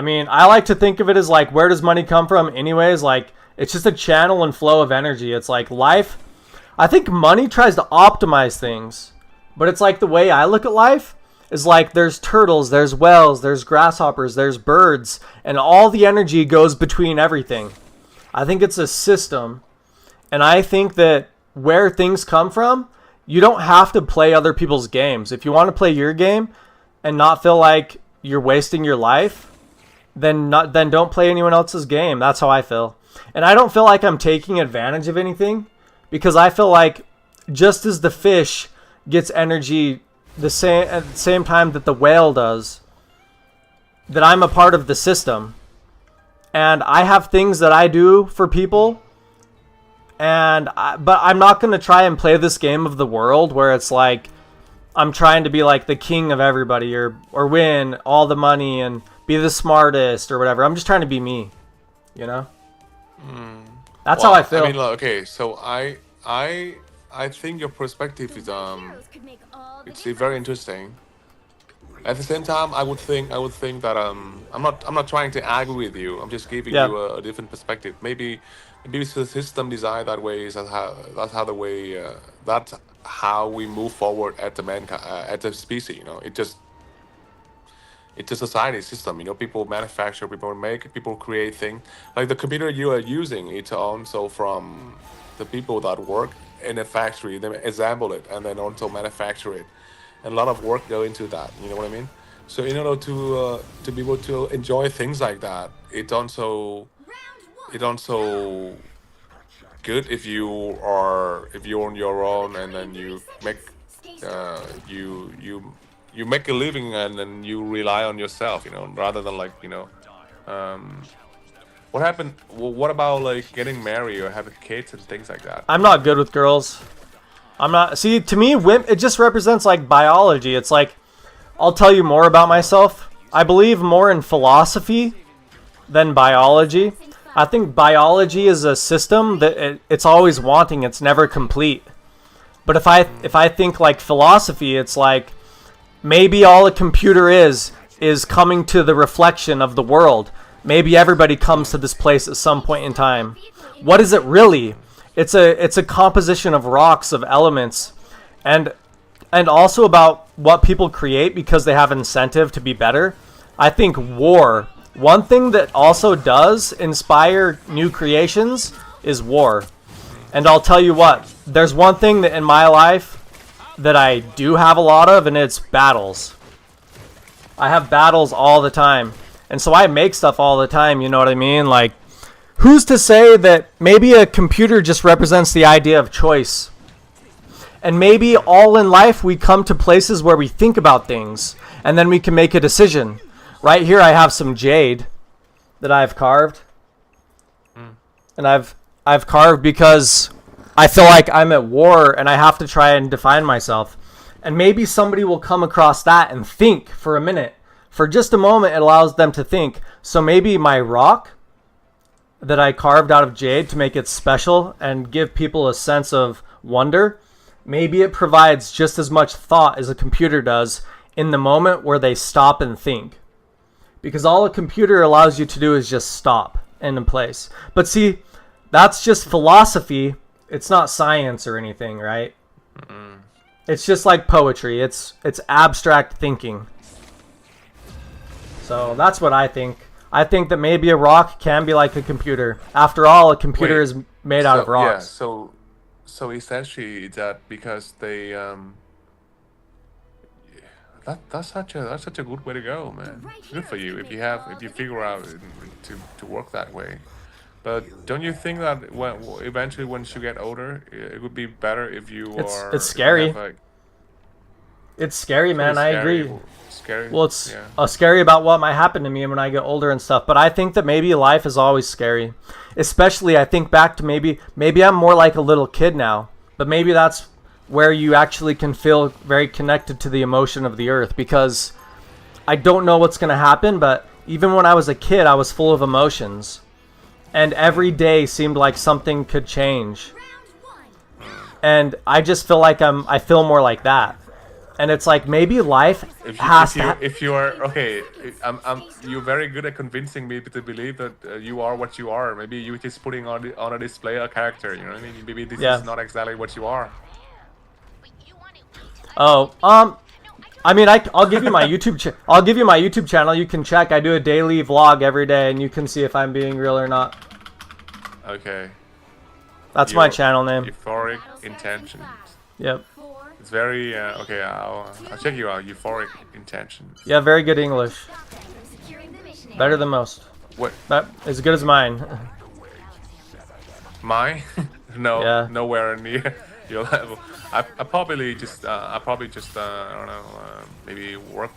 C: mean, I like to think of it as like, where does money come from anyways? Like, it's just a channel and flow of energy. It's like life. I think money tries to optimize things, but it's like the way I look at life is like there's turtles, there's whales, there's grasshoppers, there's birds, and all the energy goes between everything. I think it's a system, and I think that where things come from, you don't have to play other people's games. If you want to play your game and not feel like you're wasting your life, then don't play anyone else's game. That's how I feel. And I don't feel like I'm taking advantage of anything, because I feel like just as the fish gets energy at the same time that the whale does, that I'm a part of the system. And I have things that I do for people, but I'm not going to try and play this game of the world where it's like I'm trying to be like the king of everybody or win all the money and be the smartest or whatever. I'm just trying to be me, you know? That's how I feel.
A: I mean, look, okay, so I think your perspective is it's very interesting. At the same time, I would think that I'm not trying to argue with you. I'm just giving you a different perspective. Maybe it's the system designed that way. That's how we move forward at the species. You know, it's a society system. You know, people manufacture, people make, people create things. Like the computer you are using, it's also from the people that work in a factory. They assemble it and then also manufacture it. And a lot of work go into that. You know what I mean? So in order to be able to enjoy things like that, it's also good if you're on your own and then you make you make a living and then you rely on yourself, you know, rather than like, you know, what happened? What about like getting married or having kids and things like that?
C: I'm not good with girls. I'm not. See, to me, it just represents like biology. It's like, I'll tell you more about myself. I believe more in philosophy than biology. I think biology is a system that it's always wanting. It's never complete. But if I think like philosophy, it's like maybe all a computer is coming to the reflection of the world. Maybe everybody comes to this place at some point in time. What is it really? It's a composition of rocks, of elements, and also about what people create because they have incentive to be better. I think war. One thing that also does inspire new creations is war. And I'll tell you what, there's one thing that in my life that I do have a lot of, and it's battles. I have battles all the time. And so I make stuff all the time, you know what I mean? Like, who's to say that maybe a computer just represents the idea of choice? And maybe all in life we come to places where we think about things, and then we can make a decision. Right here I have some jade that I've carved. And I've carved because I feel like I'm at war and I have to try and define myself. And maybe somebody will come across that and think for a minute. For just a moment, it allows them to think. So maybe my rock that I carved out of jade to make it special and give people a sense of wonder, maybe it provides just as much thought as a computer does in the moment where they stop and think. Because all a computer allows you to do is just stop and in place. But see, that's just philosophy. It's not science or anything, right? It's just like poetry. It's abstract thinking. So that's what I think. I think that maybe a rock can be like a computer. After all, a computer is made out of rocks.
A: Yeah, so essentially that because they that's such a good way to go, man. Good for you if you figure out to work that way. But don't you think that eventually once you get older, it would be better if you are?
C: It's scary. It's scary, man.
A: Scary.
C: I agree.
A: Scary.
C: Well, it's scary about what might happen to me when I get older and stuff. But I think that maybe life is always scary. Especially, I think back to maybe I'm more like a little kid now. But maybe that's where you actually can feel very connected to the emotion of the earth. Because I don't know what's going to happen, but even when I was a kid, I was full of emotions. And every day seemed like something could change. And I just feel like I feel more like that. And it's like maybe life
A: if you are okay, you're very good at convincing me to believe that you are what you are. Maybe you're just putting on a display a character. You know what I mean? Maybe this is not exactly what you are.
C: Oh, I mean, I'll give you my I'll give you my YouTube channel. You can check. I do a daily vlog every day, and you can see if I'm being real or not.
A: Okay.
C: That's my channel name.
A: Euphoric Intentions.
C: Yep.
A: It's very okay. I'll check you out. Euphoric Intentions.
C: Yeah, very good English. Better than most.
A: What?
C: As good as mine.
A: Mine? No,
C: Yeah.
A: nowhere near your level. I probably just I don't know, maybe work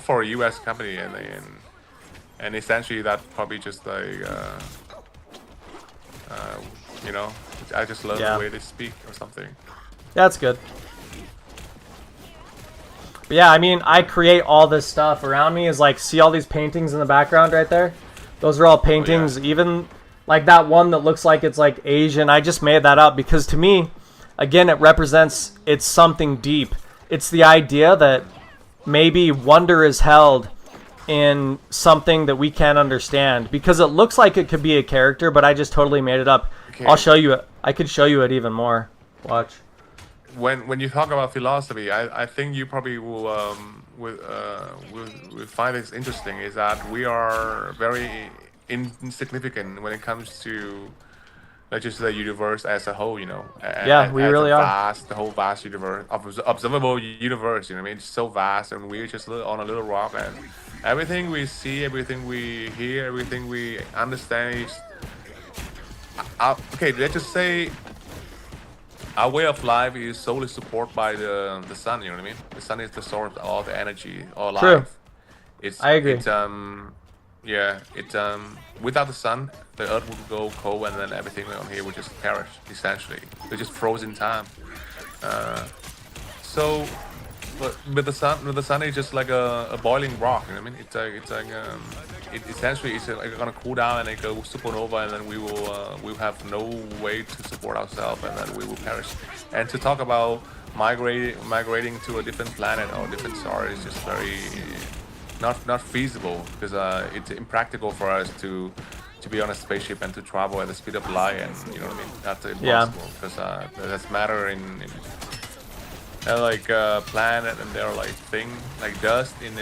A: for a U.S. company and essentially that probably just like you know, I just love the way they speak or something.
C: Yeah, that's good. But yeah, I mean, I create all this stuff around me. Is like, see all these paintings in the background right there? Those are all paintings. Even like that one that looks like it's like Asian. I just made that up because to me, again, it represents it's something deep. It's the idea that maybe wonder is held in something that we can't understand because it looks like it could be a character, but I just totally made it up.
A: Okay.
C: I'll show you it. I could show you it even more. Watch.
A: When you talk about philosophy, I think you probably will find this interesting. Is that we are very insignificant when it comes to just the universe as a whole, you know.
C: Yeah, we really are.
A: The whole vast universe, observable universe. You know what I mean? It's so vast, and we're just on a little rock, and everything we see, everything we hear, everything we understand is. Okay, let's just say our way of life is solely supported by the sun. You know what I mean? The sun is the source of all the energy, all life.
C: True. I agree.
A: Without the sun, the earth would go cold, and then everything on here would just perish. Essentially, we just froze in time. But with the sun is just like a boiling rock. You know what I mean? It essentially is gonna cool down and it go supernova, and then we will have no way to support ourselves, and then we will perish. And to talk about migrating to a different planet or different star is just very not feasible because it's impractical for us to be on a spaceship and to travel at the speed of light, and you know what I mean? That's impossible because there's matter in like planet, and they're like thing like dust in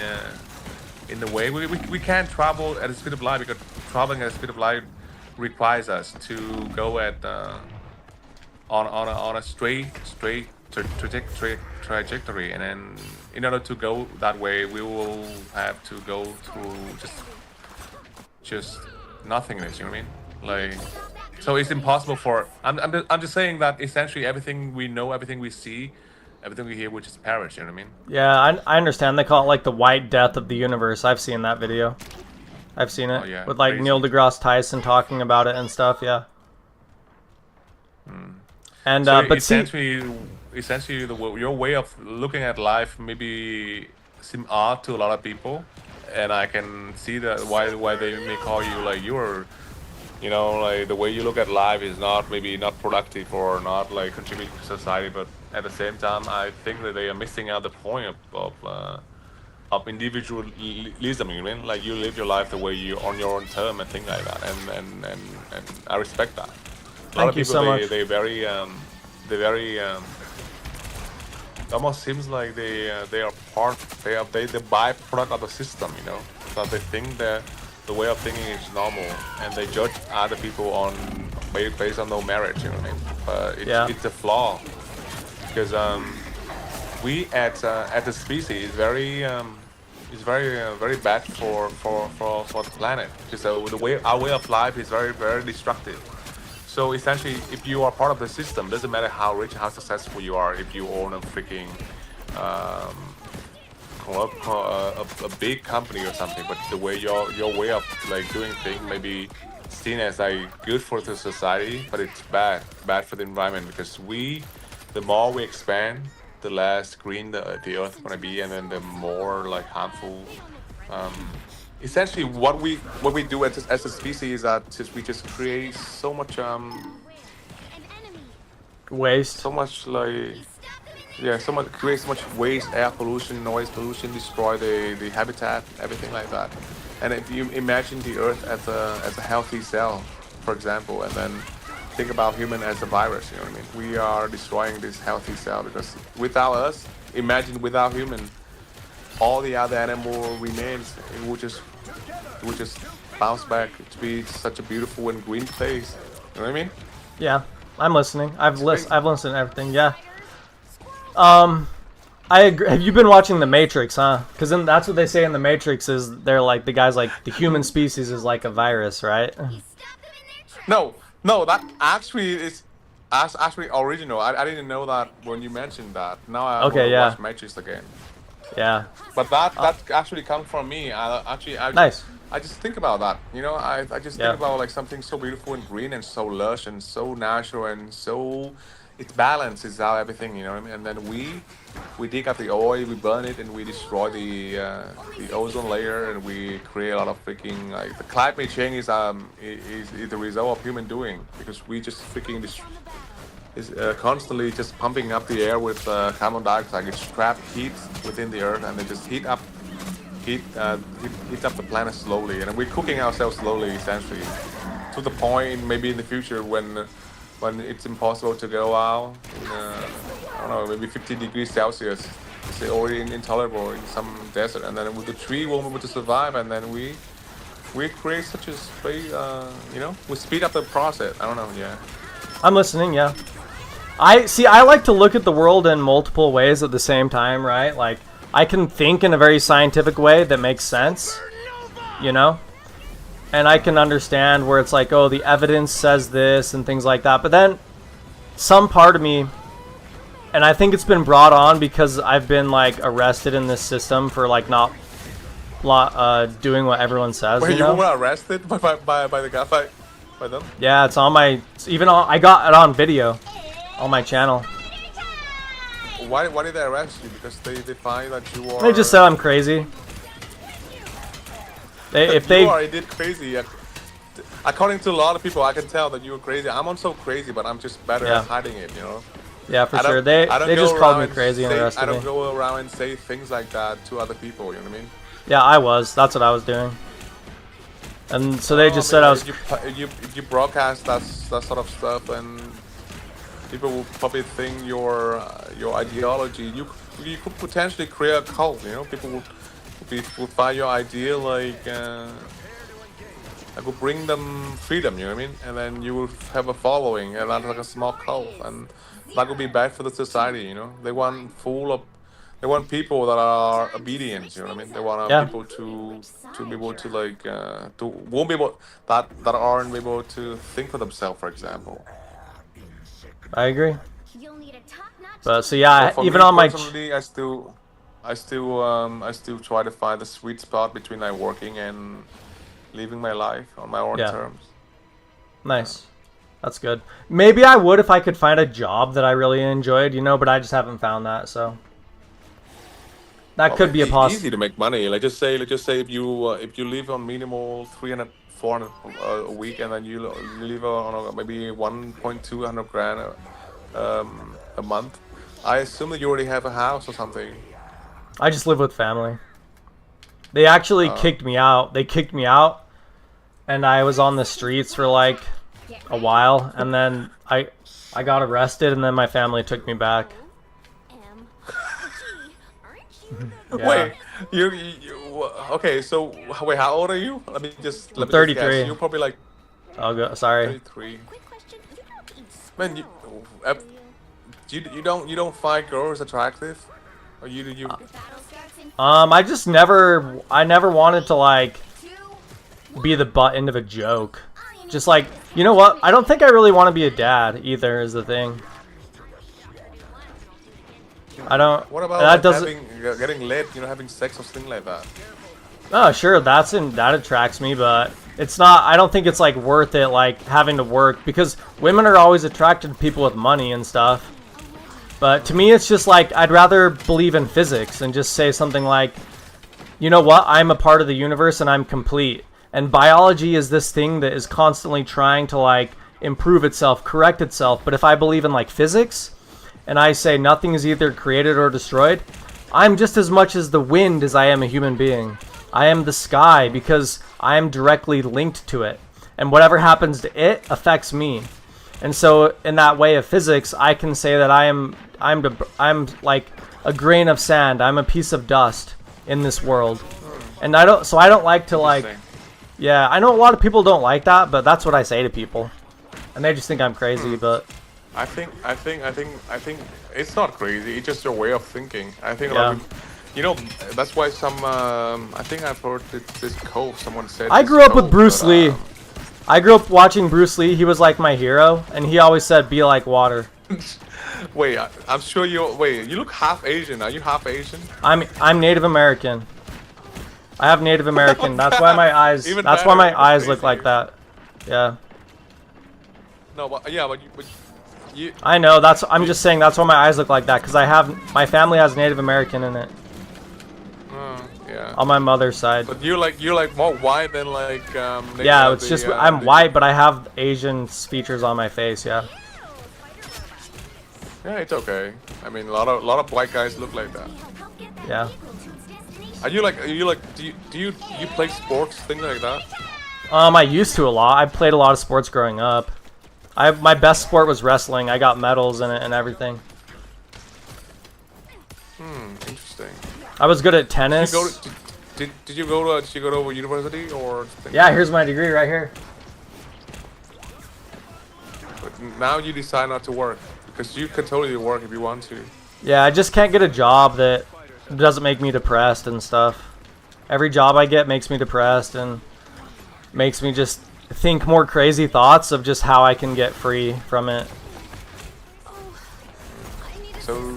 A: in the way we can't travel at the speed of light because traveling at the speed of light requires us to go at on a straight trajectory, and then in order to go that way, we will have to go through just nothingness. You know what I mean? Like, so it's impossible for. I'm just saying that essentially everything we know, everything we see, everything we hear, which is perish. You know what I mean?
C: Yeah, I understand. They call it like the white death of the universe. I've seen that video. I've seen it with like Neil deGrasse Tyson talking about it and stuff. Yeah. And
A: so
C: but
A: essentially, your way of looking at life maybe seem odd to a lot of people, and I can see that why they may call you like you're, you know, like the way you look at life is maybe not productive or not like contributing to society, but at the same time, I think that they are missing out the point of individualism. You know what I mean? Like you live your life the way you on your own term and things like that, and I respect that. A lot of people, they very it almost seems like they are the byproduct of the system, you know. So they think that the way of thinking is normal, and they judge other people on based on no merit, you know what I mean? But it's a flaw because we at the species is very bad for the planet because our way of life is very destructive. So essentially, if you are part of the system, doesn't matter how rich, how successful you are. If you own a freaking a big company or something, but the way your way of like doing things may be seen as like good for the society, but it's bad for the environment because the more we expand, the less green the earth is gonna be, and then the more like harmful. Essentially, what we do as a species is that we just create so much
C: waste,
A: so much like create so much waste, air pollution, noise pollution, destroy the habitat, everything like that. And if you imagine the earth as a healthy cell, for example, and then think about human as a virus, you know what I mean? We are destroying this healthy cell because without us, imagine without human, all the other animal remains. It would just bounce back to be such a beautiful and green place. You know what I mean?
C: Yeah, I'm listening. I've listened to everything. Yeah. I agree. Have you been watching The Matrix, huh? Because then that's what they say in The Matrix is they're like the guys like the human species is like a virus, right?
A: No, that actually is actually original. I didn't know that when you mentioned that. Now I watch Matrix again.
C: Yeah.
A: But that actually comes from me.
C: Nice.
A: I just think about that. You know, I just think about like something so beautiful and green and so lush and so natural and so it's balanced. It's how everything, you know what I mean? And then we dig up the oil, we burn it, and we destroy the ozone layer, and we create a lot of freaking like the climate change is the result of human doing because we just freaking is constantly just pumping up the air with carbon dioxide. It's trapped heat within the earth, and they just heat up the planet slowly, and we're cooking ourselves slowly, essentially, to the point maybe in the future when it's impossible to go out. I don't know, maybe 50 degrees Celsius. It's already intolerable in some desert, and then with the tree won't be able to survive, and then we create such a space. You know, we speed up the process. I don't know. Yeah.
C: I'm listening. Yeah. I like to look at the world in multiple ways at the same time, right? Like, I can think in a very scientific way that makes sense, you know? And I can understand where it's like, oh, the evidence says this and things like that. But then some part of me, and I think it's been brought on because I've been, like, arrested in this system for, like, not doing what everyone says,
A: Wait,
C: you know?
A: you were arrested by the guy, by them?
C: Yeah, it's on my... I got it on video. On my channel.
A: Why did they arrest you? Because they find that you are...
C: They just said I'm crazy.
A: You are indeed crazy. According to a lot of people, I can tell that you were crazy. I'm also crazy, but I'm just better at hiding it, you know?
C: Yeah, for sure. They just called me crazy and arrested me.
A: I don't go around and say things like that to other people, you know what I mean?
C: Yeah, I was. That's what I was doing. And so they just said I was...
A: You broadcast that sort of stuff, and people will probably think your ideology. You could potentially create a cult, you know? People would if you find your idea, like, I could bring them freedom, you know what I mean? And then you will have a following, and that's like a small cult, and that would be bad for the society, you know? They want people that are obedient, you know what I mean? They want
C: Yeah.
A: people to be able to like won't be able that aren't able to think for themselves, for example.
C: I agree. But so yeah,
A: For
C: even
A: me
C: on my
A: personally, I still try to find the sweet spot between like working and living my life on my own
C: Yeah.
A: terms.
C: Nice. That's good. Maybe I would if I could find a job that I really enjoyed, you know, but I just haven't found that, so that could be a
A: It's easy to make money. Let's just say if you live on minimal 300, 400 a week, and then you live on maybe 1.2 grand a month. I assume that you already have a house or something.
C: I just live with family. They actually kicked me out. They kicked me out, and I was on the streets for like a while, and then I got arrested, and then my family took me back. Yeah.
A: Wait, you okay? So wait, how old are you? Let me just
C: 33.
A: guess. You're probably like.
C: Oh, sorry.
A: 33. Man, you don't find girls attractive, or you?
C: I never wanted to like be the butt end of a joke. Just like, you know what? I don't think I really want to be a dad either. Is the thing. I don't.
A: What about
C: that
A: like,
C: doesn't
A: getting laid? You know, having sex or something like that.
C: Oh, sure, that attracts me, but it's not. I don't think it's like worth it, like having to work, because women are always attracted to people with money and stuff. But to me, it's just like I'd rather believe in physics and just say something like, you know what? I'm a part of the universe and I'm complete. And biology is this thing that is constantly trying to like improve itself, correct itself. But if I believe in like physics, and I say nothing is either created or destroyed, I'm just as much as the wind as I am a human being. I am the sky because I am directly linked to it. And whatever happens to it affects me. And so in that way of physics, I can say that I'm like a grain of sand. I'm a piece of dust in this world. And I don't like to like, yeah, I know a lot of people don't like that, but that's what I say to people. And they just think I'm crazy, but
A: I think it's not crazy. It's just your way of thinking. I think
C: Yeah.
A: like, you know, that's why some I think I've heard this quote someone said.
C: I
A: this
C: grew up with
A: quote,
C: Bruce
A: but,
C: Lee. I grew up watching Bruce Lee. He was like my hero, and he always said, "Be like water."
A: Wait, I'm sure you. Wait, you look half Asian. Are you half Asian?
C: I'm Native American. I have Native American. That's why my eyes.
A: Even
C: That's why my
A: better,
C: eyes
A: even
C: look like that. Yeah.
A: No, but yeah, but you.
C: I know. I'm just saying. That's why my eyes look like that, because my family has Native American in it.
A: Yeah.
C: On my mother's side.
A: But you're like more white than like.
C: Yeah, it's just I'm white, but I have Asian features on my face. Yeah.
A: Yeah, it's okay. I mean, a lot of white guys look like that.
C: Yeah.
A: Are you like do you play sports, things like that?
C: I used to a lot. I played a lot of sports growing up. My best sport was wrestling. I got medals in it and everything.
A: Interesting.
C: I was good at tennis.
A: Did you go to university or?
C: Yeah, here's my degree right here.
A: But now you decide not to work because you can totally work if you want to.
C: Yeah, I just can't get a job that doesn't make me depressed and stuff. Every job I get makes me depressed and makes me just think more crazy thoughts of just how I can get free from it.
A: So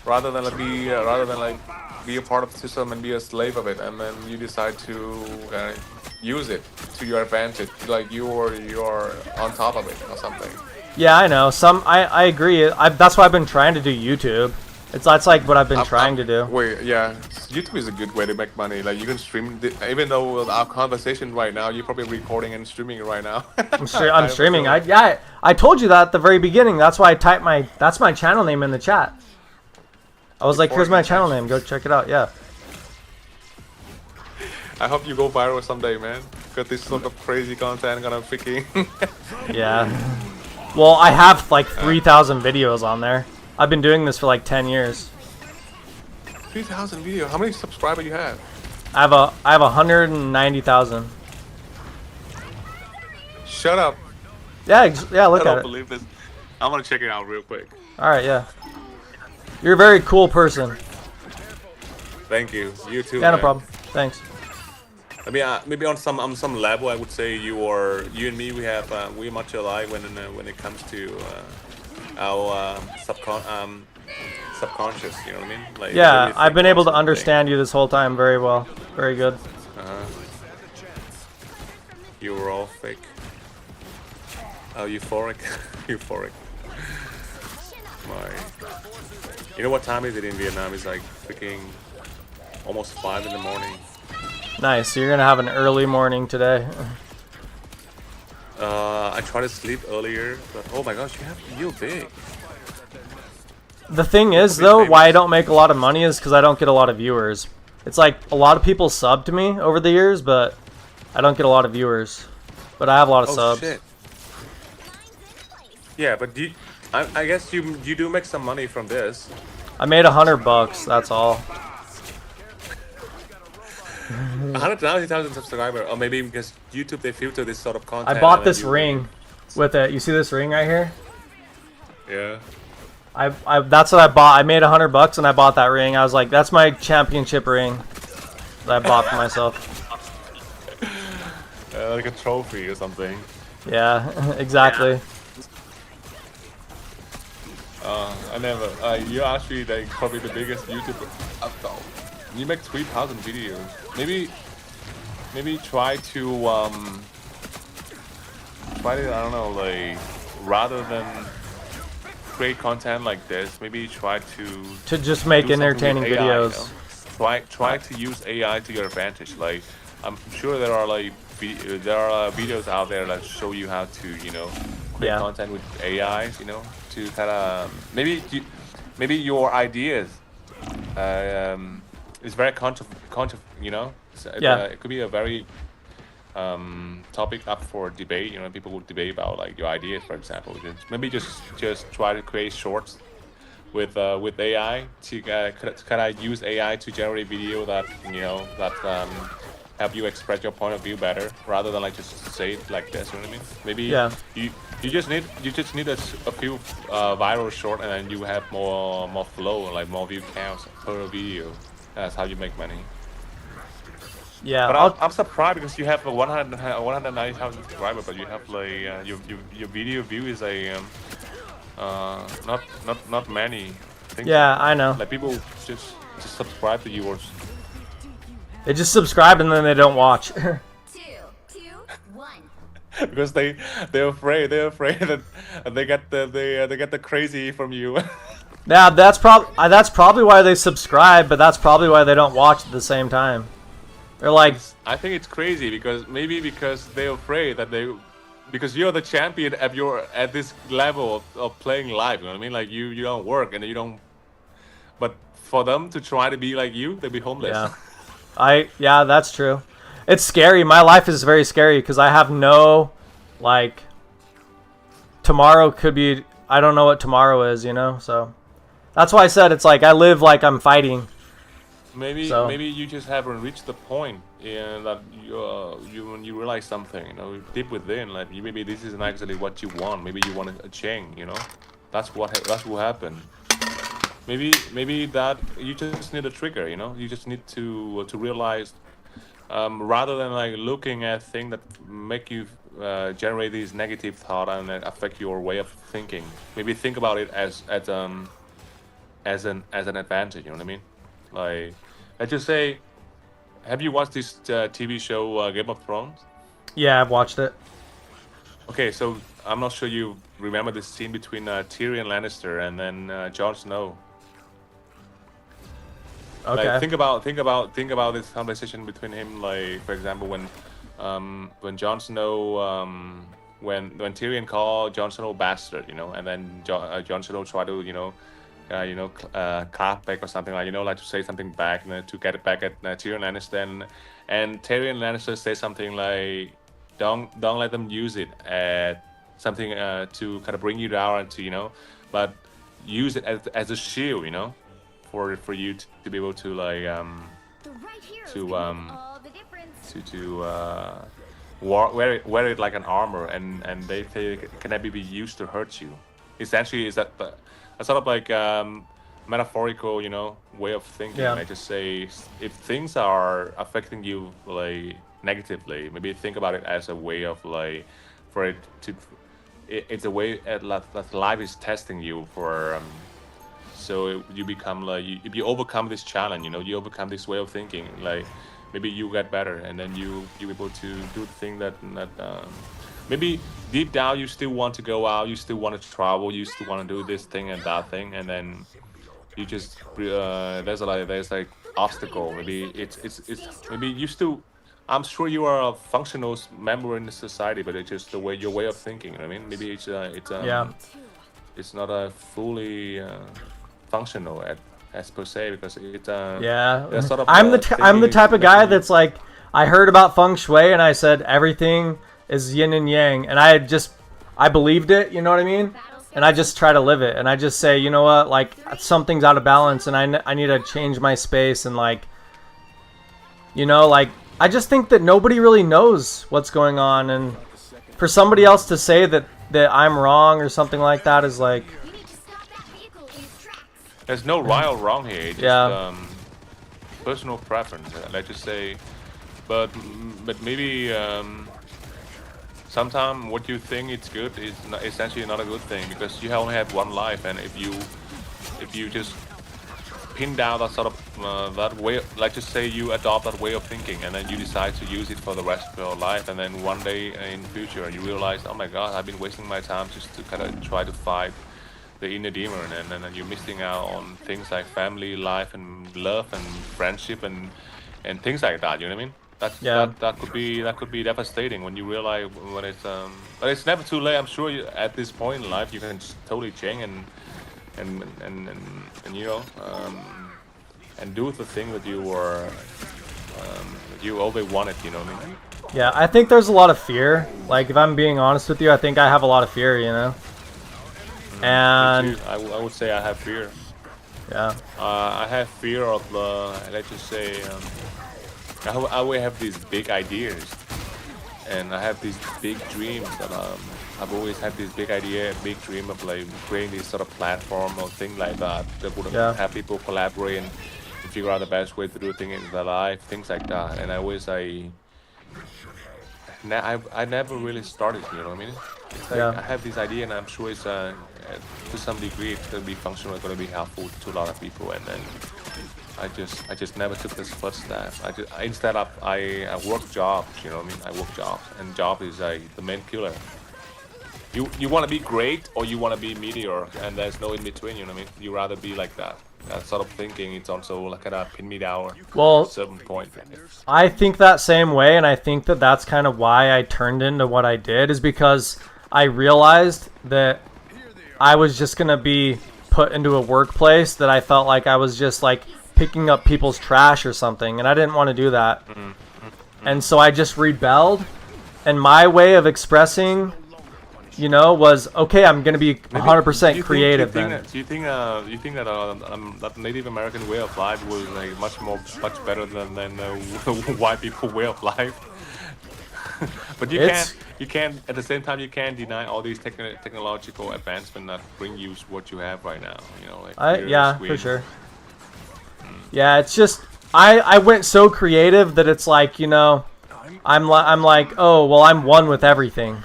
A: rather than be a part of the system and be a slave of it, and then you decide to use it to your advantage, like you're on top of it or something.
C: Yeah, I know. I agree. That's why I've been trying to do YouTube. That's like what I've been trying to do.
A: Wait, yeah, YouTube is a good way to make money. Like you can stream, even though with our conversation right now, you're probably recording and streaming it right now.
C: I'm streaming. I told you that at the very beginning. That's why I typed that's my channel name in the chat. I was like, here's my channel name. Go check it out. Yeah.
A: I hope you go viral someday, man. Because this sort of crazy content gonna freaking.
C: Yeah. Well, I have like 3,000 videos on there. I've been doing this for like 10 years.
A: 3,000 video. How many subscribers you have?
C: I have 190,000.
A: Shut up.
C: Yeah, yeah. Look
A: I
C: at
A: don't
C: it.
A: believe this. I'm gonna check it out real quick.
C: All right, yeah. You're a very cool person.
A: Thank you. You too.
C: Yeah, no
A: man.
C: problem. Thanks.
A: I mean, maybe on some level, I would say you and me, we're much alike when it comes to our subconscious. You know what I mean? Like,
C: Yeah, I've been able to
A: something.
C: understand you this whole time very well. Very good.
A: You were all fake. Oh, euphoric, euphoric. You know what time is it in Vietnam? It's like freaking almost 5 in the morning.
C: Nice. So you're gonna have an early morning today.
A: I tried to sleep earlier, but oh my gosh, you're big.
C: The thing is, though, why I don't make a lot of money is because I don't get a lot of viewers. It's like a lot of people sub to me over the years, but I don't get a lot of viewers. But I have a lot of subs.
A: Shit. Yeah, but I guess you do make some money from this.
C: I made $100. That's all.
A: 190,000 subscribers, or maybe because YouTube they filter this sort of content.
C: I bought this ring with it. You see this ring right here?
A: Yeah.
C: That's what I bought. I made $100 and I bought that ring. I was like, that's my championship ring that I bought for myself.
A: Like a trophy or something.
C: Yeah, exactly.
A: I never. You're actually like probably the biggest YouTuber. You make 3,000 videos. Maybe try to I don't know, like rather than create content like this, maybe try to
C: just make
A: do something with
C: entertaining
A: AI,
C: videos.
A: you know? Try to use AI to your advantage. Like I'm sure there are like videos out there that show you how to create content with AIs, to kind of maybe your ideas is very it could be a very topic up for debate. People will debate about like your ideas, for example. Maybe just try to create shorts with AI to kind of use AI to generate video that help you express your point of view better, rather than like just say it like this. You know what I mean? Maybe you just need a few viral short, and then you have more flow, like more view counts per video. That's how you make money.
C: Yeah,
A: but I'm surprised because you have 190,000 subscribers, but you have like your video view is a not many.
C: Yeah, I know.
A: Like people just subscribe to yours.
C: They just subscribe and then they don't watch.
D: 2, 2, 1.
A: Because they're afraid that they get the crazy from you.
C: Yeah, that's probably why they subscribe, but that's probably why they don't watch at the same time. They're like,
A: I think it's crazy because they're afraid that because you're the champion at this level of playing live. You know what I mean? Like you don't work and you don't. But for them to try to be like you, they'd be homeless.
C: Yeah, that's true. It's scary. My life is very scary because I have no, like, tomorrow could be, I don't know what tomorrow is, so that's why I said it's like I live like I'm fighting.
A: Maybe you just haven't reached the point in that when you realize something, deep within, like maybe this isn't actually what you want. Maybe you want a change, That's what happened. Maybe that you just need a trigger, You just need to realize, rather than like looking at things that make you generate these negative thoughts and affect your way of thinking. Maybe think about it as an advantage. You know what I mean? Like, let's just say, have you watched this TV show Game of Thrones?
C: Yeah, I've watched it.
A: Okay, so I'm not sure you remember the scene between Tyrion Lannister and then Jon Snow.
C: Okay.
A: Like, think about this conversation between him. Like, for example, when Jon Snow, when Tyrion called Jon Snow bastard, and then Jon Snow tried to, clap back or something like, like to say something back, to get it back at Tyrion Lannister, and Tyrion Lannister says something like, don't let them use it at something to kind of bring you down, and to but use it as a shield, for you to be able to like wear it like an armor, and they think it can never be used to hurt you. Essentially, is that a sort of like metaphorical, you know, way of thinking.
C: Yeah.
A: I just say if things are affecting you like negatively, maybe think about it as a way of like for it to. It's a way that life is testing you for. So you become like if you overcome this challenge, you know, you overcome this way of thinking, like maybe you get better, and then you able to do the thing that maybe deep down you still want to go out, you still want to travel, you still want to do this thing and that thing, and then you just there's like obstacle. Maybe it's maybe you still. I'm sure you are a functional member in the society, but it's just the way your way of thinking. You know what I mean, maybe it's it's not a fully functional as per se, because it's
C: yeah.
A: sort of,
C: I'm the type of guy that's like, I heard about feng shui and I said everything is yin and yang, and I believed it. You know what I mean? And I just try to live it, and I just say, you know what, like something's out of balance, and I need to change my space, and like, you know, like. I just think that nobody really knows what's going on, and for somebody else to say that I'm wrong or something like that is like...
A: There's no right or wrong here, it's just personal preference, let's just say. But maybe sometimes what you think it's good is essentially not a good thing, because you only have one life, and if you just pin down that sort of that way, like just say you adopt that way of thinking, and then you decide to use it for the rest of your life, and then one day in the future you realize, oh my god, I've been wasting my time just to kind of try to fight the inner demon, and then you're missing out on things like family life and love and friendship and things like that. You know what I mean? That could be devastating when you realize when it's but it's never too late. I'm sure at this point in life you can just totally change and you know, and do the thing that you were you always wanted, you know what I mean?
C: Yeah, I think there's a lot of fear. Like, if I'm being honest with you, I think I have a lot of fear, you know? And
A: I would say I have fear.
C: Yeah.
A: I have fear of let's just say I always have these big ideas, and I have these big dreams that I've always had this big idea, big dream of like creating this sort of platform or thing like that would have people collaborate and figure out the best way to do things in their life, things like that. And I always I never really started, you know what I mean? It's like I have this idea, and I'm sure it's to some degree it's gonna be functional, it's gonna be helpful to a lot of people, and then I just never took this first step. Instead I work jobs, you know what I mean? I work jobs, and job is the main killer. You want to be great or you want to be mediocre, and there's no in between, you know what I mean? You rather be like that. That sort of thinking, it's also like kind of pin me down at a certain point.
C: I think that same way, and I think that that's kind of why I turned into what I did, is because I realized that I was just going to be put into a workplace that I felt like I was just like picking up people's trash or something, and I didn't want to do that. And so I just rebelled, and my way of expressing, you know, was okay. I'm gonna be 100% creative.
A: Do you think that Native American way of life was like much better than white people way of life? But you can't at the same time you can't deny all these technological advancements that bring you what you have right now. You know, like
C: yeah, for sure. Yeah, it's just I went so creative that it's like, you know, I'm like, oh well, I'm one with everything.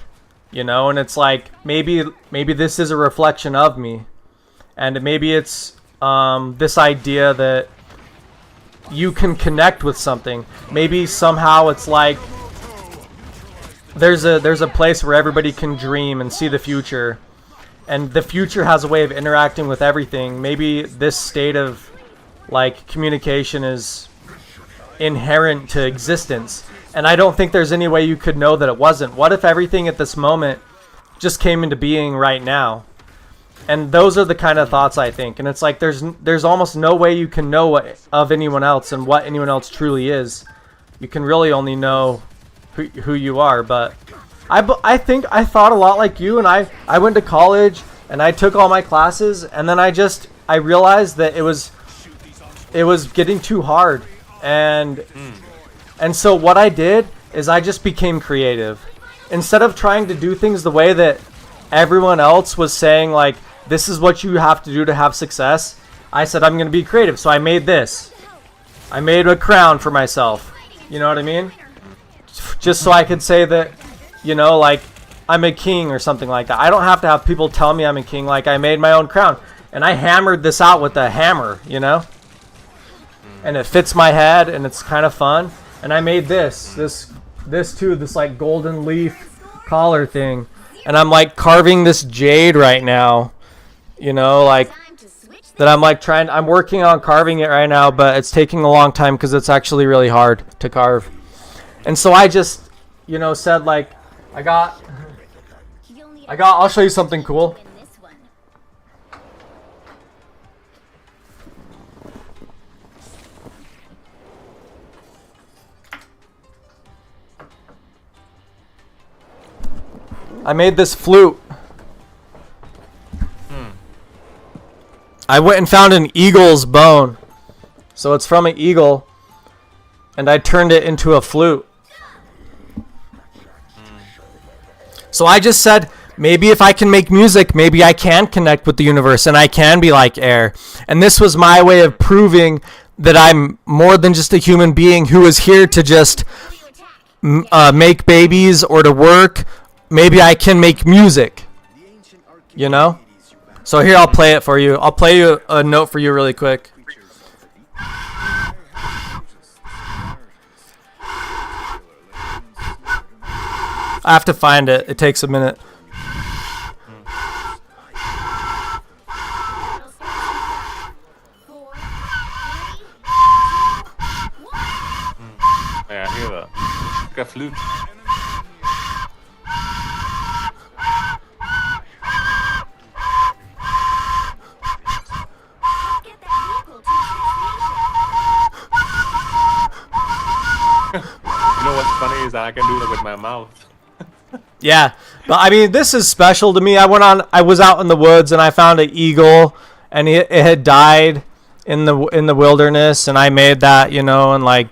C: You know, and it's like maybe this is a reflection of me, and maybe it's this idea that you can connect with something. Maybe somehow it's like there's a place where everybody can dream and see the future, and the future has a way of interacting with everything. Maybe this state of like communication is inherent to existence. And I don't think there's any way you could know that it wasn't. What if everything at this moment just came into being right now? And those are the kind of thoughts I think. And it's like there's almost no way you can know of anyone else and what anyone else truly is. You can really only know who you are. But I think I thought a lot like you, and I went to college and I took all my classes, and then I realized that it was it was getting too hard, and so what I did is I just became creative. Instead of trying to do things the way that everyone else was saying, like, this is what you have to do to have success, I said I'm gonna be creative. So I made this. I made a crown for myself. You know what I mean? Just so I could say that, you know, like, I'm a king or something like that. I don't have to have people tell me I'm a king. Like, I made my own crown. And I hammered this out with a hammer, you know? And it fits my head, and it's kind of fun. And I made this too, this like golden leaf collar thing. And I'm like carving this jade right now, you know, like that I'm working on carving it right now, but it's taking a long time because it's actually really hard to carve. And so I just, you know, said like, I'll show you something cool. I made this flute. I went and found an eagle's bone. So it's from an eagle. And I turned it into a flute. So I just said, maybe if I can make music, maybe I can connect with the universe and I can be like air. And this was my way of proving that I'm more than just a human being who is here to just make babies or to work. Maybe I can make music, you know? So here, I'll play it for you. I'll play you a note for you really quick. I have to find it. It takes a minute.
A: Yeah, I hear that. Got flute. You know what's funny is that I can do that with my mouth.
C: Yeah, but I mean, this is special to me. I was out in the woods and I found an eagle, and it had died in the wilderness, and I made that, you know, and like.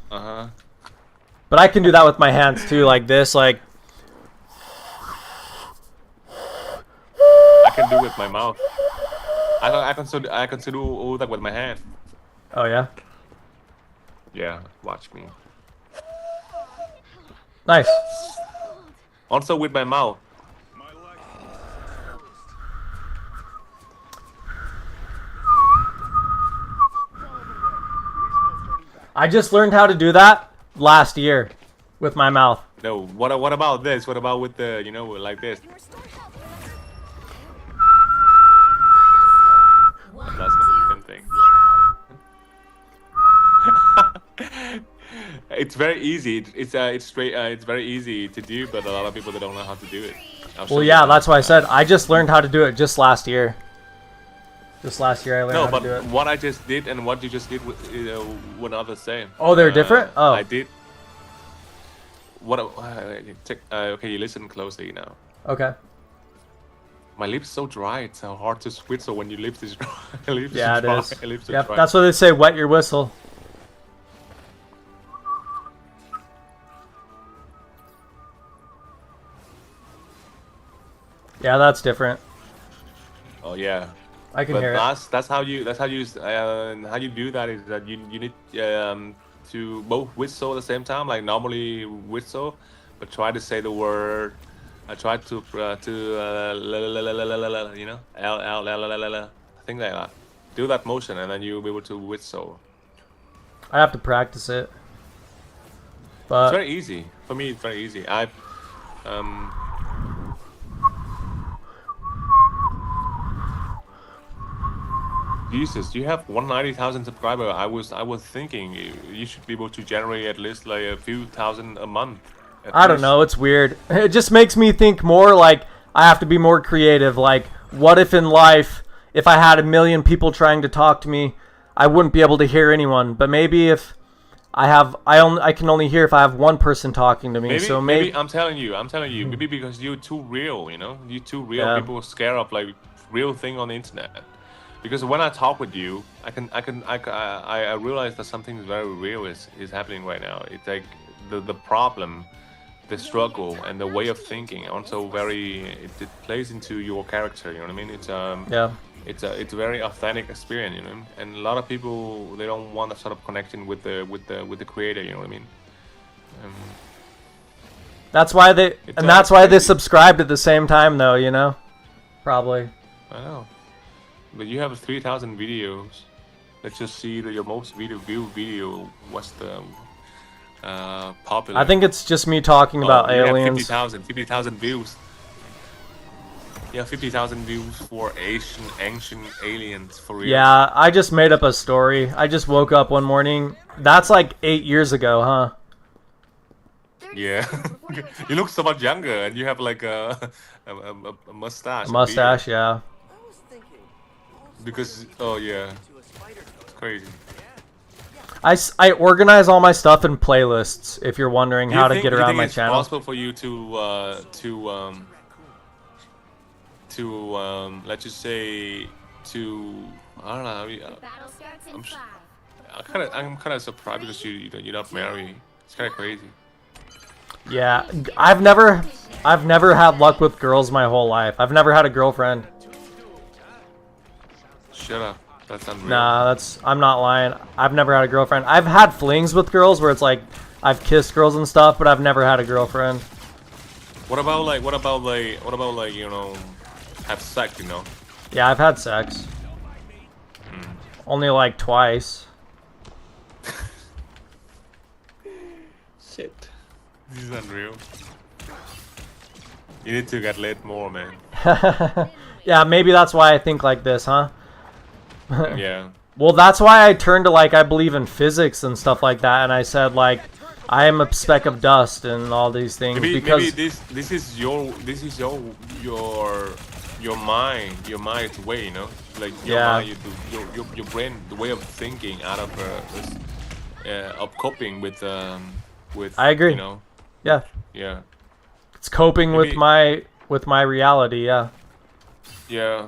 C: But I can do that with my hands too, like this, like.
A: I can do it with my mouth. I can still do all that with my hand.
C: Oh yeah.
A: Yeah, watch me.
C: Nice.
A: Also with my mouth.
C: I just learned how to do that last year with my mouth.
A: No, what about this? What about with the, you know, like this? That's the same thing. It's very easy. It's straight. It's very easy to do, but a lot of people they don't know how to do it.
C: Well, yeah, that's why I said I just learned how to do it just last year. Just last year I learned how to do it.
A: No, but what I just did and what you just did with, were not the same.
C: Oh, they're different. Oh,
A: I did. What? Okay, you listen closely now.
C: Okay.
A: My lips so dry. It's so hard to whistle when your lips is dry.
C: Yeah, it is. Yep, that's what they say. Wet your whistle. Yeah, that's different.
A: Oh yeah.
C: I can hear it.
A: That's how you do that is that you need to both whistle at the same time, like normally whistle, but try to say the word. I tried to you know, thing like that. Do that motion, and then you'll be able to whistle.
C: I have to practice it. But
A: it's very easy for me. It's very easy. Jesus, you have 190,000 subscribers. I was thinking you should be able to generate at least like a few thousand a month.
C: I don't know. It's weird. It just makes me think more like I have to be more creative. Like, what if in life, if I had 1 million people trying to talk to me, I wouldn't be able to hear anyone. But maybe if I can only hear if I have one person talking to me.
A: Maybe,
C: so
A: maybe I'm telling you, maybe because you're too real. You know, you're too real.
C: Yeah.
A: People are scared of like real thing on the internet. Because when I talk with you, I realize that something very real is happening right now. It's like the problem, the struggle, and the way of thinking. Also, it plays into your character. You know what I mean?
C: Yeah.
A: It's a very authentic experience. You know, and a lot of people they don't want that sort of connection with the creator. You know what I mean?
C: That's why they subscribed at the same time, though. You know, probably.
A: I know. But you have 3,000 videos. Let's just see your most viewed video. What's the popular?
C: I think it's just me talking about aliens.
A: 50,000 views. Yeah, 50,000 views for ancient aliens for real.
C: Yeah, I just made up a story. I just woke up one morning. That's like 8 years ago, huh?
A: Yeah, you look so much younger, and you have like a mustache.
C: A mustache, yeah.
A: Because yeah, it's crazy.
C: I organize all my stuff in playlists. If you're wondering how to get around my channel.
A: It's possible for you to let's just say I don't know. I'm kind of surprised because you're not married. It's kind of crazy.
C: Yeah, I've never had luck with girls my whole life. I've never had a girlfriend.
A: Shut up. That's unreal.
C: Nah, I'm not lying. I've never had a girlfriend. I've had flings with girls where it's like I've kissed girls and stuff, but I've never had a girlfriend.
A: What about you know, have sex, you know?
C: Yeah, I've had sex. Only like twice.
A: Shit. This is unreal. You need to get laid more, man.
C: Yeah, maybe that's why I think like this, huh?
A: Yeah.
C: Well, that's why I turned to like I believe in physics and stuff like that, and I said like I am a speck of dust and all these things because
A: maybe this is your mind's way, you know, like your mind, your brain, the way of thinking out of coping with
C: I agree.
A: You know.
C: Yeah.
A: Yeah.
C: It's coping with my reality, yeah.
A: Yeah.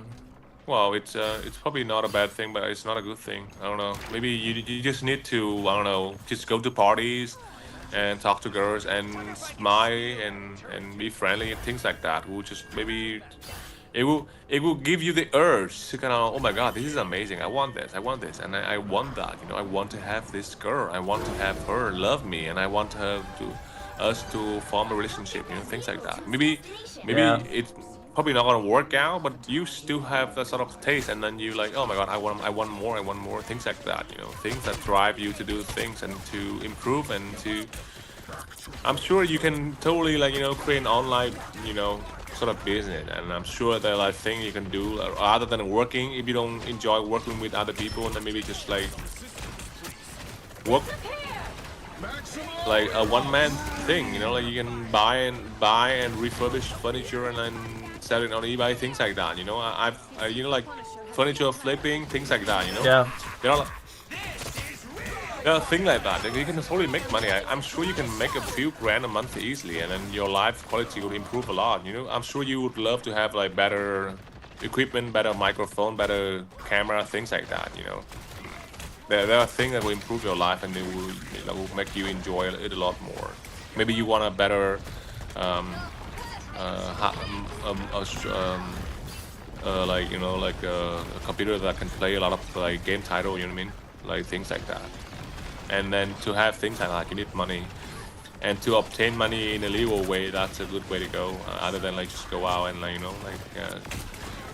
A: Well, it's probably not a bad thing, but it's not a good thing. I don't know. Maybe you just need to, I don't know, just go to parties and talk to girls and smile and be friendly and things like that. Will just maybe it will give you the urge to kind of, oh my god, this is amazing. I want this, and I want that. You know, I want to have this girl. I want to have her love me, and I want us to form a relationship. You know, things like that. Maybe it's probably not gonna work out, but you still have that sort of taste, and then you like, oh my god, I want more, things like that. You know, things that drive you to do things and to improve and to. I'm sure you can totally like, you know, create an online, you know, sort of business, and I'm sure there are like things you can do other than working. If you don't enjoy working with other people, then maybe just like work like a one-man thing, you know, like you can buy and refurbish furniture and then sell it on eBay, things like that. You know, I you know, like furniture flipping, things like that. You know,
C: yeah.
A: You know, like, things like that. You can totally make money. I'm sure you can make a few grand a month easily, and then your life quality will improve a lot. You know, I'm sure you would love to have like better equipment, better microphone, better camera, things like that. You know, there are things that will improve your life, and they will make you enjoy it a lot more. Maybe you want a better like, you know, like a computer that can play a lot of like game title, you know what I mean, like things like that. And then to have things like that, you need money, and to obtain money in a legal way, that's a good way to go. Other than like just go out and like, you know, like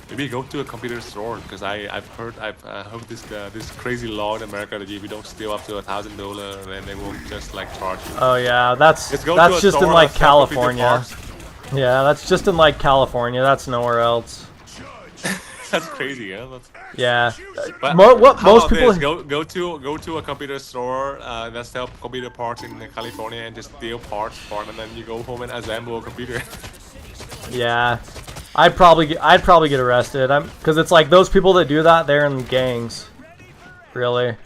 A: maybe go to a computer store, because I've heard this crazy law in America that if you don't steal up to $1,000, then they will just like charge you.
C: Oh yeah, that's just in like California. Yeah, that's just in like California. That's nowhere else.
A: That's crazy, yeah.
C: Yeah.
A: But
C: What
A: how
C: most
A: about
C: people
A: this? Go to a computer store that sells computer parts in California and just steal parts for them, and then you go home and assemble a computer.
C: Yeah, I'd probably get arrested. Because it's like those people that do that, they're in gangs, really.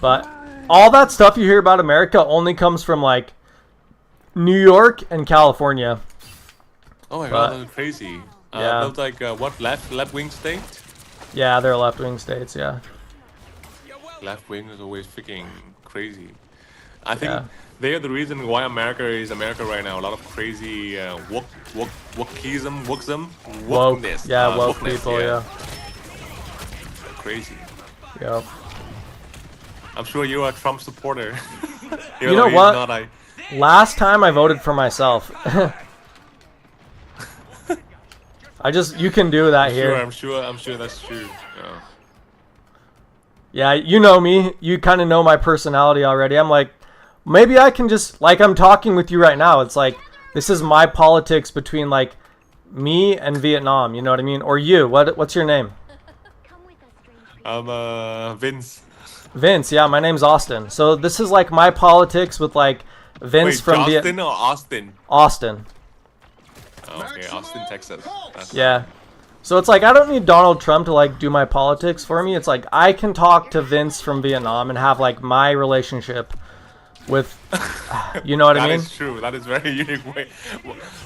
C: But all that stuff you hear about America only comes from like New York and California.
A: Oh my god, that's crazy.
C: Yeah.
A: Those like what left wing state?
C: Yeah, they're left-wing states. Yeah.
A: Left wing is always freaking crazy. I think
C: Yeah.
A: they are the reason why America is America right now. A lot of crazy wokeism,
C: Woke.
A: wokeness.
C: Yeah, woke
A: wokeness,
C: people. Yeah.
A: Crazy.
C: Yep.
A: I'm sure you are a Trump supporter.
C: You know
A: he's
C: what?
A: Not,
C: Last time I voted for myself. You can do that here.
A: I'm sure that's true. Yeah.
C: Yeah, you know me. You kind of know my personality already. I'm like, maybe I can just, like I'm talking with you right now. It's like, this is my politics between like me and Vietnam. You know what I mean? Or you. What's your name?
A: I'm Vince.
C: Vince. Yeah, my name's Austin. So this is like my politics with like Vince
A: Wait,
C: from
A: Justin or Austin?
C: Austin.
A: Oh, okay, Austin, Texas. That's
C: Yeah. So it's like I don't need Donald Trump to like do my politics for me. It's like I can talk to Vince from Vietnam and have like my relationship with, you know what I mean?
A: That is true. That is very unique way.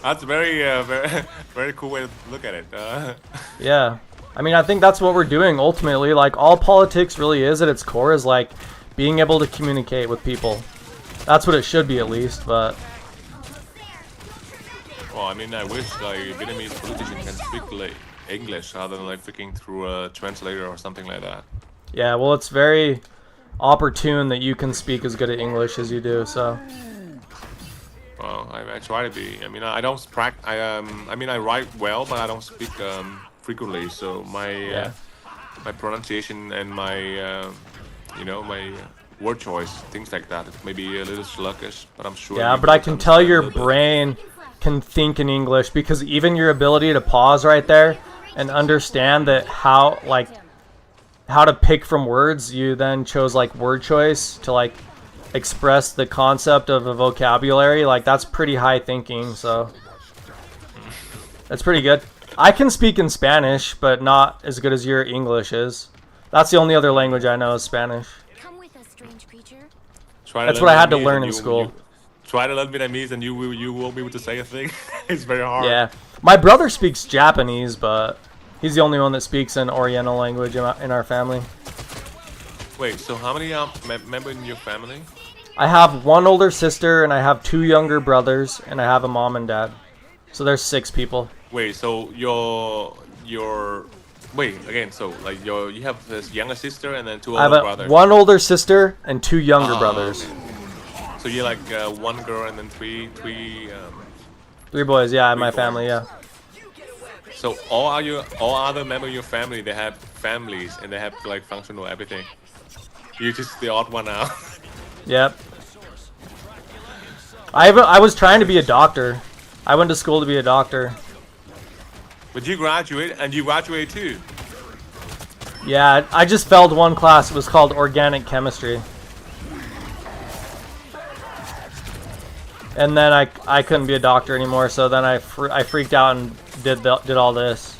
A: That's very, very cool way to look at it.
C: Yeah. I mean, I think that's what we're doing ultimately. Like all politics really is at its core is like being able to communicate with people. That's what it should be at least, but.
A: Well, I mean, I wish like Vietnamese politicians can speak like English rather than like freaking through a translator or something like that.
C: Yeah, well, it's very opportune that you can speak as good at English as you do. So.
A: Well, I try to be. I mean, I don't practice. I mean, I write well, but I don't speak frequently. So my my pronunciation and my you know, my word choice, things like that, it may be a little sluggish, but I'm sure.
C: Yeah, but I can tell your brain can think in English because even your ability to pause right there and understand that how to pick from words, you then chose like word choice to like express the concept of a vocabulary. Like that's pretty high thinking, so that's pretty good. I can speak in Spanish, but not as good as your English is. That's the only other language I know is Spanish. That's what I had to learn in school.
A: Try to learn Vietnamese and you won't be able to say a thing. It's very hard.
C: Yeah. My brother speaks Japanese, but he's the only one that speaks an Oriental language in our family.
A: Wait, so how many members in your family?
C: I have one older sister, and I have 2 younger brothers, and I have a mom and dad. So there's 6 people.
A: Wait, so wait, again, so like you have this younger sister and then 2 older brothers.
C: One older sister and 2 younger brothers.
A: Okay. So you're like 1 girl and then three
C: 3 boys, yeah, in my family, yeah.
A: So all other members of your family, they have families and they have like functional everything. You're just the odd one out.
C: Yep. I was trying to be a doctor. I went to school to be a doctor.
A: But you graduate, and you graduate too.
C: Yeah, I just failed one class. It was called organic chemistry. And then I couldn't be a doctor anymore, so then I freaked out and did all this.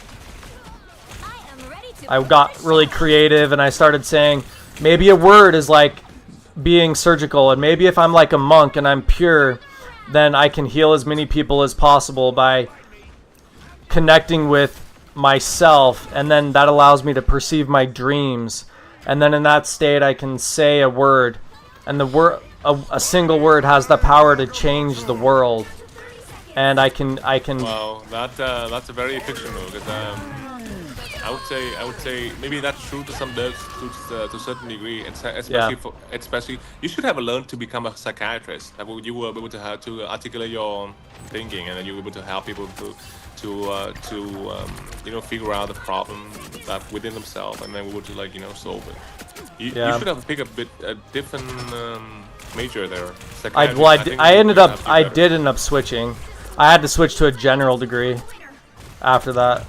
C: I got really creative and I started saying maybe a word is like being surgical, and maybe if I'm like a monk and I'm pure, then I can heal as many people as possible by connecting with myself, and then that allows me to perceive my dreams, and then in that state I can say a word, and the word a single word has the power to change the world, and I can.
A: Well, that's a very fictional, because I would say maybe that's true to to a certain degree, especially you should have learned to become a psychiatrist. That you will be able to have to articulate your thinking, and then you will be able to help people to you know, figure out the problem that within themselves, and then we would like, you know, solve it. You should have picked a different major there.
C: I did end up switching. I had to switch to a general degree after that.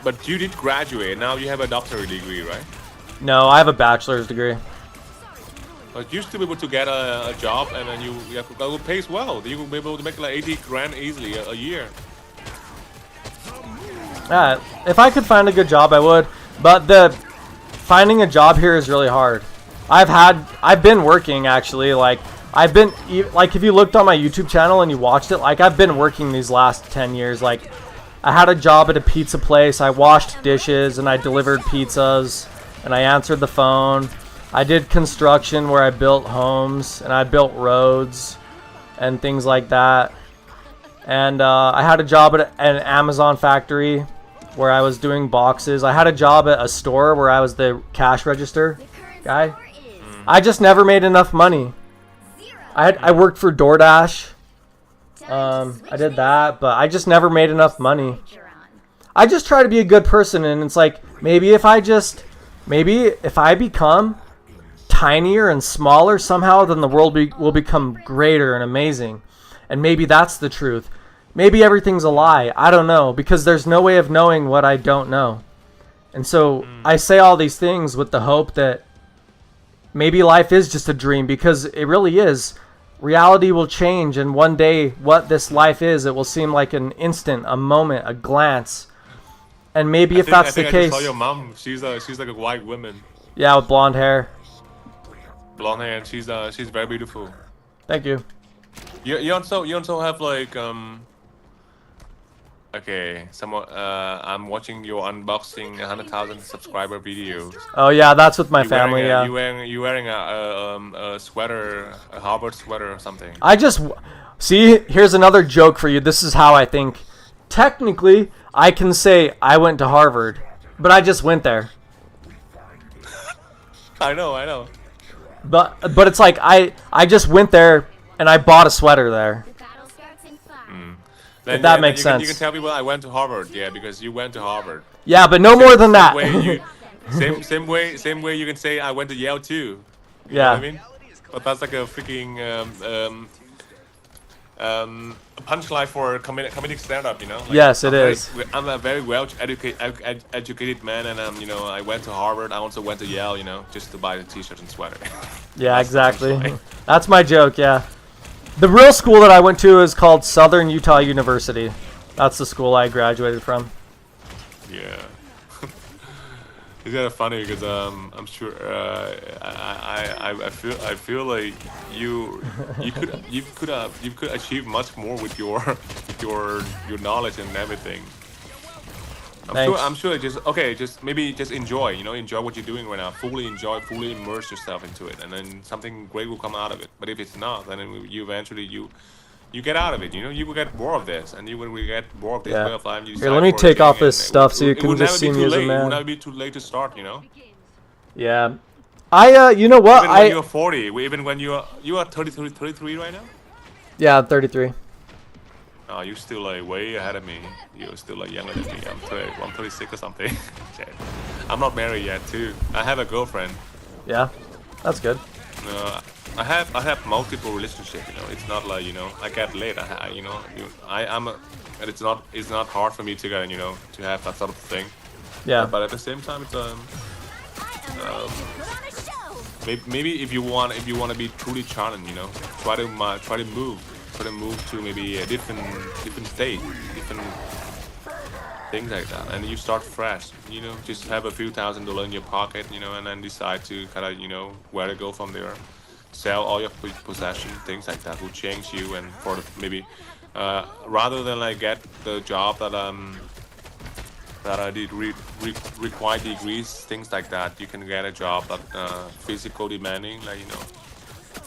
A: But you did graduate. Now you have a doctorate degree, right?
C: No, I have a bachelor's degree.
A: But you used to be able to get a job, and then that pays well. You will be able to make like 80 grand easily a year.
C: Yeah, if I could find a good job, I would. But finding a job here is really hard. I've been working actually. Like if you looked on my YouTube channel and you watched it, like I've been working these last 10 years. Like I had a job at a pizza place. I washed dishes and I delivered pizzas and I answered the phone. I did construction where I built homes and I built roads and things like that. And I had a job at an Amazon factory where I was doing boxes. I had a job at a store where I was the cash register guy. I just never made enough money. I worked for DoorDash. I did that, but I just never made enough money. I just try to be a good person, and it's like, maybe if I become tinier and smaller somehow, then the world will become greater and amazing. And maybe that's the truth. Maybe everything's a lie. I don't know, because there's no way of knowing what I don't know. And so I say all these things with the hope that maybe life is just a dream, because it really is. Reality will change, and one day what this life is, it will seem like an instant, a moment, a glance. And maybe if that's the case...
A: I just saw your mom. She's like a white woman.
C: Yeah, with blonde hair.
A: Blonde hair, and she's very beautiful.
C: Thank you.
A: You also have like okay, I'm watching your unboxing 100,000 subscriber videos.
C: Oh yeah, that's with my family. Yeah.
A: You wearing a sweater, a Harvard sweater or something.
C: I just see. Here's another joke for you. This is how I think. Technically, I can say I went to Harvard, but I just went there.
A: I know.
C: But it's like I just went there and I bought a sweater there. If that makes sense.
A: You can tell people I went to Harvard, yeah, because you went to Harvard.
C: Yeah, but no more than that.
A: Same way you can say I went to Yale too. You
C: Yeah.
A: know what I mean? But that's like a freaking punchline for comedic stand-up, you know? Like,
C: Yes, it is.
A: I'm a very well educated man, and I went to Harvard. I also went to Yale, just to buy the T-shirt and sweater.
C: Yeah, exactly. That's my joke. Yeah. The real school that I went to is called Southern Utah University. That's the school I graduated from.
A: Yeah. It's kind of funny because I'm sure I feel like you could achieve much more with your knowledge and everything. I'm sure just maybe just enjoy, enjoy what you're doing right now. Fully enjoy, fully immerse yourself into it, and then something great will come out of it. But if it's not, then you eventually you get out of it. You will get bored of this, and you will get bored of this way of life.
C: Here, let me take off this stuff so you can just see me as a man.
A: It will never be too late to start,
C: Yeah. You know what?
A: Even when you're 40, even when you are 33 right now?
C: Yeah, I'm 33.
A: Oh, you're still like way ahead of me. You're still like younger than me. I'm 36 or something. I'm not married yet too. I have a girlfriend.
C: Yeah, that's good.
A: I have multiple relationships. It's not like I get laid. It's not hard for me to get to have that sort of thing.
C: Yeah.
A: But at the same time, it's maybe if you want to be truly challenged, try to move to maybe a different state, different things like that, and you start fresh. Just have a few $1,000s in your pocket, and then decide to kind of where to go from there. Sell all your possessions, things like that will change you, and for maybe rather than like get the job that I did require degrees, things like that. You can get a job that physical demanding, like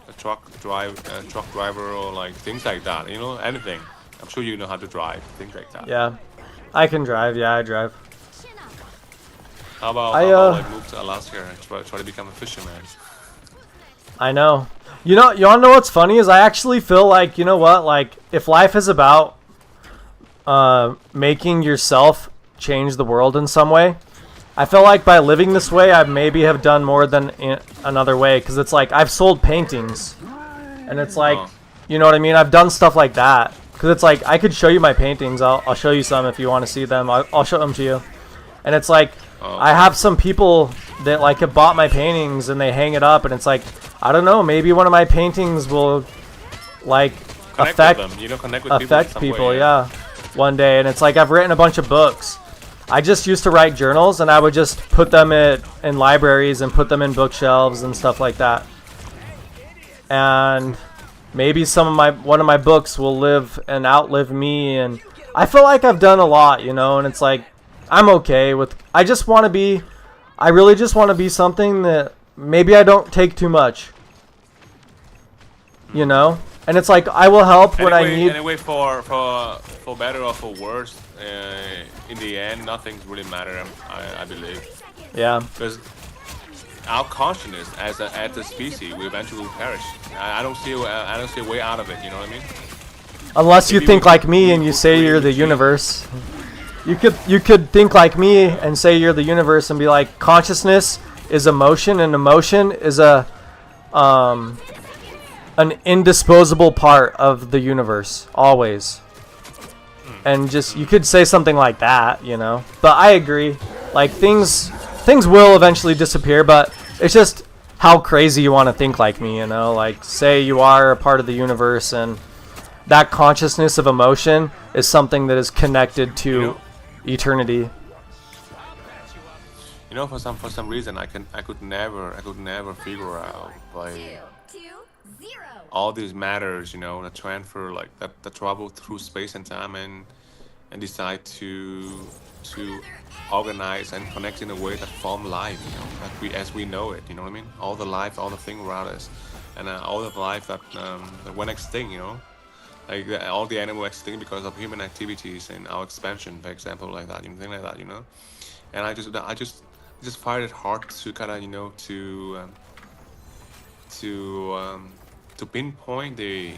A: a truck driver or like things like that. Anything. I'm sure you know how to drive, things like that.
C: Yeah, I can drive. Yeah, I drive.
A: How about like move to Alaska and try to become a fisherman?
C: I know. You wanna know what's funny is I actually feel like, like if life is about making yourself change the world in some way, I feel like by living this way I maybe have done more than in another way, because it's like I've sold paintings and it's like you know what I mean, I've done stuff like that, because it's like I could show you my paintings. I'll show you some if you want to see them. I'll show them to you. And it's like I have some people that like have bought my paintings and they hang it up, and it's like, I don't know, maybe one of my paintings will like affect people, yeah, one day. And it's like I've written a bunch of books. I just used to write journals, and I would just put them in libraries and put them in bookshelves and stuff like that. And maybe one of my books will live and outlive me, and I feel like I've done a lot, you know, and it's like I'm okay with. I just want to be. I really just want to be something that maybe I don't take too much. You know, and it's like I will help when I need.
A: Anyway, for better or for worse, in the end, nothing's really matter. I believe.
C: Yeah.
A: Because our consciousness as a species, we eventually will perish. I don't see a way out of it. You know what I mean?
C: Unless you think like me and you say you're the universe. You could think like me and say you're the universe and be like, consciousness is emotion, and emotion is an indisposable part of the universe, always. And just you could say something like that, you know. But I agree, like things will eventually disappear, but it's just how crazy you want to think like me, you know. Like say you are a part of the universe, and that consciousness of emotion is something that is connected to eternity.
A: You know, for some reason, I could never figure out like all these matters, you know, that transfer like that travel through space and time and decide to organize and connect in a way that form life, you know, that as we know it, you know what I mean? All the life, all the thing around us, and all the life that went extinct, you know. Like all the animal extinct because of human activities and our expansion, for example, like that, thing like that, you know. And I just find it hard to kind of, you know, to pinpoint the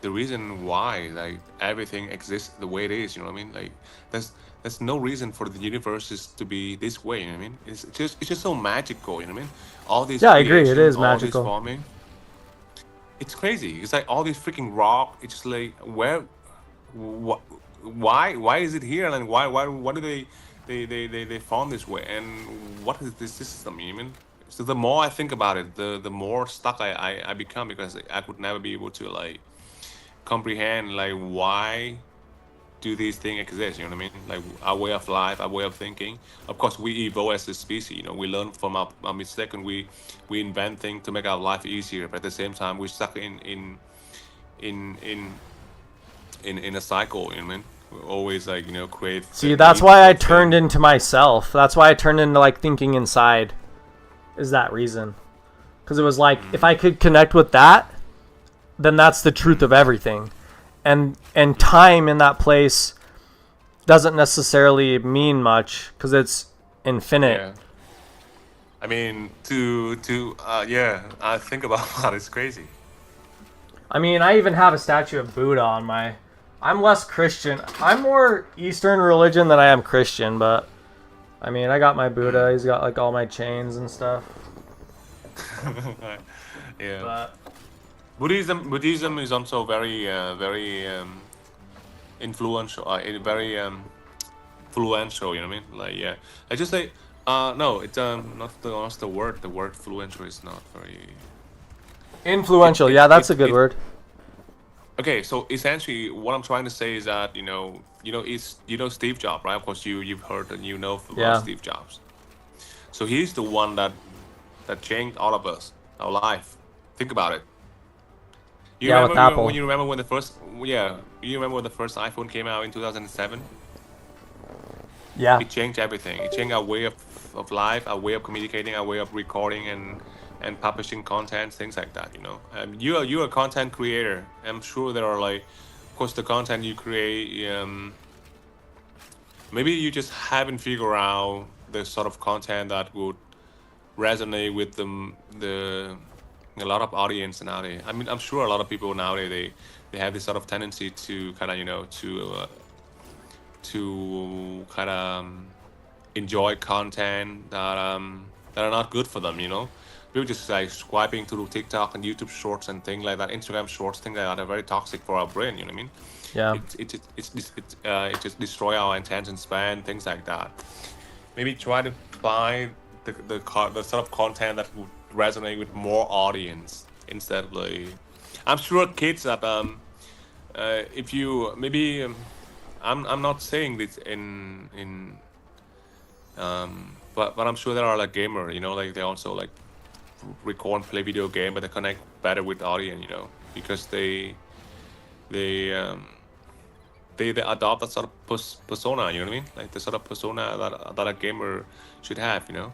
A: reason why like everything exists the way it is. You know what I mean? Like there's no reason for the universe to be this way. You know what I mean? It's just so magical. You know what I mean? All these
C: I agree. It is
A: all
C: magical.
A: this forming. It's crazy. It's like all these freaking rock. It's just like why is it here, and why do they form this way, and what is this system? You know what I mean? So the more I think about it, the more stuck I become, because I could never be able to like comprehend like why do these things exist. You know what I mean? Like our way of life, our way of thinking. Of course, we evolve as a species. You know, we learn from our mistake, and we invent things to make our life easier. But at the same time, we're stuck in a cycle. You know what I mean? We always like, you know, create.
C: See, that's why I turned into myself. That's why I turned into like thinking inside. Is that reason? Because it was like if I could connect with that, then that's the truth of everything. And time in that place doesn't necessarily mean much because it's infinite.
A: Yeah. I mean, yeah, I think about that. It's crazy.
C: I mean, I even have a statue of Buddha on my. I'm less Christian. I'm more Eastern religion than I am Christian, but I mean, I got my Buddha. He's got like all my chains and stuff.
A: Yeah.
C: But
A: Buddhism is also very influential. Very influential. You know what I mean? Like yeah, I just say no. It's not the word. The word influential is not very
C: influential. Yeah, that's a good word.
A: Okay, so essentially, what I'm trying to say is that you know Steve Jobs, right? Of course, you've heard and you know about Steve Jobs. So he's the one that changed all of us, our life. Think about it. You remember
C: with Apple.
A: when you remember when the first you remember when the first iPhone came out in 2007?
C: Yeah.
A: It changed everything. It changed our way of life, our way of communicating, our way of recording and publishing content, things like that. You know, you're a content creator. I'm sure there are like, of course, the content you create. Maybe you just haven't figured out the sort of content that would resonate with a lot of audience nowadays. I mean, I'm sure a lot of people nowadays they have this sort of tendency to kind of to kind of enjoy content that are not good for them. You know. People just like swiping through TikTok and YouTube Shorts and things like that, Instagram Shorts, things like that are very toxic for our brain. You know what I mean?
C: Yeah.
A: It just destroy our attention span, things like that. Maybe try to find the sort of content that would resonate with more audience instead of like. I'm sure kids that if you maybe I'm not saying this but I'm sure there are like gamers, you know, like they also like record and play video game, but they connect better with the audience, you know, because they they adopt that sort of persona. You know what I mean? Like the sort of persona that a gamer should have. You know,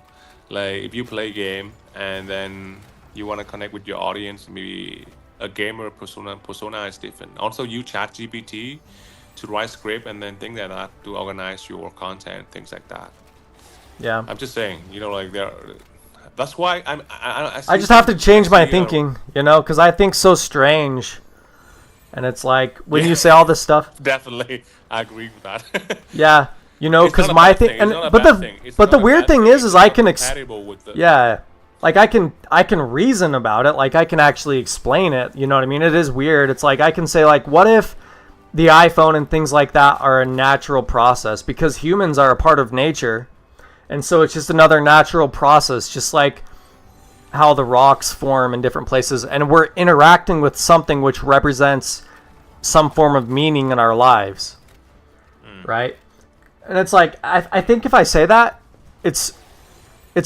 A: like if you play a game and then you want to connect with your audience, maybe a gamer persona is different. Also, you chat GPT to write script and then things like that to organize your content, things like that.
C: Yeah.
A: I'm just saying, you know, like there. That's why
C: I just have to change my thinking, you know, because I think so strange. And it's like, when you say all this stuff...
A: Definitely, I agree with that.
C: Yeah, you know, because my thing... But the weird thing is I can... Yeah, like, I can reason about it. Like, I can actually explain it, you know what I mean? It is weird. It's like, I can say, like, what if the iPhone and things like that are a natural process? Because humans are a part of nature. And so it's just another natural process, just like how the rocks form in different places, and we're interacting with something which represents some form of meaning in our lives, right? And it's like, I think if I say that, it's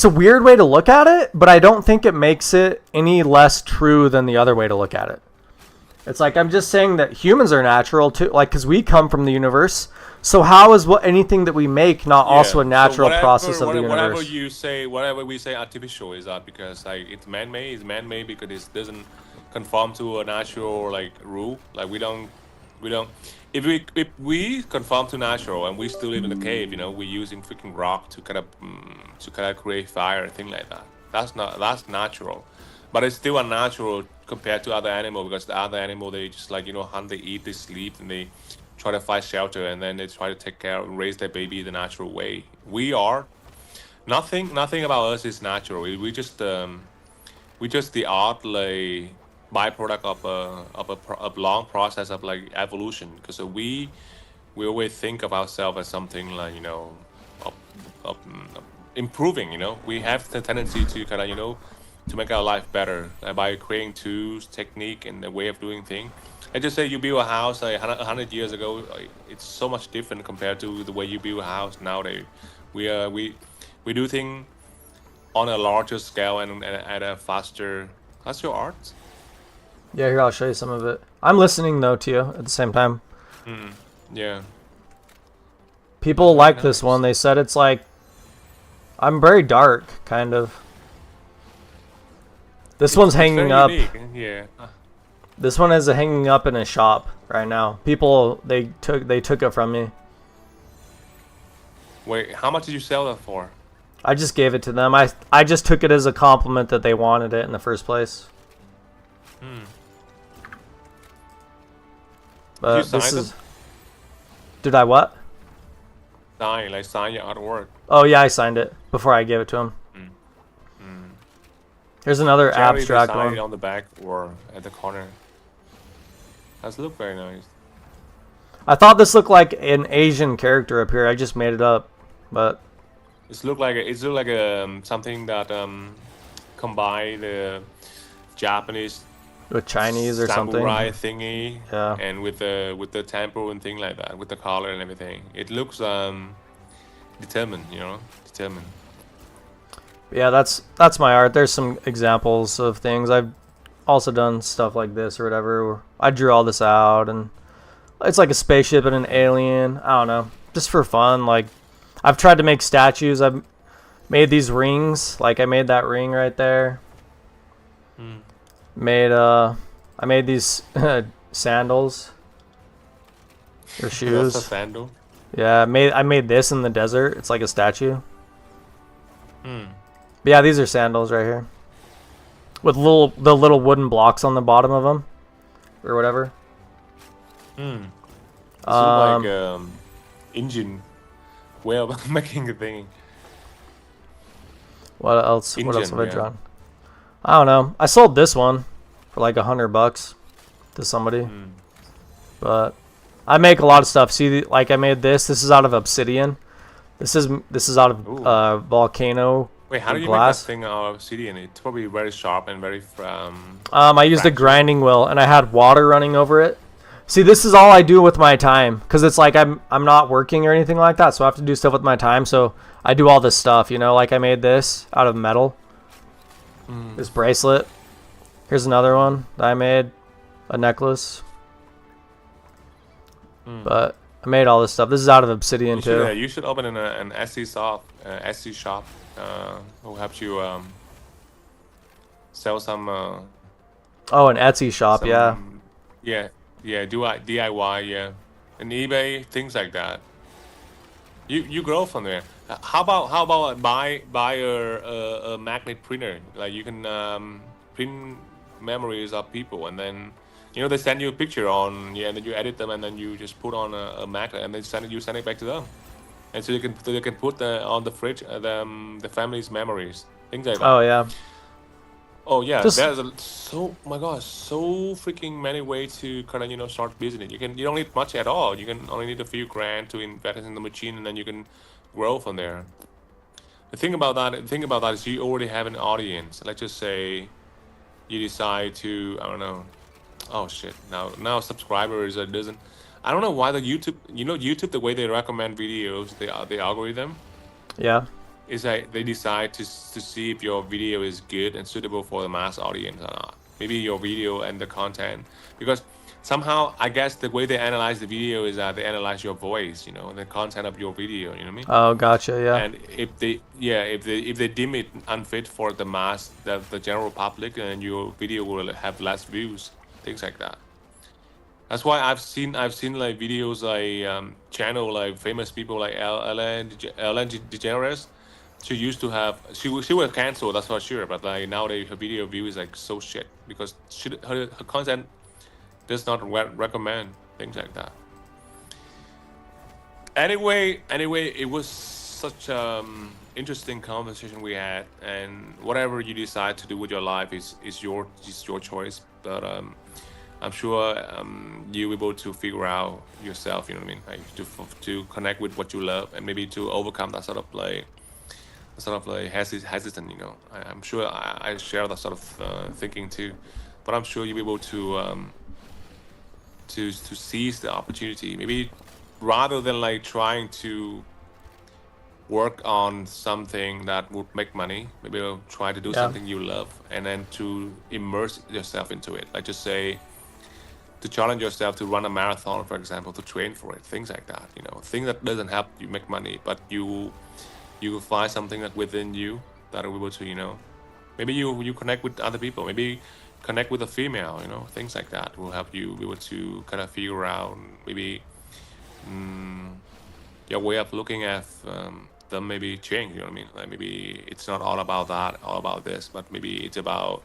C: a weird way to look at it, but I don't think it makes it any less true than the other way to look at it. It's like, I'm just saying that humans are natural too, like, because we come from the universe. So how is anything that we make not also a natural process of the universe?
A: Whatever we say artificial is that because like it's man-made. It's man-made because it doesn't conform to a natural like rule. Like we don't. If we conform to natural and we still live in the cave, you know, we're using freaking rock to kind of create fire and things like that. That's natural, but it's still unnatural compared to other animals because the other animal they just like, you know, hunt, they eat, they sleep, and they try to find shelter, and then they try to take care and raise their baby the natural way. We are nothing about us is natural. We just the art like byproduct of a long process of like evolution, because we always think of ourselves as something like, you know, improving. You know, we have the tendency to kind of, you know, to make our life better by creating tools, technique, and the way of doing things. And just say you build a house like 100 years ago, it's so much different compared to the way you build a house nowadays. We do things on a larger scale and at a faster. That's your art.
C: Yeah, here, I'll show you some of it. I'm listening though to you at the same time.
A: Yeah.
C: People like this one. They said it's like, I'm very dark, kind of. This one's hanging up.
A: Yeah.
C: This one is hanging up in a shop right now. People they took it from me.
A: Wait, how much did you sell that for?
C: I just gave it to them. I just took it as a compliment that they wanted it in the first place. But
A: Did you
C: this
A: sign
C: is. Did I what?
A: Sign your artwork.
C: Oh yeah, I signed it before I gave it to him. Here's another abstract one.
A: It on the back or at the corner. Does look very nice.
C: I thought this looked like an Asian character up here. I just made it up, but
A: It look like something that combine the Japanese
C: with Chinese or something.
A: Samurai thingy,
C: yeah,
A: and with the temple and thing like that, with the collar and everything. It looks determined, you know, determined.
C: Yeah, that's my art. There's some examples of things. I've also done stuff like this or whatever, where I drew all this out, and it's like a spaceship and an alien. I don't know, just for fun. Like, I've tried to make statues. I've made these rings. Like, I made that ring right there. I made these sandals or shoes.
A: That's a sandal.
C: Yeah, I made this in the desert. It's like a statue. But yeah, these are sandals right here, with the little wooden blocks on the bottom of them, or whatever.
A: It's like engine way of making a thing.
C: What else? What else have I drawn? I don't know. I sold this one for like $100 to somebody. But I make a lot of stuff. See, like I made this. This is out of obsidian. This is out of volcano.
A: Wait, how do you
C: glass.
A: make that thing out of obsidian? It's probably very sharp and very
C: I used a grinding wheel and I had water running over it. See, this is all I do with my time, because it's like I'm not working or anything like that, so I have to do stuff with my time. So I do all this stuff, you know, like I made this out of metal. This bracelet. Here's another one that I made, a necklace. But I made all this stuff. This is out of Obsidian too.
A: You should open an Etsy shop, who helps you sell some.
C: Oh, an Etsy shop,
A: some,
C: yeah.
A: Yeah, DIY, yeah, and eBay, things like that. You grow from there. How about buy a magnet printer? Like you can print memories of people, and then they send you a picture on, and then you edit them, and then you just put on a magnet, and then send it back to them, and so they can put on the fridge the family's memories, things like that.
C: Oh yeah.
A: Oh yeah,
C: Just-
A: there's so my gosh, so freaking many ways to kind of start business. You don't need much at all. You can only need a few grand to invest in the machine, and then you can grow from there. The thing about that is you already have an audience. Let's just say you decide to, I don't know. Oh shit! Now subscribers doesn't. I don't know why the YouTube, the way they recommend videos, the algorithm.
C: Yeah.
A: Is that they decide to see if your video is good and suitable for the mass audience or not. Maybe your video and the content, because somehow I guess the way they analyze the video is that they analyze your voice, and the content of your video. You know what I mean?
C: Oh, gotcha. Yeah.
A: And if they deem it unfit for the mass, the general public, then your video will have less views, things like that. That's why I've seen like videos like channel like famous people like Ellen DeGeneres. She used to have she was canceled, that's for sure, but like nowadays her video view is like so shit because her content does not recommend things like that. Anyway, it was such interesting conversation we had, and whatever you decide to do with your life is your choice. But I'm sure you'll be able to figure out yourself. You know what I mean? Like to connect with what you love, and maybe to overcome that sort of hesitant. I'm sure I share that sort of thinking too, but I'm sure you'll be able to seize the opportunity. Maybe rather than like trying to work on something that would make money, maybe you'll try to do something you love, and then to immerse yourself into it. Like just say, to challenge yourself to run a marathon, for example, to train for it, things like that. Things that doesn't help you make money, but you will find something that within you that will be able to, maybe you connect with other people, maybe connect with a female, things like that will help you be able to kind of figure out maybe your way of looking at them maybe change. You know what I mean? Like maybe it's not all about that, all about this, but maybe it's about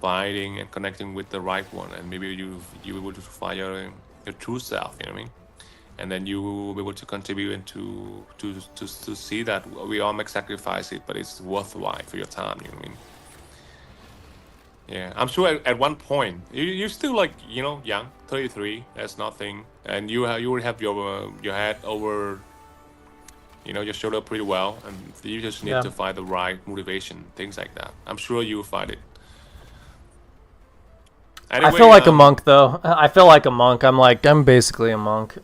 A: finding and connecting with the right one, and maybe you be able to find your true self. You know what I mean? And then you will be able to contribute and to see that we all make sacrifices, but it's worthwhile for your time. You know what I mean? Yeah, I'm sure at one point you're still like young, 33. That's nothing, and you will have your head over your shoulder pretty well, and you just need to find the right motivation, things like that. I'm sure you will find it. Anyway,
C: I feel like a monk though. I feel like a monk. I'm basically a monk.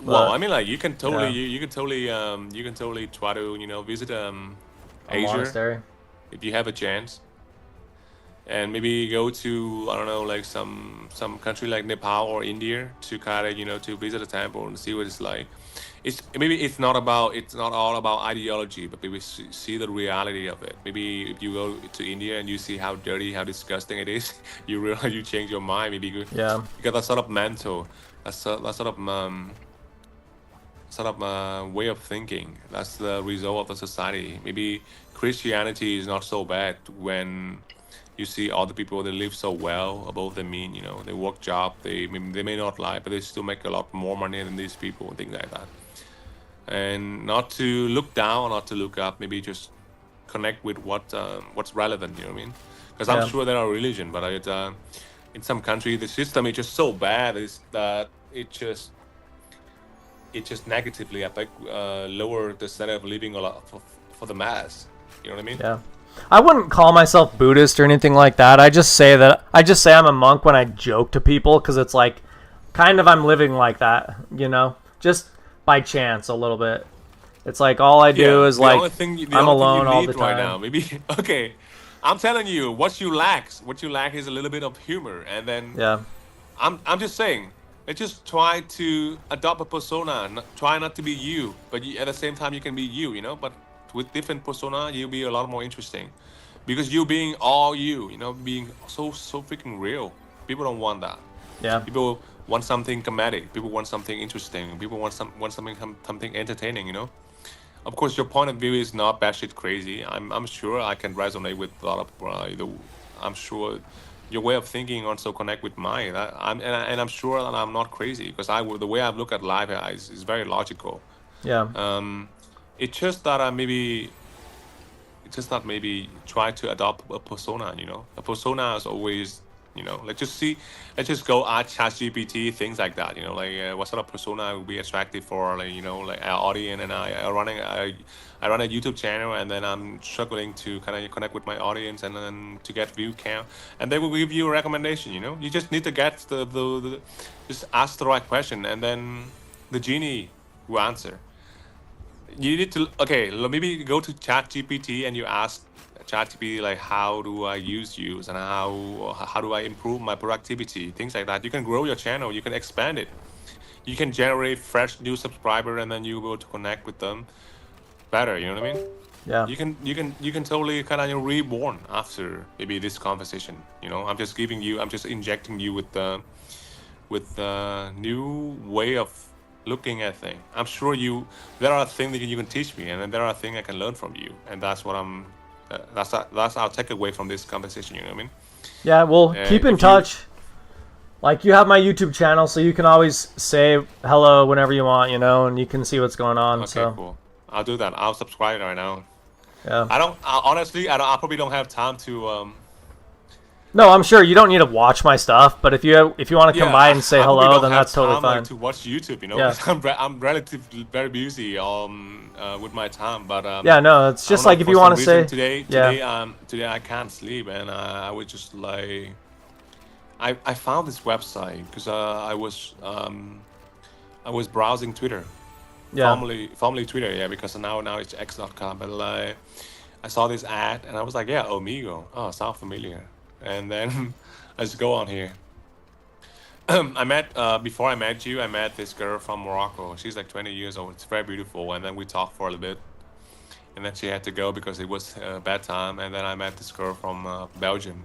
A: Well, I mean, like you can totally you can totally try to visit Asia
C: monastery
A: if you have a chance, and maybe go to, I don't know, like some country like Nepal or India to kind of to visit a temple and see what it's like. It's not all about ideology, but maybe see the reality of it. Maybe if you go to India and you see how dirty, how disgusting it is, you realize you change your mind. Maybe you got that sort of mental, that sort of way of thinking. That's the result of the society. Maybe Christianity is not so bad when you see all the people that live so well above the mean. They work job, they may not lie, but they still make a lot more money than these people and things like that. And not to look down, not to look up, maybe just connect with what's relevant. You know what I mean? Because I'm sure there are religion, but in some country the system is just so bad that it just negatively affect lower the standard of living a lot for the mass. You know what I mean?
C: Yeah. I wouldn't call myself Buddhist or anything like that. I just say I'm a monk when I joke to people, because it's like kind of I'm living like that, just by chance a little bit. It's like all I do is like I'm alone all the time.
A: Right now, maybe okay. I'm telling you, what you lack is a little bit of humor, and then I'm just saying, let's just try to adopt a persona. Try not to be you, but at the same time you can be you. You know, but with different persona, you'll be a lot more interesting, because you being all you. You know, being so freaking real. People don't want that.
C: Yeah.
A: People want something comedic. People want something interesting. People want something entertaining. You know. Of course, your point of view is not batshit crazy. I'm sure I can resonate with a lot of I'm sure your way of thinking also connect with mine. And I'm sure that I'm not crazy, because the way I look at life is very logical.
C: Yeah.
A: It's just that maybe try to adopt a persona. You know, a persona is always, you know, let's just go at ChatGPT, things like that. You know, like what sort of persona would be attractive for, like, you know, like our audience. And I run a YouTube channel, and then I'm struggling to kind of connect with my audience, and then to get view count, and they will give you a recommendation. You know, you just need to get the just ask the right question, and then the genie will answer. You need to, okay, maybe go to ChatGPT and you ask ChatGPT, like, how do I use and how do I improve my productivity, things like that. You can grow your channel, you can expand it, you can generate fresh new subscriber, and then you will to connect with them better. You know what I mean?
C: Yeah.
A: You can totally kind of reborn after maybe this conversation. You know, I'm just injecting you with the new way of looking at things. I'm sure there are things that you can teach me, and then there are things I can learn from you, and that's what that's our takeaway from this conversation. You know what I mean?
C: Yeah. Well, keep in touch. Like, you have my YouTube channel, so you can always say hello whenever you want, you know, and you can see what's going on.
A: Okay, cool. I'll do that. I'll subscribe right now.
C: Yeah.
A: Honestly, I probably don't have time to.
C: No, I'm sure you don't need to watch my stuff, but if you want to come by and say hello, then that's totally fine.
A: Like, to watch YouTube, you know,
C: Yeah.
A: I'm relatively very busy with my time, but
C: yeah, no, it's just like if you want to say
A: today I can't sleep, and I would just like I found this website because I was browsing Twitter, formerly Twitter, yeah, because now it's X.com, but like I saw this ad and I was like, yeah, Omigo, oh, sound familiar. And then let's go on here. Before I met you, I met this girl from Morocco. She's like 20 years old. It's very beautiful. And then we talked for a little bit. And then she had to go because it was bad time. And then I met this girl from Belgium.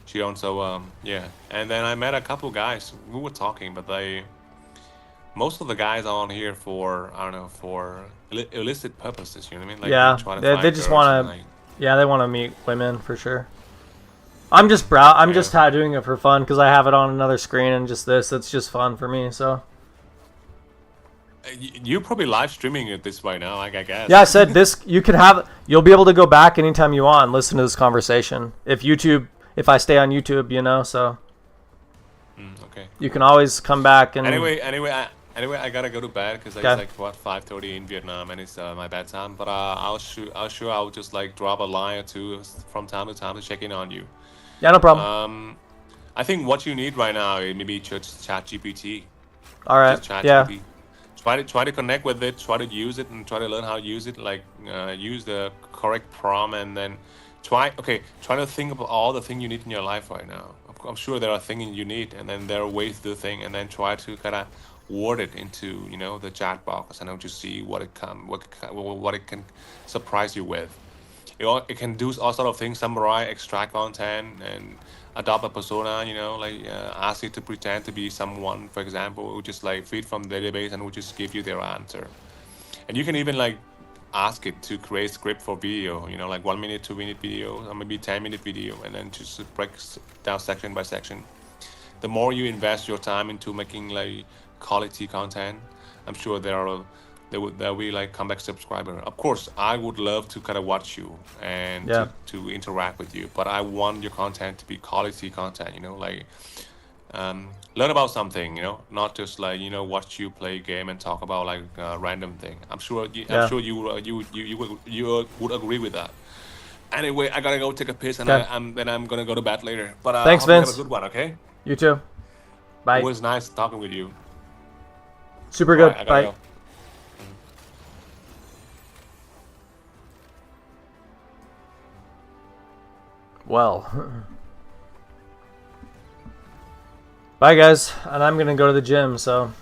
A: She also, yeah. And then I met a couple guys. We were talking, but most of the guys are on here for, I don't know, for illicit purposes. You know what I mean? Like,
C: yeah, they just want to, yeah, they want to meet women for sure. I'm just doing it for fun because I have it on another screen and just this. It's just fun for me. So
A: you're probably live streaming it this right now, like, I guess.
C: Yeah, I said this. You'll be able to go back anytime you want and listen to this conversation. If I stay on YouTube, you know, so
A: okay.
C: You can always come back and.
A: Anyway, I gotta go to bed because it's like 5:30 in Vietnam, and it's my bedtime. But I'll just like drop a line or two from time to time to check in on you.
C: Yeah, no problem.
A: I think what you need right now is maybe just ChatGPT.
C: All right. Yeah.
A: Try to connect with it. Try to use it and try to learn how to use it. Like use the correct prompt, and then try to think of all the things you need in your life right now. I'm sure there are things you need, and then there are ways to do things, and then try to kind of word it into, you know, the chat box, and then just see what it can surprise you with. It can do all sort of things: summarize, extract content, and adopt a persona. You know, like ask it to pretend to be someone, for example, who just like feed from the database and who just give you their answer. And you can even like ask it to create script for video. You know, like 1 minute, 2 minute video, or maybe 10-minute video, and then just break down section by section. The more you invest your time into making like quality content, I'm sure there will be like comeback subscriber. Of course, I would love to kind of watch you and to interact with you, but I want your content to be quality content. You know, like learn about something. You know, not just like, you know, watch you play a game and talk about like random thing. I'm sure you would agree with that. Anyway, I gotta go take a piss, and I'm gonna go to bed later. But
C: thanks,
A: hope you
C: Vince.
A: have a good one. Okay.
C: You too. Bye.
A: It was nice talking with you.
C: Super good.
A: Right,
C: bye.
A: Go.
C: Well. Bye, guys. And I'm gonna go to the gym, so.